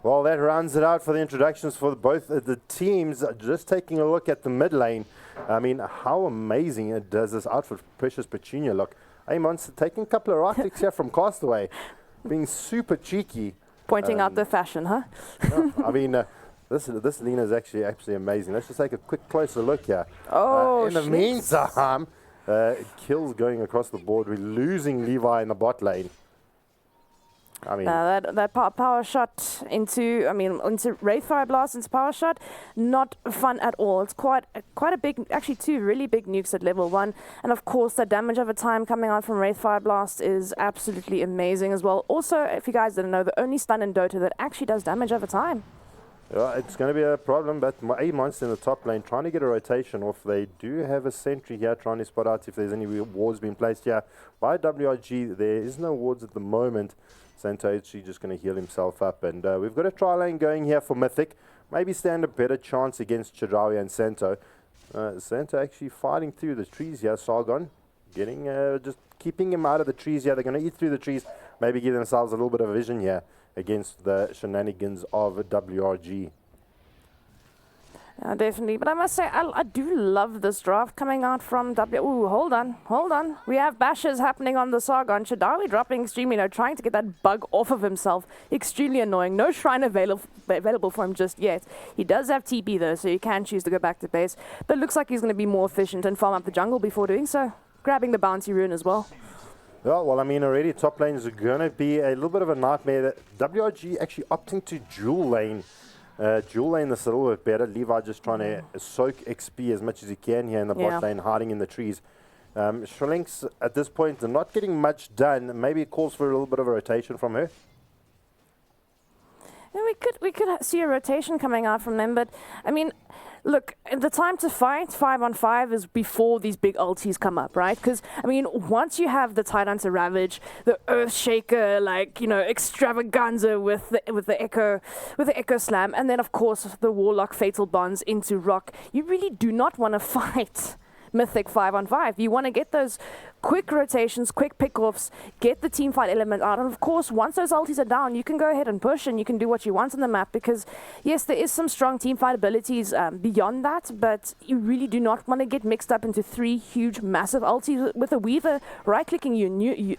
Well, that rounds it out for the introductions for both the teams. Just taking a look at the mid lane. I mean, how amazing it does this outfit Precious Petunia look. Hey, Monster, taking a couple of right clicks here from Castaway. Being super cheeky. Pointing out the fashion, huh? No, I mean, this Lina is actually absolutely amazing. Let's just take a quick closer look here. Oh, in the meantime, kills going across the board. We're losing Levi in the bot lane. I mean, that power shot into Wraithfire Blast into power shot, not fun at all. It's quite a big, actually 2 really big nukes at level 1, and of course the damage over time coming out from Wraithfire Blast is absolutely amazing as well. Also, if you guys didn't know, the only stun in Dota that actually does damage over time. yeah, it's going to be a problem, but a monster in the top lane trying to get a rotation off. They do have a sentry here trying to spot out if there's any wards being placed here by WRG. There is no wards at the moment. Santo actually just going to heal himself up, and we've got a try lane going here for Mythic. Maybe stand a better chance against Chirawi and Santo. Santo actually fighting through the trees here. Sargon getting just keeping him out of the trees here. They're going to eat through the trees, maybe give themselves a little bit of vision here against the shenanigans of WRG. Definitely, but I must say I do love this draft coming out from W. Ooh, hold on. We have bashes happening on the Sargon. Shadawi dropping extremely low, trying to get that bug off of himself. Extremely annoying. No shrine available for him just yet. He does have TP though, so you can choose to go back to base. But it looks like he's going to be more efficient and farm up the jungle before doing so. Grabbing the bounty rune as well. Yeah, well, I mean, already top lane is going to be a little bit of a nightmare. That WRG actually opting to dual lane. Dual lane this a little bit better. Levi just trying to soak XP as much as he can here in the bot lane, hiding in the trees. Shlinks at this point are not getting much done. Maybe it calls for a little bit of a rotation from her. Yeah, we could see a rotation coming out from them, but I mean, look, the time to fight 5-on-5 is before these big ultis come up, right? Because I mean, once you have the Tidehunter Ravage, the Earthshaker, like, you know, extravaganza with the Echo Slam, and then of course the Warlock Fatal Bonds into Rock, you really do not want to fight Mythic 5-on-5. You want to get those quick rotations, quick pickoffs, get the team fight element out, and of course once those ultis are down, you can go ahead and push and you can do what you want on the map, because yes, there is some strong team fight abilities beyond that, but you really do not want to get mixed up into 3 huge massive ultis with a Weaver right clicking you,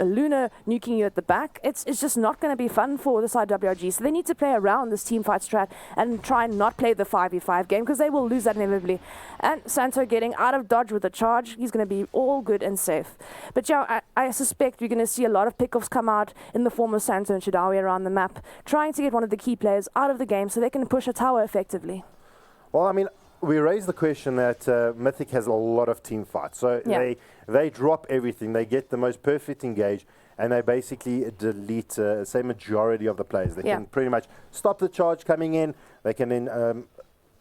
a Luna nuking you at the back. It's just not going to be fun for the side WRG, so they need to play around this team fight strat and try and not play the 5v5 game, because they will lose that inevitably. And Santo getting out of dodge with a charge, he's going to be all good and safe. But yeah, I suspect we're going to see a lot of pickoffs come out in the form of Santo and Shadawi around the map, trying to get one of the key players out of the game so they can push a tower effectively. Well, I mean, we raised the question that Mythic has a lot of team fights. So they drop everything. They get the most perfect engage, and they basically delete, say, majority of the players. They can pretty much stop the charge coming in. They can then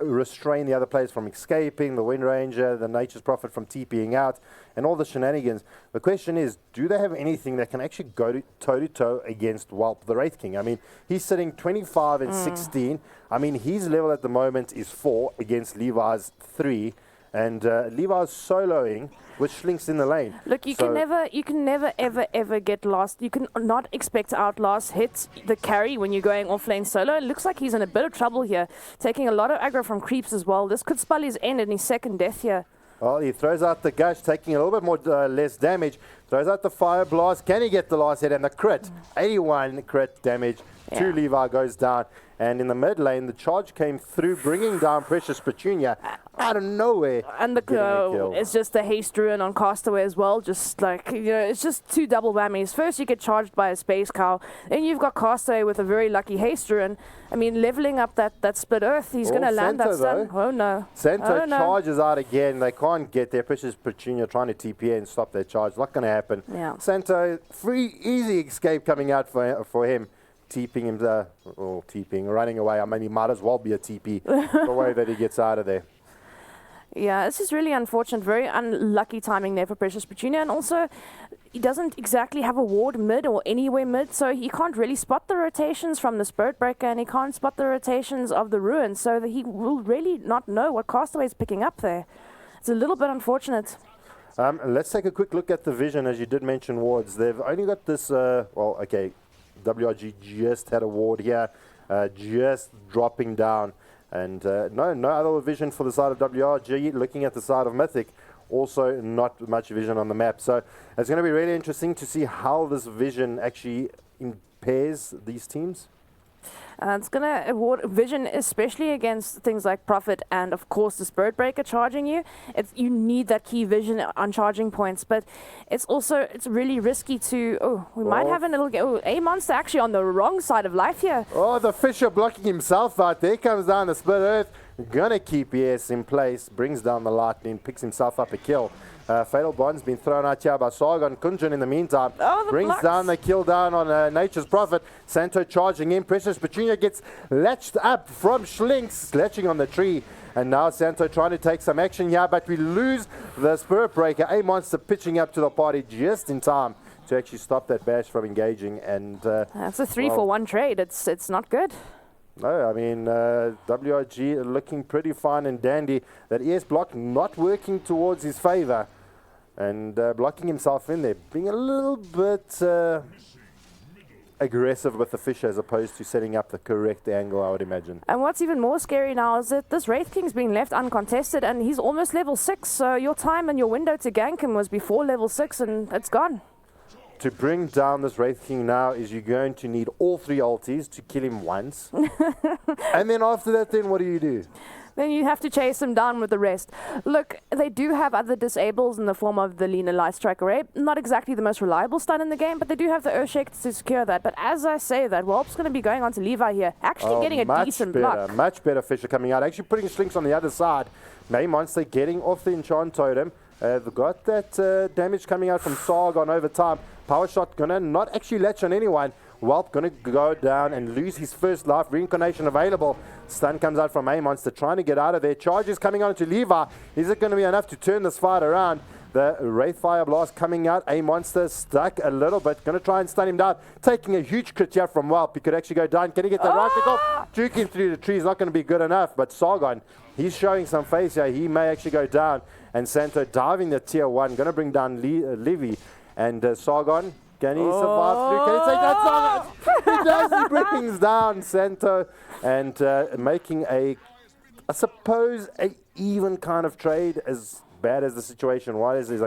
restrain the other players from escaping, the Wind Ranger, the Nature's Prophet from TPing out, and all the shenanigans. The question is, do they have anything that can actually go toe-to-toe against Whelp, the Wraith King? I mean, he's sitting 25 and 16. I mean, his level at the moment is 4 against Levi's 3, and Levi's soloing with Shlinks in the lane. Look, you can never ever get lost. You can not expect to outlast hit the carry when you're going off lane solo. It looks like he's in a bit of trouble here, taking a lot of aggro from creeps as well. This could spell his end and his second death here. Well, he throws out the gush, taking a little bit more less damage. Throws out the fire blast. Can he get the last hit? And the crit, 81 crit damage. 2 Levi goes down. And in the mid lane, the charge came through, bringing down Precious Petunia out of nowhere. And it's just the haste ruin on Castaway as well. Just like, you know, it's just 2 double whammies. First, you get charged by a Space Cow. Then you've got Castaway with a very lucky haste ruin. I mean, leveling up that split earth, he's going to land that stun. Oh no. Santo charges out again. They can't get there. Precious Petunia trying to TP and stop their charge. Not going to happen. Yeah. Santo, free, easy escape coming out for him. TPing him, running away. I mean, he might as well be a TP the way that he gets out of there. Yeah, this is really unfortunate. Very unlucky timing there for Precious Petunia. And also, he doesn't exactly have a ward mid or anywhere mid, so he can't really spot the rotations from the Spirit Breaker, and he can't spot the rotations of the Ruin, so that he will really not know what Castaway is picking up there. It's a little bit unfortunate. Let's take a quick look at the vision, as you did mention wards. They've only got this, WRG just had a ward here, just dropping down. And no other vision for the side of WRG. Looking at the side of Mythic, also not much vision on the map. So it's going to be really interesting to see how this vision actually impairs these teams. It's going to award vision, especially against things like Prophet and, of course, the Spirit Breaker charging you. You need that key vision on charging points, but it's really risky to... we might have a little... A monster actually on the wrong side of life here. Oh, the Fisher blocking himself out. There comes down the Split Earth. Gonna keep ES in place. Brings down the Lightning. Picks himself up a kill. Fatal Bond's been thrown out here by Sargon. Kunjun in the meantime brings down the kill down on Nature's Prophet. Santo charging in. Precious Petunia gets latched up from Schlinks, latching on the tree. And now Santo trying to take some action here, but we lose the Spirit Breaker. A monster pitching up to the party just in time to actually stop that bash from engaging. And that's a 3-for-1 trade. It's not good. No, I mean, WRG looking pretty fine and dandy. That ES block not working towards his favor. And blocking himself in there, being a little bit aggressive with the Fisher as opposed to setting up the correct angle, I would imagine. And what's even more scary now is that this Wraith King's being left uncontested and he's almost level 6. So your time and your window to gank him was before level 6 and it's gone. To bring down this Wraith King now is you're going to need all 3 ultis to kill him once. And then after that, then what do? Then you have to chase him down with the rest. Look, they do have other disables in the form of the Lina Light Strike Array. Not exactly the most reliable stun in the game, but they do have the Earthshake to secure that. But as I say that, Warp's going to be going on to Levi here. Actually getting a decent block. Much better Fisher coming out. Actually putting Slinks on the other side. May Monster getting off the Enchant Totem. They've got that damage coming out from Sargon over time. Power Shot gonna not actually latch on anyone. Whelp gonna go down and lose his first life. Reincarnation available. Stun comes out from A Monster trying to get out of there. Charges coming on to Levi. Is it going to be enough to turn this fight around? The Wraith Fire Blast coming out. A Monster stuck a little bit. Going to try and stun him down. Taking a huge crit here from Whelp. He could actually go down. Can he get the right click off? Juking through the tree is not going to be good enough. But Sargon, he's showing some face here. He may actually go down. And Santo diving the tier 1. Going to bring down Livy. And Sargon, can he survive through? Can he take that Sargon? He does. He brings down Santo. And making I suppose, a even kind of trade, as bad as the situation was. I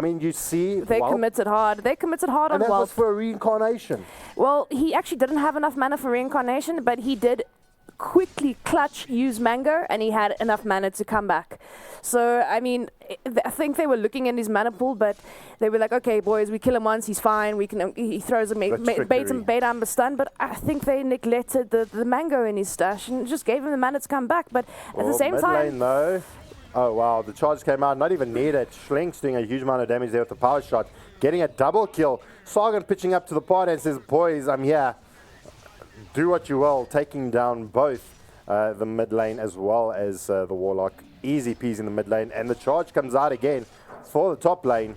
mean, you see... They committed hard. They committed hard on Whelp. And that was Whelp. for a reincarnation. Well, he actually didn't have enough mana for reincarnation, but he did quickly clutch use Mango, and he had enough mana to come back. So, I mean, I think they were looking at his mana pool, but they were like, okay, boys, we kill him once, he's fine. We can. He throws a bait amber stun, but I think they neglected the Mango in his stash and just gave him the mana to come back. But at the same time... Lane, though. Oh, wow, the charge came out, not even needed. Schlink's doing a huge amount of damage there with the power shot, getting a double kill. Sargon pitching up to the party and says, boys, I'm here. Do what you will, taking down both the mid lane as well as the Warlock. Easy peasy in the mid lane, and the charge comes out again for the top lane.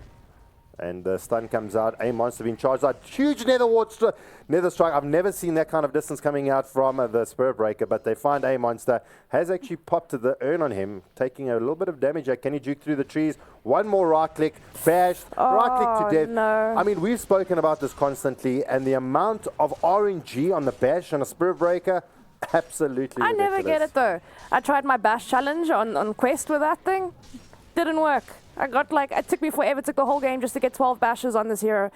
And the stun comes out. A Monster being charged out. Huge nether strike. I've never seen that kind of distance coming out from the Spirit Breaker, but they find A Monster. Has actually popped the urn on him, taking a little bit of damage. Can he juke through the trees? One more right click. Bashed. Right click to death. No. I mean, we've spoken about this constantly, and the amount of RNG on the bash on a Spirit Breaker, absolutely ridiculous. I never get it, though. I tried my bash challenge on Quest with that thing. Didn't work. It took me forever, took the whole game just to get 12 bashes on this hero.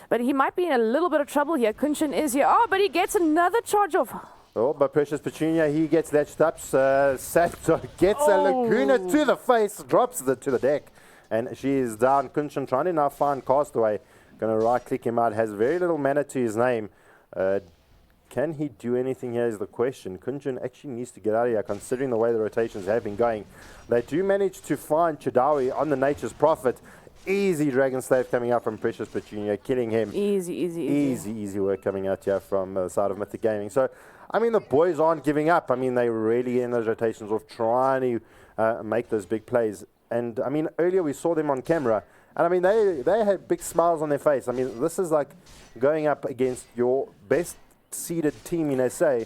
But he might be in a little bit of trouble here. Kunshin is here. Oh, but he gets another charge off. Oh, but Precious Petunia, he gets latched up. Santo gets a Laguna to the face, drops it to the deck. And she is down. Kunshin trying to now find Castaway. Going to right-click him out. Has very little mana to his name. Can he do anything here is the question. Kunjun actually needs to get out of here, considering the way the rotations have been going. They do manage to find Chadawi on the Nature's Prophet. Easy Dragon Slave coming out from Precious Petunia, killing him. Easy work coming out here from the side of Mythic Gaming. So, I mean, the boys aren't giving up. I mean, they really in those rotations of trying to make those big plays. And, I mean, earlier we saw them on camera. And, I mean, they had big smiles on their face. I mean, this is like going up against your best seeded team in SA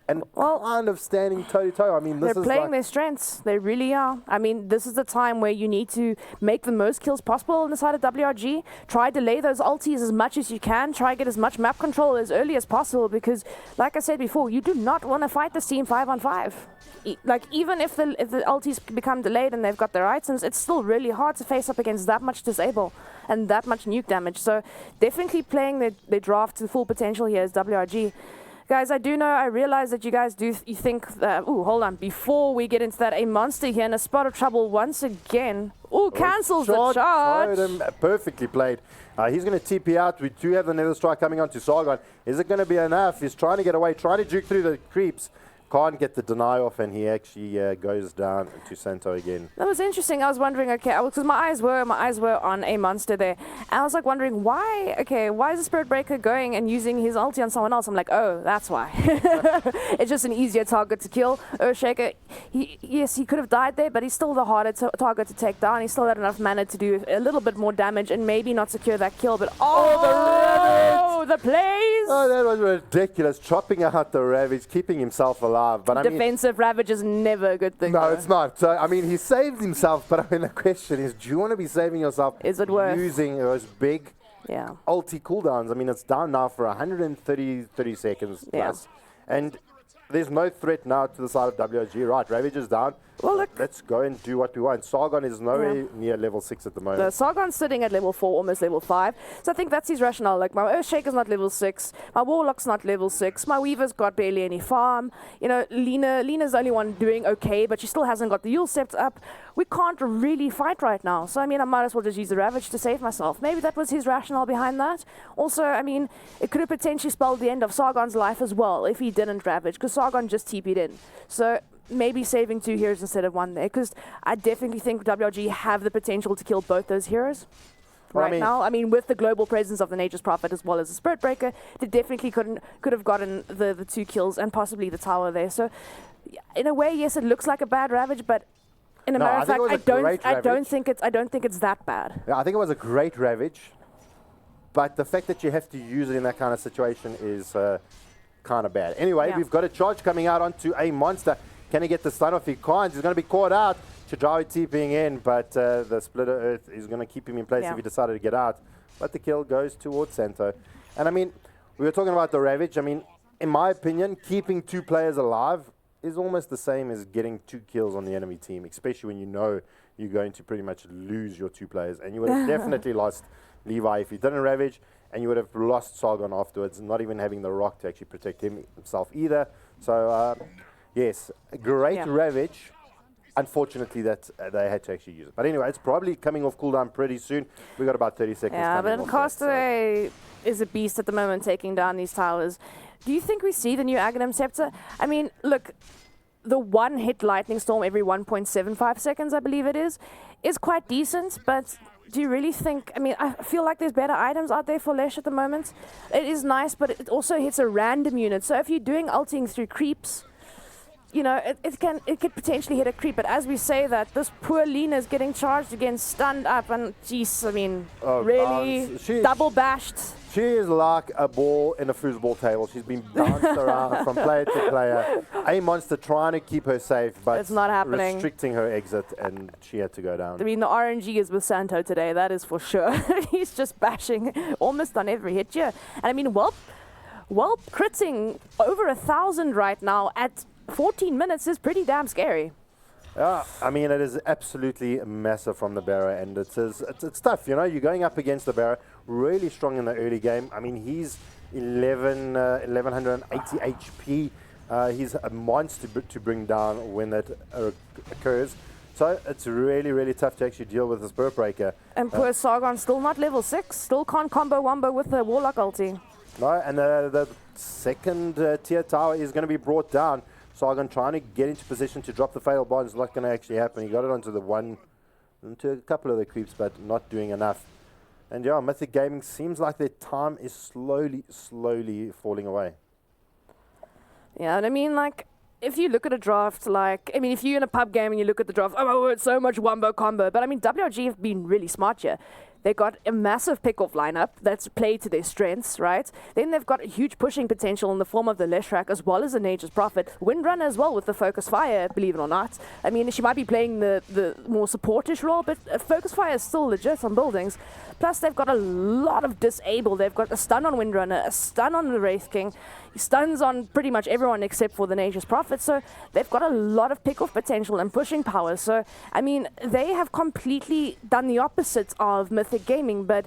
and kind of standing toe-to-toe. I mean, this they're is playing their strengths. They really are. I mean, this is the time where you need to make the most kills possible on the side of WRG. Try delay those ultis as much as you can. Try get as much map control as early as possible because, like I said before, you do not want to fight this team 5-on-5. Even if the ultis become delayed and they've got their items, it's still really hard to face up against that much disable and that much nuke damage. So definitely playing their draft to full potential here is WRG. Guys, I realize that you guys you think that, hold on, before we get into that, a monster here in a spot of trouble once again. Cancels the charge. Perfectly played. He's going to TP out. We do have the Nether Strike coming on to Sargon. Is it going to be enough? He's trying to get away, trying to juke through the creeps. Can't get the deny off, and he actually goes down to Santo again. That was interesting. I was wondering, because my eyes were on a monster there, and I was like wondering why is the Spirit Breaker going and using his ulti on someone else? I'm like, oh, that's why. It's just an easier target to kill. Earthshaker, he could have died there, but he's still the harder target to take down. He still had enough mana to do a little bit more damage and maybe not secure that kill. But the plays! Oh, that was ridiculous. Chopping out the Ravage, keeping himself alive. But defensive Ravage is never a good thing. No, it's not. So, I mean, he saved himself, but I mean, the question is, do you want to be saving yourself using those big ulti cooldowns? I mean, it's down now for 130 seconds plus. And there's no threat now to the side of WOG. Right, Ravage is down. Well, look, let's go and do what we want. Sargon is nowhere near level 6 at the moment. Sargon's sitting at level 4, almost level 5. So I think that's his rationale. Like, my Earthshaker's not level 6. My Warlock's not level 6. My Weaver's got barely any farm. You know, Lena's the only one doing okay, but she still hasn't got the Yule Sept up. We can't really fight right now. So, I mean, I might as well just use the Ravage to save myself. Maybe that was his rationale behind that. Also, I mean, it could have potentially spelled the end of Sargon's life as well if he didn't Ravage, because Sargon just TP'd in. So maybe saving 2 heroes instead of 1 there, because I definitely think WRG have the potential to kill both those heroes now. I mean, with the global presence of the Nature's Prophet as well as the Spirit Breaker, they definitely could have gotten the 2 kills and possibly the tower there. So in a way, yes, it looks like a bad Ravage, but in a matter of fact, I don't think it's that bad. Yeah, I think it was a great Ravage, but the fact that you have to use it in that kind of situation is kind of bad. Anyway, we've got a charge coming out onto a monster. Can he get the stun off? He can't. He's going to be caught out. Chajawi TPing in, but the Splitter Earth is going to keep him in place if he decided to get out. But the kill goes towards Santo. And I mean, we were talking about the Ravage. I mean, in my opinion, keeping 2 players alive is almost the same as getting 2 kills on the enemy team, especially when you know you're going to pretty much lose your 2 players. And you would have definitely lost Levi if you didn't Ravage, and you would have lost Sargon afterwards, not even having the rock to actually protect himself either. So, yes, a great Ravage. Unfortunately, that they had to actually use it. But anyway, it's probably coming off cooldown pretty soon. We've got about 30 seconds. Yeah, but Castaway is a beast at the moment, taking down these towers. Do you think we see the new Aghanim Scepter? I mean, look, the 1-hit Lightning Storm every 1.75 seconds, I believe it is quite decent, but do you really think... I mean, I feel like there's better items out there for Lesh at the moment. It is nice, but it also hits a random unit. So if you're doing ulting through creeps, you know, it could potentially hit a creep. But as we say that, this poor Lena is getting charged again, stunned up, and jeez, I mean, really double bashed. She is like a ball in a foosball table. She's been bounced around from player to player. A monster trying to keep her safe, but it's not happening. Restricting her exit, and she had to go down. I mean, the RNG is with Santo today, that is for sure. He's just bashing almost on every hit here. And I mean, Whelp critting over 1,000 right now at 14 minutes is pretty damn scary. Yeah, I mean, it is absolutely massive from the Barra, and it's tough, you know. You're going up against the Barra, really strong in the early game. I mean, he's 1180 HP. He's a monster to bring down when that occurs. So it's really, really tough to actually deal with the Spirit Breaker. And poor Sargon still not level 6, still can't combo wombo with the Warlock ulti. No, and the second tier tower is going to be brought down. Sargon trying to get into position to drop the Fatal Bond is not going to actually happen. He got it onto a couple of the creeps, but not doing enough. And yeah, Mythic Gaming seems like their time is slowly falling away. Yeah, and I mean, like, if you look at a draft, like, I mean, if you're in a pub game and you look at the draft, oh my word, so much wombo combo. But I mean, WRG have been really smart here. They got a massive pick-off lineup that's played to their strengths, right? Then they've got a huge pushing potential in the form of the Leshrac as well as the Nature's Prophet. Windrunner as well with the Focus Fire, believe it or not. I mean, she might be playing the more supportish role, but Focus Fire is still legit on buildings. Plus, they've got a lot of disable. They've got a stun on Windrunner, a stun on the Wraith King, stuns on pretty much everyone except for the Nature's Prophet. So they've got a lot of pick-off potential and pushing power. So, I mean, they have completely done the opposite of Mythic Gaming, but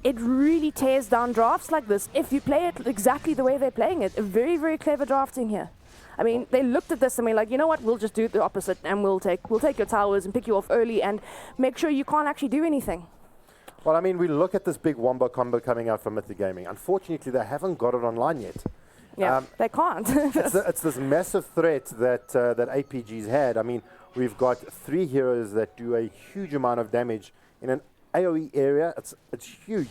it really tears down drafts like this if you play it exactly the way they're playing it. Very, very clever drafting here. I mean, they looked at this and were like, you know what, we'll just do the opposite, and we'll take your towers and pick you off early and make sure you can't actually do anything. Well, I mean, we look at this big Wombo combo coming out from Mythic Gaming. Unfortunately, they haven't got it online yet. Yeah, they can't. It's this massive threat that APG's had. I mean, we've got 3 heroes that do a huge amount of damage in an AoE area. It's huge.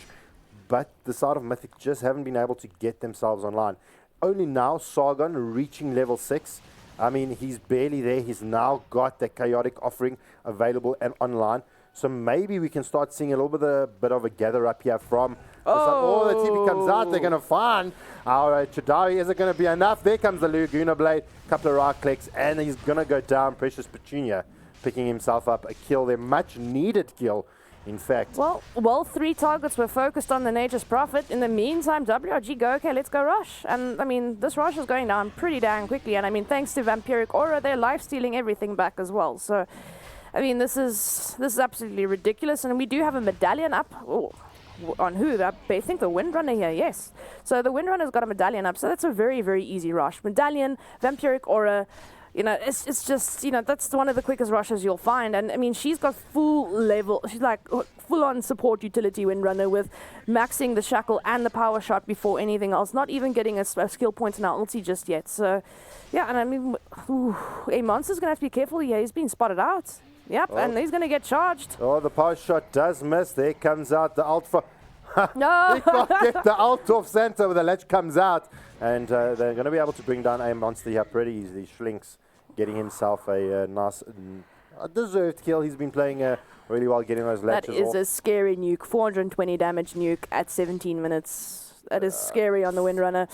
But the side of Mythic just haven't been able to get themselves online. Only now, Sargon reaching level 6. I mean, he's barely there. He's now got the chaotic offering available and online. So maybe we can start seeing a little bit of a gather up here from... Oh, the TP comes out. They're going to find our Chidari. Is it going to be enough? There comes the Laguna Blade. Couple of right clicks, and he's going to go down. Precious Petunia picking himself up a kill there. Much needed kill, in fact. Well, 3 targets were focused on the Nature's Prophet. In the meantime, WRG go, okay, let's go rush. And, I mean, this rush is going down pretty dang quickly. And, I mean, thanks to Vampiric Aura, they're life-stealing everything back as well. So, I mean, this is absolutely ridiculous. And we do have a medallion up. Oh, on who? I think the Windrunner here, yes. So the Windrunner's got a medallion up. So that's a very, very easy rush. Medallion, Vampiric Aura. You know, it's just, you know, that's one of the quickest rushes you'll find. And, I mean, she's got full level, she's like full-on support utility Windrunner with maxing the Shackle and the Power Shot before anything else. Not even getting a skill point in our ulti just yet. So, yeah, and I mean, a Monster's going to have to be careful here. He's being spotted out. Yep, and he's going to get charged. Oh, the Power Shot does miss. There comes out the ult for... No! He can't get the ult off Santa, but the ledge comes out. And they're going to be able to bring down a Monster here pretty easily. Schlinks getting himself a nice, deserved kill. He's been playing really well, getting those ledges off. That is a scary nuke. 420 damage nuke at 17 minutes. That is scary on the Windrunner.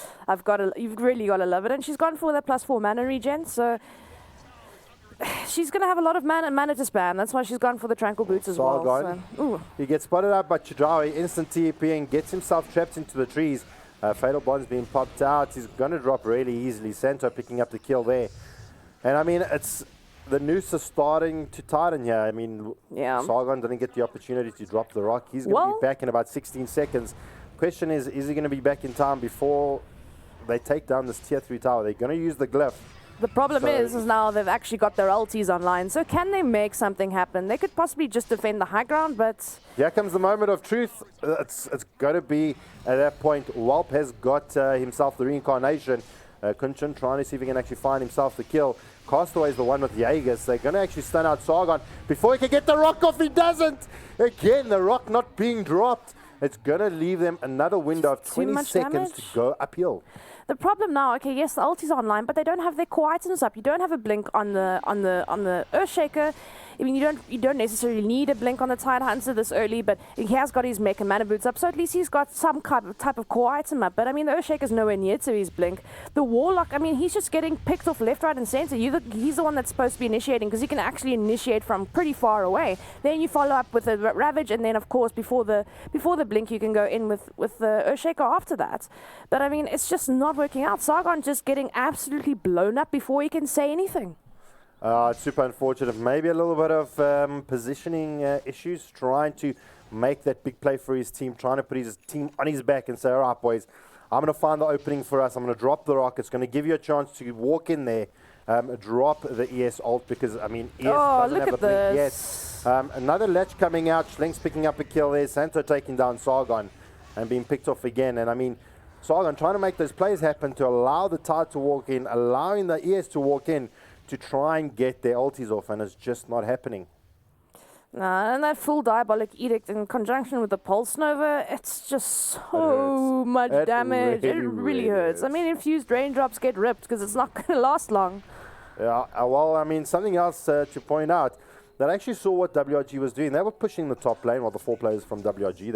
You've really got to love it. And she's gone for the +4 mana regen, so she's going to have a lot of mana to spam. That's why she's gone for the Tranquil Boots as well. So, he gets spotted out by Chidrawi, instant TP and gets himself trapped into the trees. Fatal Bond's being popped out. He's going to drop really easily. Santo picking up the kill there. And I mean, it's the noose is starting to tighten here. I mean, Sargon didn't get the opportunity to drop the rock. He's going to be back in about 16 seconds. Question is he going to be back in time before they take down this tier 3 tower? They're going to use the glyph. The problem is now they've actually got their ultis online. So can they make something happen? They could possibly just defend the high ground, but... Here comes the moment of truth. It's going to be, at that point, Whelp has got himself the reincarnation. Kunchin trying to see if he can actually find himself the kill. Castaway's the one with Jaegers. They're going to actually stun out Sargon before he can get the rock off. He doesn't. Again, the rock not being dropped. It's going to leave them another window of 20 seconds to go uphill. The problem now, okay, yes, the ulti's online, but they don't have their core items up. You don't have a blink on the Earthshaker. I mean, you don't necessarily need a blink on the Tidehunter this early, but he has got his mech and mana boots up, so at least he's got some type of core item up. But I mean, the Earthshaker's nowhere near to his blink. The Warlock, I mean, he's just getting picked off left, right, and center. He's the one that's supposed to be initiating because he can actually initiate from pretty far away. Then you follow up with a Ravage, and then of course before the blink you can go in with the Earthshaker after that. But I mean, it's just not working out. Sargon just getting absolutely blown up before he can say anything. It's super unfortunate. Maybe a little bit of positioning issues, trying to make that big play for his team, trying to put his team on his back and say, all right, boys, I'm going to find the opening for us. I'm going to drop the rock. It's going to give you a chance to walk in there, drop the ES ult because, I mean, ES doesn't have a blink yet. Another latch coming out. Schlink's picking up a kill there. Santo taking down Sargon and being picked off again. And, I mean, Sargon trying to make those plays happen to allow the Tide to walk in, allowing the ES to walk in, to try and get their ultis off, and it's just not happening. And that full Diabolic Edict in conjunction with the Pulse Nova, it's just so much damage. It really hurts. I mean, infused raindrops get ripped because it's not going to last long. Yeah, well, I mean, something else to point out, that I actually saw what WRG was doing. They were pushing the top lane, well, the 4 players from WRG,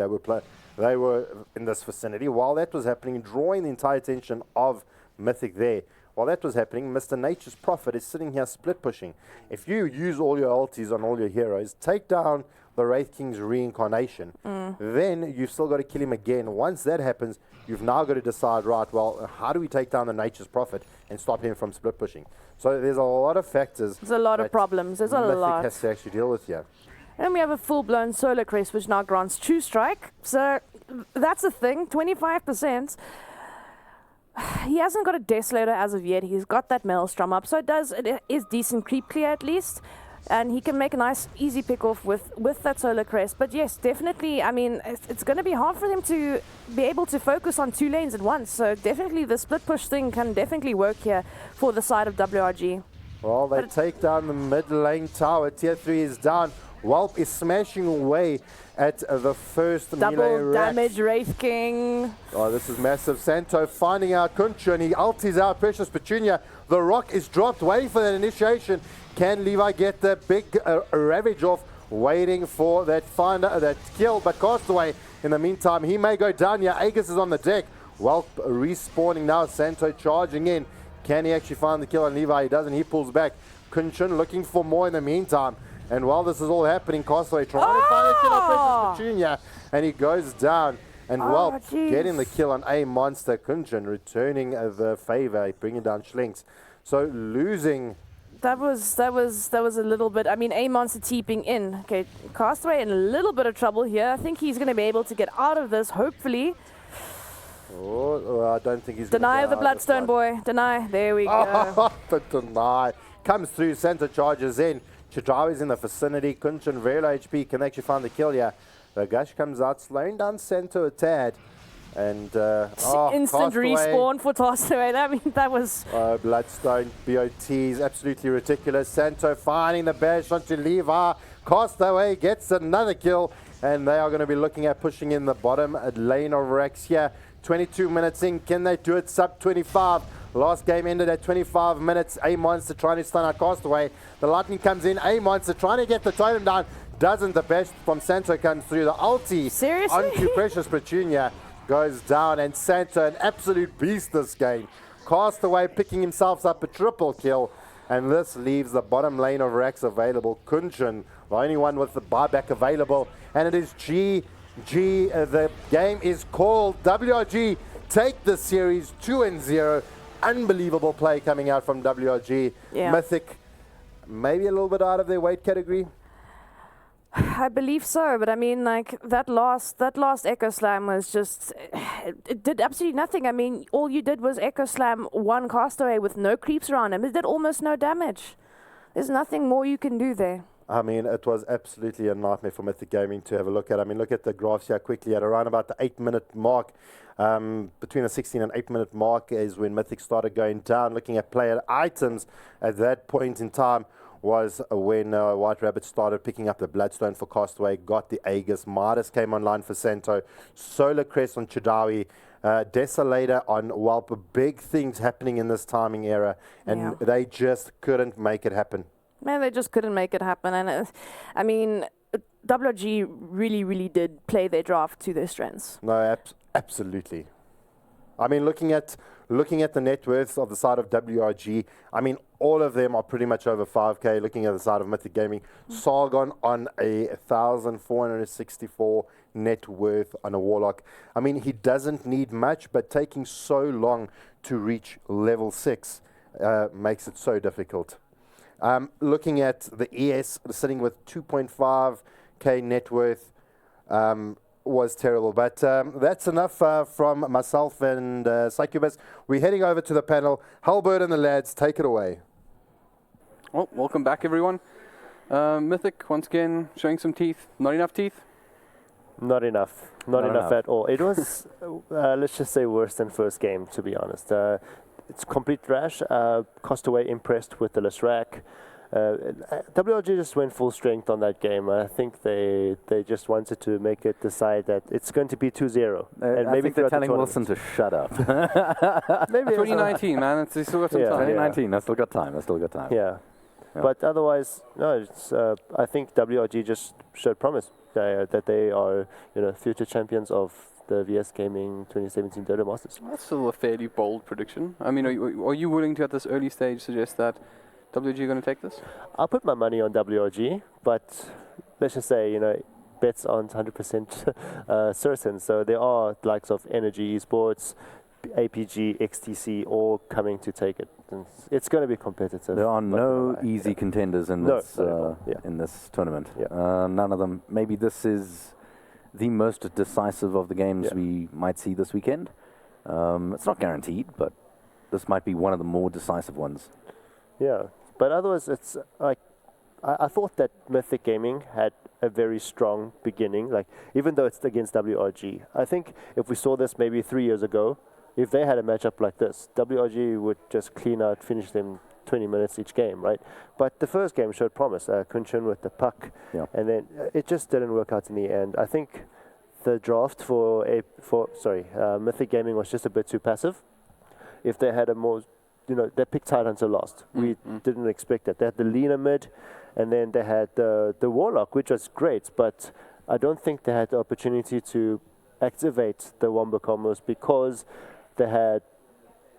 they were in this vicinity. While that was happening, drawing the entire attention of Mythic there. While that was happening, Mr. Nature's Prophet is sitting here split pushing. If you use all your ultis on all your heroes, take down the Wraith King's reincarnation, then you've still got to kill him again. Once that happens, you've now got to decide, right, well, how do we take down the Nature's Prophet and stop him from split pushing? So there's a lot of factors. There's a lot of problems. There's a lot. Mythic has to actually deal with here. And we have a full-blown Solar Crest, which now grants True Strike. So that's the thing. 25%. He hasn't got a Desolator as of yet. He's got that Maelstrom up, so it is decent creep clear at least. And he can make a nice, easy pick off with that Solar Crest. But yes, definitely, I mean, it's going to be hard for him to be able to focus on 2 lanes at once. So definitely the split push thing can definitely work here for the side of WRG. Well, they take down the mid lane tower. Tier 3 is down. Whelp is smashing away at the first melee Double rack. damage, Wraith King. Oh, this is massive. Santo finding out Kuncha, and he ulties out Precious Petunia. The rock is dropped, waiting for that initiation. Can Levi get the big ravage off? Waiting for that that kill, but Castaway, in the meantime, he may go down here. Aegis is on the deck. Whelp respawning now. Santo charging in. Can he actually find the kill on Levi? He doesn't. He pulls back. Kunchin looking for more in the meantime. And while this is all happening, Castaway trying to find the kill on Precious Petunia, and he goes down. And Whelp getting the kill on a monster. Kunchin returning the favor, bringing down Schlinks. So losing. That was a little bit. I mean, a monster teeping in. Okay, Castaway in a little bit of trouble here. I think he's going to be able to get out of this. Hopefully. Oh, I don't think he's. Deny the Bloodstone boy. Deny. There we go. The deny comes through. Center charges in. Chidrawi's in the vicinity. Kunchin very low HP can actually find the kill here. The Gush comes out, slowing down Cento a tad. And instant Castaway. respawn for Castaway. I mean, that was. Bloodstone BOT is absolutely ridiculous. Santo finding the bash onto Levi. Castaway gets another kill, and they are going to be looking at pushing in the bottom lane of Rex here. 22 minutes in. Can they do it sub 25? Last game ended at 25 minutes. A Monster trying to stun out Castaway. The lightning comes in. A Monster trying to get the totem down. Doesn't. The bash from Santo comes through. The ulti onto Precious Petunia goes down, and Santo, an absolute beast this game. Castaway picking himself up a triple kill, and this leaves the bottom lane of Rax available. Kunchin, the only one with the buyback available, and it is GG. The game is called. WRG take the series 2-0. Unbelievable play coming out from WRG. Yeah. Mythic, maybe a little bit out of their weight category. I believe so, but I mean, like that last Echo Slam was just, it did absolutely nothing. I mean, all you did was Echo Slam one Castaway with no creeps around him. It did almost no damage. There's nothing more you can do there. I mean, it was absolutely a nightmare for Mythic Gaming to have a look at. I mean, look at the graphs here quickly. At around about the 8-minute mark, between the 16 and 8-minute mark is when Mythic started going down. Looking at player items at that point in time was when White Rabbit started picking up the Bloodstone for Castaway, got the Aegis. Midas came online for Santo. Solar Crest on Chidawi. Desolator on Whelp. Big things happening in this timing era, and they just couldn't make it happen. Man, they just couldn't make it happen. And I mean, WG really did play their draft to their strengths. No, absolutely. I mean, looking at the net worths of the side of WRG, I mean, all of them are pretty much over 5K. Looking at the side of Mythic Gaming, Sargon on a 1,464 net worth on a Warlock. I mean, he doesn't need much, but taking so long to reach level 6 makes it so difficult. Looking at the ES, sitting with 2.5K net worth, was terrible. But that's enough from myself and Succubus. We're heading over to the panel. Halbert and the lads, take it away. Well, welcome back, everyone. Mythic, once again, showing some teeth. Not enough teeth? Not enough. Not enough at all. It was, let's just say, worse than first game, to be honest. It's complete trash. Castaway impressed with the Lysrac. WRG just went full strength on that game. I think they just wanted to make it decide that it's going to be 2-0. And I think they're telling Wilson to shut up. Maybe 2019, man. It's still got some time. 2019, I still got time. Yeah. But otherwise, no. It's, I think WRG just showed promise that they are, future champions of the VS Gaming 2017 Dota Masters. That's still a fairly bold prediction. I mean, are you willing to, at this early stage, suggest that WRG are going to take this? I'll put my money on WRG, but let's just say, bets aren't 100% certain. So there are likes of Energy Esports, APG, XTC, all coming to take it. And it's going to be competitive. There are no easy contenders in this in this tournament. Yeah. None of them. Maybe this is the most decisive of the games we might see this weekend. It's not guaranteed, but this might be one of the more decisive ones. Yeah, but otherwise, it's like I thought that Mythic Gaming had a very strong beginning. Like even though it's against WRG, I think if we saw this maybe 3 years ago, if they had a matchup like this, WRG would just clean out, finish them 20 minutes each game, right? But the first game showed promise. Kunshin with the puck, and then it just didn't work out in the end. I think the draft for Mythic Gaming was just a bit too passive. If they had a more, they picked Tidehunter last. We didn't expect that. They had the leaner mid, and then they had the Warlock, which was great, but I don't think they had the opportunity to activate the Wombo combos because they had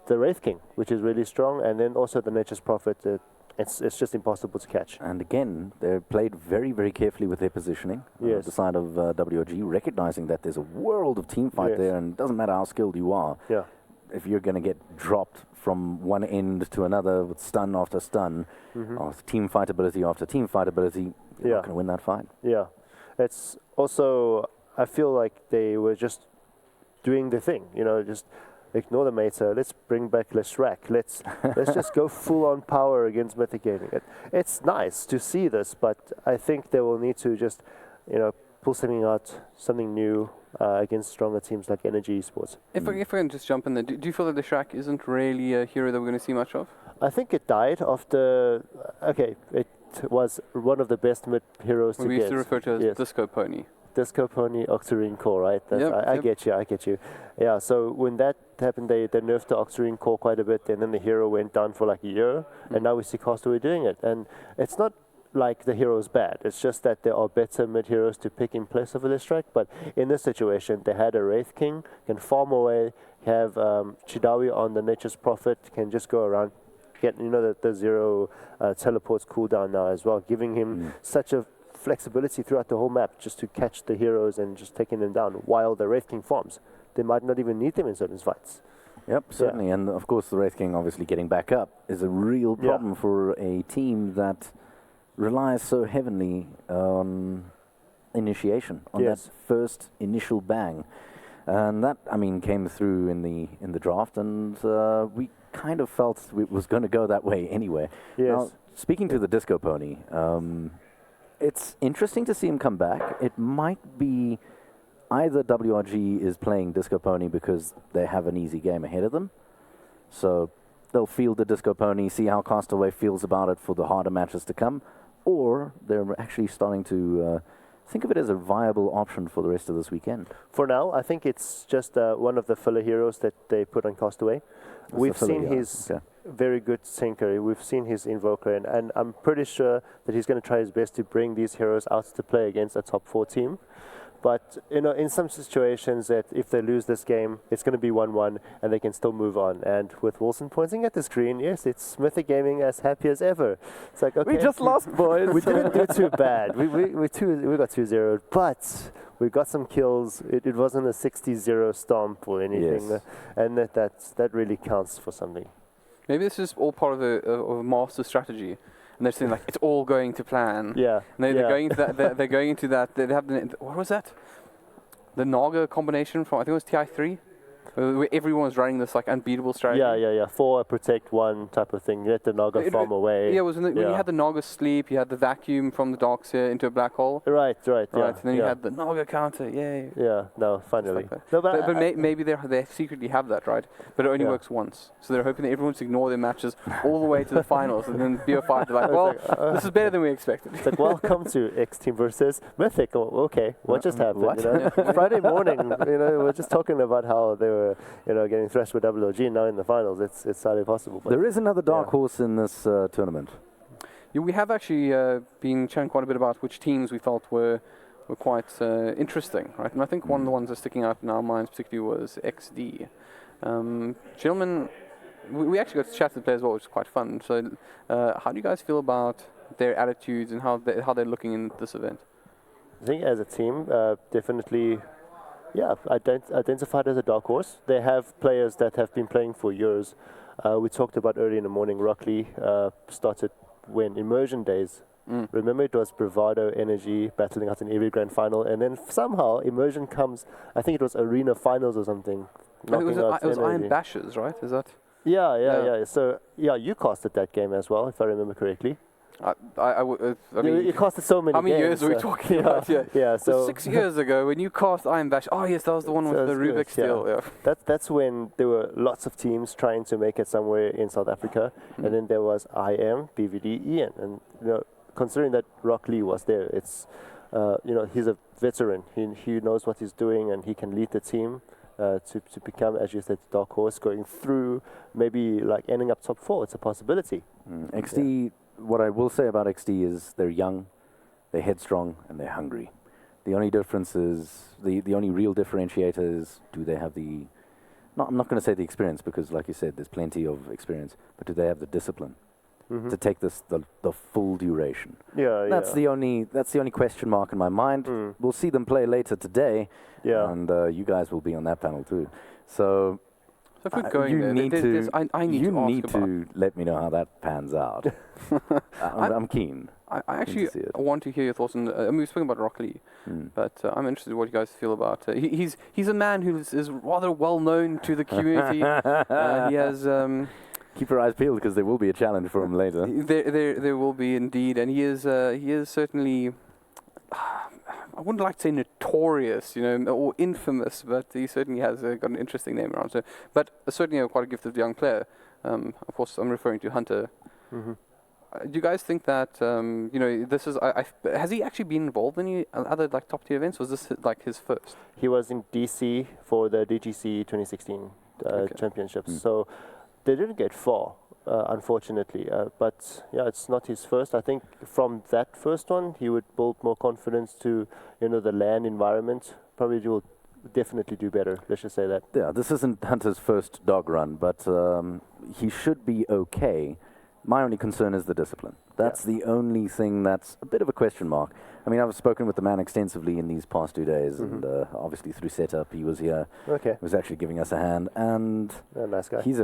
the Wraith King, which is really strong, and then also the Nature's Prophet. It's just impossible to catch. And again, they played very, very carefully with their positioning. The side of WRG, recognizing that there's a world of team fight there, and it doesn't matter how skilled you are. If you're going to get dropped from one end to another with stun after stun, or team fight ability after team fight ability, you're not going to win that fight. Yeah. It's also, I feel like they were just doing the thing, just ignore the meta. Let's bring back Leshrac. Let's just go full on power against Mythic Gaming. It's nice to see this, but I think they will need to just, pull something new against stronger teams like Energy Esports. If I can just jump in there, do you feel that Leshrac isn't really a hero that we're going to see much of? I think it died after. Okay, it was one of the best mid heroes to get. We used to refer to as Disco Pony. Disco Pony, Octarine Core, right? I get you. Yeah, so when that happened, they nerfed the Octarine Core quite a bit, and then the hero went down for like a year, and now we see Castaway doing it. And it's not like the hero's bad, it's just that there are better mid-heroes to pick in place of a Leshrac, but in this situation, they had a Wraith King, can farm away, have Chidawi on the Nature's Prophet, can just go around, get, the zero teleports cooldown now as well, giving him such a flexibility throughout the whole map just to catch the heroes and just taking them down while the Wraith King farms. They might not even need them in certain fights. Yep, certainly. And of course, the Wraith King obviously getting back up is a real problem for a team that relies so heavily on initiation, on that first initial bang. And that, came through in the draft, and we kind of felt it was going to go that way anyway. Now, speaking to the Disco Pony, it's interesting to see him come back. It might be either WRG is playing Disco Pony because they have an easy game ahead of them. So they'll field the Disco Pony, see how Castaway feels about it for the harder matches to come. Or they're actually starting to think of it as a viable option for the rest of this weekend. For now, I think it's just one of the filler heroes that they put on Castaway. We've seen his very good sinker. We've seen his invoker, and I'm pretty sure that he's going to try his best to bring these heroes out to play against a top 4 team. But, in some situations that if they lose this game, it's going to be 1-1 and they can still move on. And with Wilson pointing at the screen, yes, it's Mythic Gaming as happy as ever. It's like, okay. We just lost, boys. We didn't do too bad. We got 2-0, but we got some kills. It wasn't a 60-0 stomp or anything. And that really counts for something. Maybe this is all part of a master strategy. And they're saying like it's all going to plan. Yeah. And they're going into that. They're going into that. They have what was that? The Naga combination from I think it was TI3. Where everyone was running this like unbeatable strategy. Yeah. 4 protect 1 type of thing. Let the Naga farm away. Yeah, it was when you had the Naga sleep, you had the vacuum from the dark sphere into a black hole. Right. And then you had the Naga counter. Yay. Yeah. No, finally. Like but maybe they secretly have that, right? But it only works once. So they're hoping that everyone to ignore their matches all the way to the finals, and then BO5 they're like, well, this is better than we expected. It's like, welcome to X Team versus Mythic. Oh, okay, what just happened? What? Friday morning, we're just talking about how they were, getting thrashed with WLG. Now in the finals, it's highly possible. But there is another dark horse in this tournament. Yeah, we have actually been chatting quite a bit about which teams we felt were quite interesting, right? And I think one of the ones that's sticking out in our minds particularly was XD. Gentlemen, we actually got to chat to the players as well, which is quite fun. So how do you guys feel about their attitudes and how they're looking in this event? I think as a team, definitely, identified as a dark horse. They have players that have been playing for years. We talked about early in the morning, Rockley started when Immersion Days Remember, it was Bravado Energy battling out in every grand final, and then somehow Immersion comes. I think it was Arena Finals or something. It was knocking out Iron Energy. Bashers, right? Is that? Yeah. So you casted that game as well, if I remember correctly. I mean, you casted so many. how many games, years are we talking about? Yeah. So 6 years ago, when you cast Iron Bash. Oh yes, that was the one with the Rubik's Steel. Yeah. That's when there were lots of teams trying to make it somewhere in South Africa, and then there was IM, BVD, Ian, and considering that Rock Lee was there, it's he's a veteran. He knows what he's doing, and he can lead the team to become, as you said, dark horse, going through, maybe like ending up top 4. It's a possibility. XD. What I will say about XD is they're young, they're headstrong, and they're hungry. The only difference is, the only real differentiator is, do they have the, I'm not going to say the experience, because like you said, there's plenty of experience, but do they have the discipline to take this the full duration? That's the only question mark in my mind. We'll see them play later today, and you guys will be on that panel too. So if we're going there, I need to let me know how that pans out. I'm keen. I actually want to hear your thoughts on. I mean, we're speaking about Rock Lee, but I'm interested in what you guys feel about. He's a man who is rather well known to the community. He has. Keep your eyes peeled, because there will be a challenge for him later. There will be indeed, and he is certainly. I wouldn't like to say notorious, or infamous, but he certainly has got an interesting name around. So, but certainly quite a gifted young player. Of course, I'm referring to Hunter. Do you guys think that this is? Has he actually been involved in any other top tier events? Was this like his first? He was in DC for the DGC 2016 championships. So they didn't get far, unfortunately. But yeah, it's not his first. I think from that first one, he would build more confidence to the LAN environment. Probably will definitely do better. Let's just say that. Yeah, this isn't Hunter's first dog run, but he should be okay. My only concern is the discipline. That's the only thing that's a bit of a question mark. I mean, I've spoken with the man extensively in these past 2 days, and obviously through setup, he was here. Okay. He was actually giving us a hand, and nice guy. He's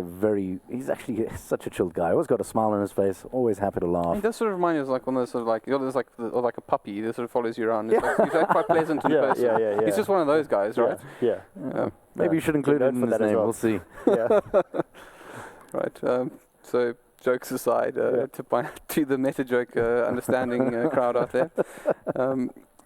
actually such a chilled guy. Always got a smile on his face, always happy to laugh. He does sort of remind me of like one of those sort of like, there's like like a puppy that sort of follows you around. He's like quite pleasant in person. Yeah. He's just one of those guys, right? Yeah. Maybe you should include it in his name. We'll see. Yeah. Right. So. Jokes aside, to the meta joke understanding crowd out there,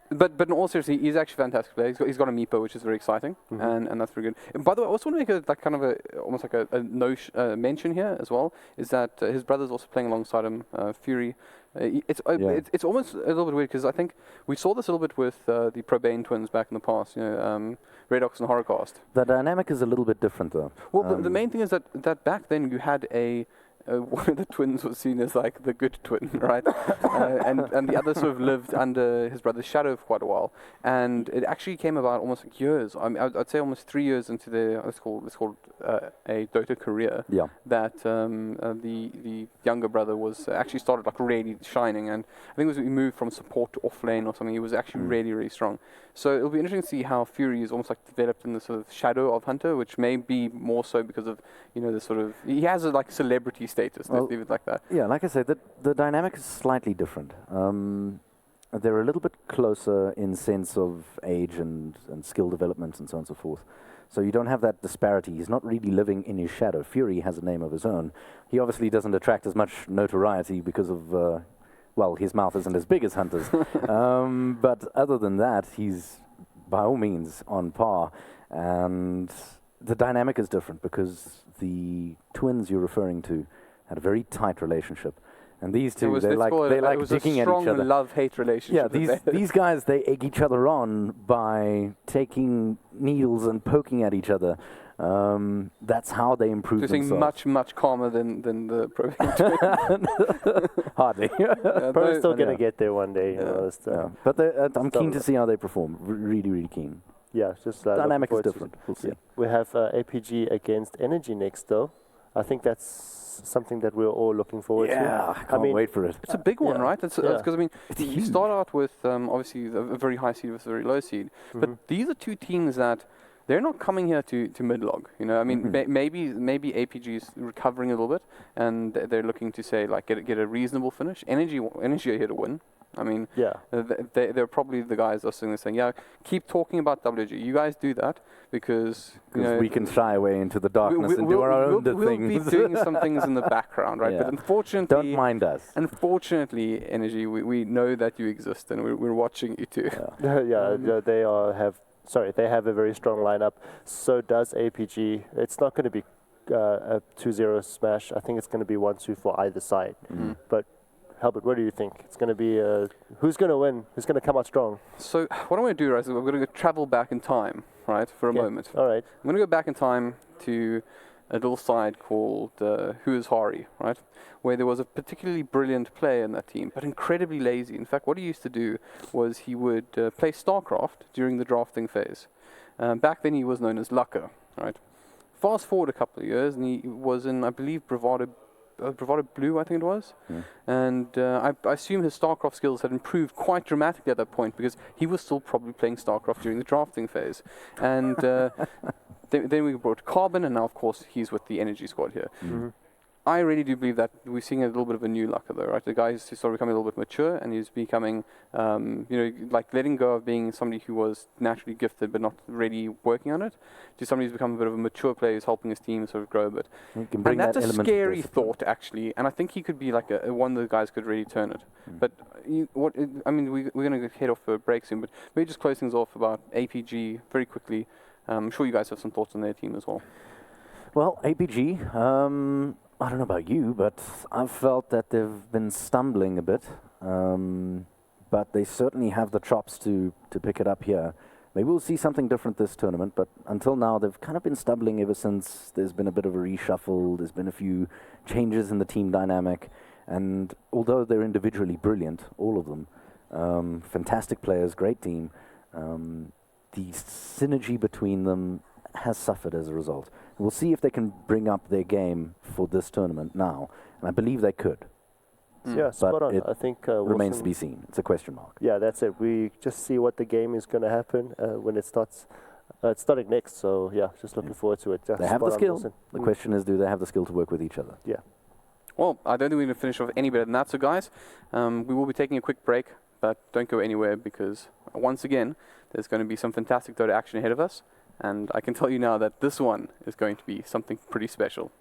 but in all seriousness, he's actually a fantastic player. He's got a Meepo, which is very exciting, and that's very good. And by the way, I also want to make almost like a mention here as well, is that his brother's also playing alongside him, Fury. It's almost a little bit weird, because I think we saw this a little bit with the Probane twins back in the past, Redox and Horrorcast. The dynamic is a little bit different, though. Well, the main thing is that back then you had one of the twins was seen as like the good twin, right? And the other sort of lived under his brother's shadow for quite a while. And it actually came about almost like years. I mean, I'd say almost 3 years into their let's call a Dota career. Yeah. That the younger brother was actually started like really shining, and I think it was he moved from support to off lane or something. He was actually really strong. So it'll be interesting to see how Fury is almost like developed in the sort of shadow of Hunter, which may be more so because of the sort of he has a like celebrity status. Let's leave it like that. Yeah, like I said, the dynamic is slightly different. They're a little bit closer in sense of age and skill development and so on and so forth. So you don't have that disparity. He's not really living in his shadow. Fury has a name of his own. He obviously doesn't attract as much notoriety because of his mouth isn't as big as Hunter's. But other than that, he's by all means on par. And the dynamic is different because the twins you're referring to had a very tight relationship. And these two, they like digging at each other. It was a strong love-hate relationship. Yeah, these guys, they egg each other on by taking needles and poking at each other. That's how they improve themselves. Much calmer than the Pro. Hardly. Probably still going to get there one day. But I'm keen to see how they perform. Really, really keen. Yeah, just dynamic is different. We'll see. We have APG against Energy next, though. I think that's something that we're all looking forward to. Yeah, I can't wait for it. It's a big one, right? Because I mean, you start out with obviously a very high seed with a very low seed, but these are two teams that they're not coming here to midlog. You know, I mean, maybe APG is recovering a little bit, and they're looking to say like get a reasonable finish. Energy are here to win. I mean, they're probably the guys that are sitting there saying, yeah, keep talking about WG. You guys do that because we can shy away into the darkness and do our own things. We'll be doing some things in the background, right? Yeah. But unfortunately, don't mind us. Unfortunately, Energy, we know that you exist and we're watching you too. They have a very strong lineup. So does APG. It's not going to be a 2-0 smash. I think it's going to be 1-2 for either side. But Helbert, what do you think? It's going to be who's going to win? Who's going to come out strong? So what I'm going to do, right, is we're going to travel back in time, right, for a moment. All right. I'm going to go back in time to a little side called Who is Hari, right, where there was a particularly brilliant player in that team, but incredibly lazy. In fact, what he used to do was he would play StarCraft during the drafting phase. Back then he was known as Lucker, right? Fast forward a couple of years, and he was in, I believe, Bravado Blue, I think it was. And I assume his StarCraft skills had improved quite dramatically at that point because he was still probably playing StarCraft during the drafting phase. And then we brought Carbon, and now, of course, he's with the Energy squad here. I really do believe that we're seeing a little bit of a new Lucker, though, right? The guy is sort of becoming a little bit mature, and he's becoming, like letting go of being somebody who was naturally gifted but not really working on it, to somebody who's become a bit of a mature player who's helping his team sort of grow a bit. And that's a scary thought, actually, and I think he could be like one of the guys could really turn it. But we're going to head off for a break soon, but maybe just close things off about APG very quickly. I'm sure you guys have some thoughts on their team as well. Well, APG, I don't know about you, but I've felt that they've been stumbling a bit. But they certainly have the chops to pick it up here. Maybe we'll see something different this tournament, but until now they've kind of been stumbling ever since there's been a bit of a reshuffle, there's been a few changes in the team dynamic, and although they're individually brilliant, all of them, fantastic players, great team, the synergy between them has suffered as a result. We'll see if they can bring up their game for this tournament now, and I believe they could. Yeah, spot on. I think remains to be seen. It's a question mark. Yeah, that's it. We just see what the game is going to happen when it starts. It's starting next, so yeah, just looking forward to it. Just they have the skill. The question is, do they have the skill to work with each other? Yeah. Well, I don't think we're going to finish off any better than that. So, guys, we will be taking a quick break, but don't go anywhere because, once again, there's going to be some fantastic Dota action ahead of us. And I can tell you now that this one is going to be something pretty special.